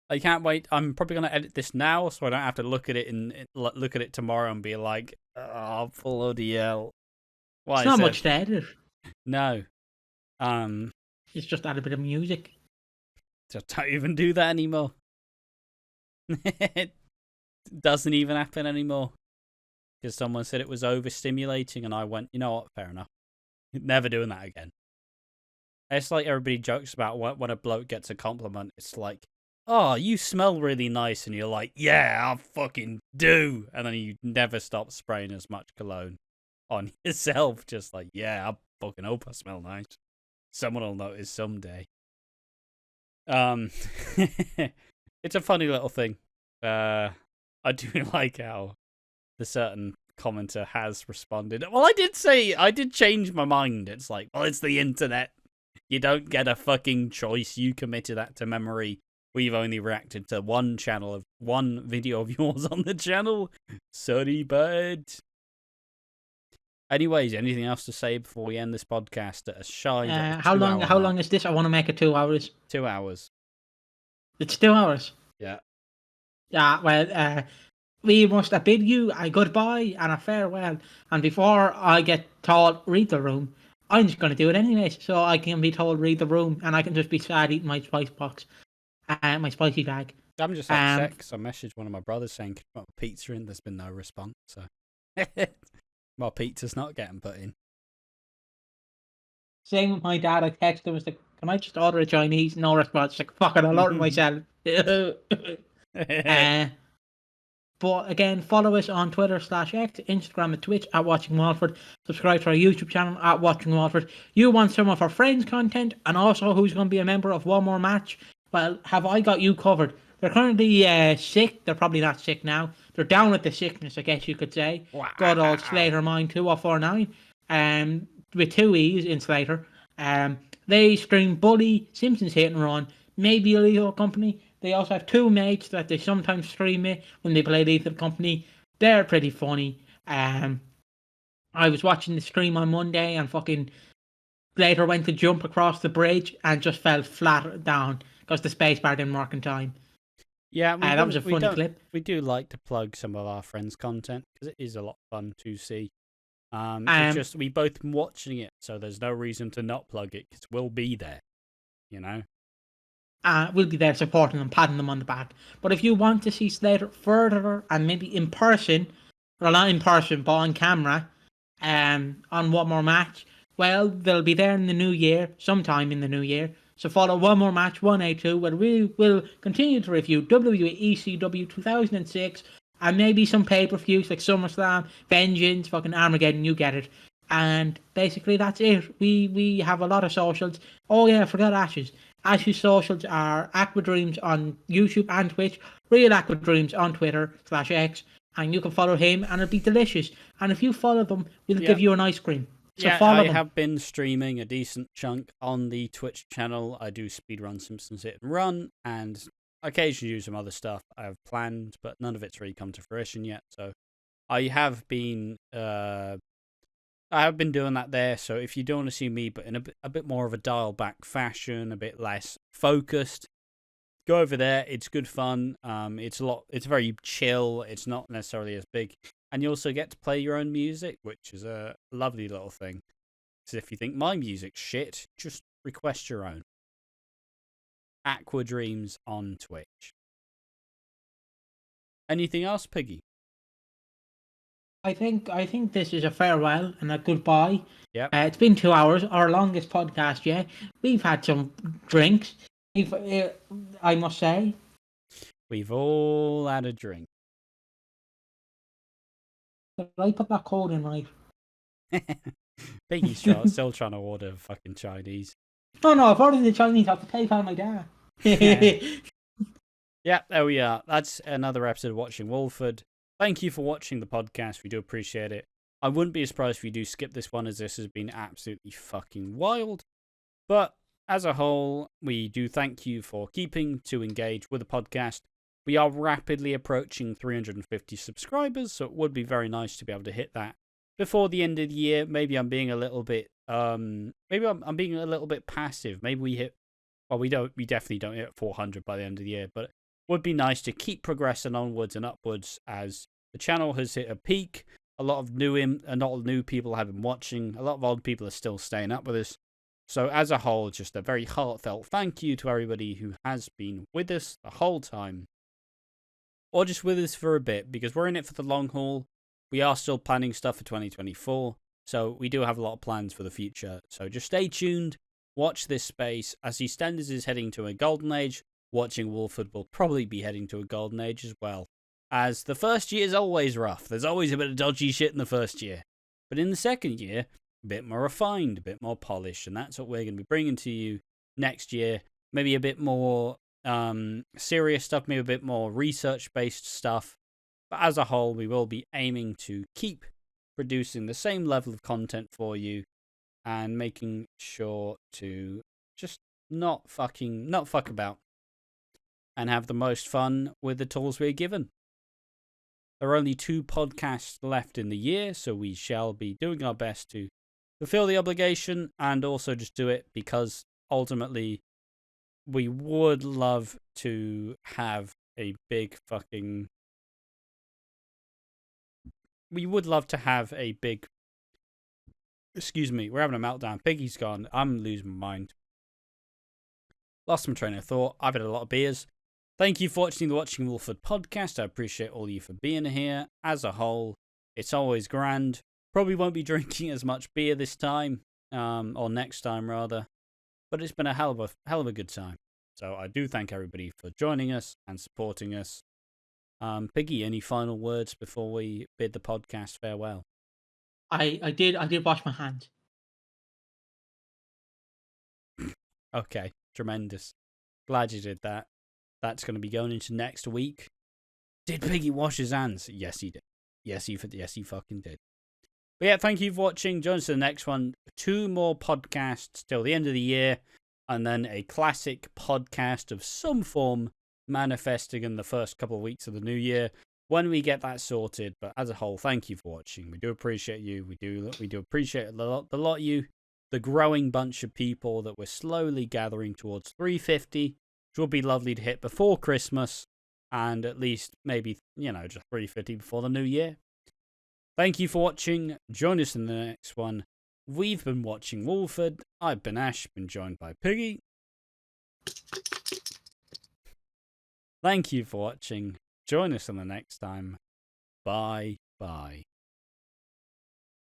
I can't wait. I'm probably going to edit this now so I don't have to look at it tomorrow and be like, oh, bloody hell. Why it's not much to edit. No. It's just add a bit of music. Just don't even do that anymore. It doesn't even happen anymore. Because someone said it was overstimulating, and I went, you know what, fair enough. Never doing that again. It's like everybody jokes about when a bloke gets a compliment. It's like, oh, you smell really nice. And you're like, yeah, I fucking do. And then you never stop spraying as much cologne on yourself. Just like, yeah, I fucking hope I smell nice. Someone will notice someday. It's a funny little thing. I do like how the certain commenter has responded. Well, I did change my mind. It's like, well, it's the internet. You don't get a fucking choice. You committed that to memory. We've only reacted to one video of yours on the channel. Sorry, bud. Anyways, anything else to say before we end this podcast at a shy? How long is this? I want to make it 2 hours. 2 hours. It's 2 hours. Yeah. Yeah. Well, we must bid you a goodbye and a farewell. And before I get told read the room, I'm just going to do it anyways, so I can be told read the room, and I can just be sad eating my spice box, my spicy bag. I'm just upset because I messaged one of my brothers saying, "Can you put pizza in?" There's been no response, so my pizza's not getting put in. Same with my dad. I texted him, was like, "Can I just order a Chinese?" No response. Like, fuck it, I'll order myself. But again, follow us on Twitter /X, Instagram and Twitch at Watching Walford. Subscribe to our YouTube channel at Watching Walford. You want some of our friends' content and also who's going to be a member of One More Match? Well, have I got you covered? They're currently sick. They're probably not sick now. They're down with the sickness, I guess you could say. Wow. Good old Slater mine 2049. With 2 E's in Slater. They stream Bully, Simpsons Hit and Run, maybe a Lethal Company. They also have 2 mates that they sometimes stream it when they play Lethal Company. They're pretty funny. I was watching the stream on Monday and fucking Slater went to jump across the bridge and just fell flat down because the spacebar didn't work in time. Yeah, that was a funny clip. We do like to plug some of our friends' content because it is a lot of fun to see. It's just we both been watching it, so there's no reason to not plug it because we'll be there, you know. We'll be there supporting them, patting them on the back. But if you want to see Slater further and maybe in person, or not in person, but on camera, on One More Match, well, they'll be there in the new year, sometime in the new year. So follow One More Match 182, where we will continue to review WWE ECW 2006, and maybe some pay-per-views like SummerSlam, Vengeance, fucking Armageddon, you get it. And basically that's it. We have a lot of socials. Oh yeah, I forgot Ash's. Ash's socials are AquaDreams on YouTube and Twitch, Real AquaDreams on Twitter /X, and you can follow him and it'll be delicious. And if you follow them, we'll give you an ice cream. So follow them. I have been streaming a decent chunk on the Twitch channel. I do speedrun Simpsons Hit and Run, and occasionally do some other stuff I have planned, but none of it's really come to fruition yet. So I have been doing that there. So if you don't want to see me, but in a bit more of a dial back fashion, a bit less focused, go over there. It's good fun. It's very chill. It's not necessarily as big. And you also get to play your own music, which is a lovely little thing. So if you think my music's shit, just request your own. AquaDreams on Twitch. Anything else, Piggy? I think this is a farewell and a goodbye. Yeah. It's been 2 hours, our longest podcast yet. We've had some drinks. I must say. We've all had a drink. Did I put that code in right? Piggy's still trying to order fucking Chinese. No, I've ordered the Chinese. I have to pay for my dad. Yeah, there we are. That's another episode of Watching Walford. Thank you for watching the podcast. We do appreciate it. I wouldn't be surprised if you do skip this one, as this has been absolutely fucking wild. But as a whole, we do thank you for keeping to engage with the podcast. We are rapidly approaching 350 subscribers, so it would be very nice to be able to hit that before the end of the year. Maybe I'm being a little bit I'm being a little bit passive. Maybe we hit, well, we definitely don't hit 400 by the end of the year, but it would be nice to keep progressing onwards and upwards as the channel has hit a peak. A lot of new people have been watching. A lot of old people are still staying up with us. So as a whole, just a very heartfelt thank you to everybody who has been with us the whole time. Or just with us for a bit, because we're in it for the long haul. We are still planning stuff for 2024, so we do have a lot of plans for the future. So just stay tuned, watch this space. As EastEnders is heading to a golden age, Watching Walford will probably be heading to a golden age as well. As the first year is always rough. There's always a bit of dodgy shit in the first year. But in the second year, a bit more refined, a bit more polished, and that's what we're going to be bringing to you next year. Maybe a bit more serious stuff, maybe a bit more research-based stuff. But as a whole, we will be aiming to keep producing the same level of content for you and making sure to just not fuck about and have the most fun with the tools we're given. There are only 2 podcasts left in the year, so we shall be doing our best to fulfill the obligation and also just do it because ultimately we would love to have a big fucking... Excuse me, we're having a meltdown. Piggy's gone. I'm losing my mind. Lost my train of thought. I've had a lot of beers. Thank you for watching the Watching Walford podcast. I appreciate all of you for being here. As a whole, it's always grand. Probably won't be drinking as much beer this time, or next time rather. But it's been a hell of a good time. So I do thank everybody for joining us and supporting us. Piggy, any final words before we bid the podcast farewell? I did wash my hands. Okay, tremendous. Glad you did that. That's going to be going into next week. Did Piggy wash his hands? Yes, he did. Yes, he fucking did. But yeah, thank you for watching. Join us in the next one. 2 more podcasts till the end of the year, and then a classic podcast of some form manifesting in the first couple of weeks of the new year when we get that sorted. But as a whole, thank you for watching. We do appreciate you. We do appreciate the lot of you, the growing bunch of people that we're slowly gathering towards 350, which will be lovely to hit before Christmas, and at least maybe, just 350 before the new year. Thank you for watching. Join us in the next one. We've been watching Walford. I've been Ash, been joined by Piggy. Thank you for watching. Join us in the next time. Bye.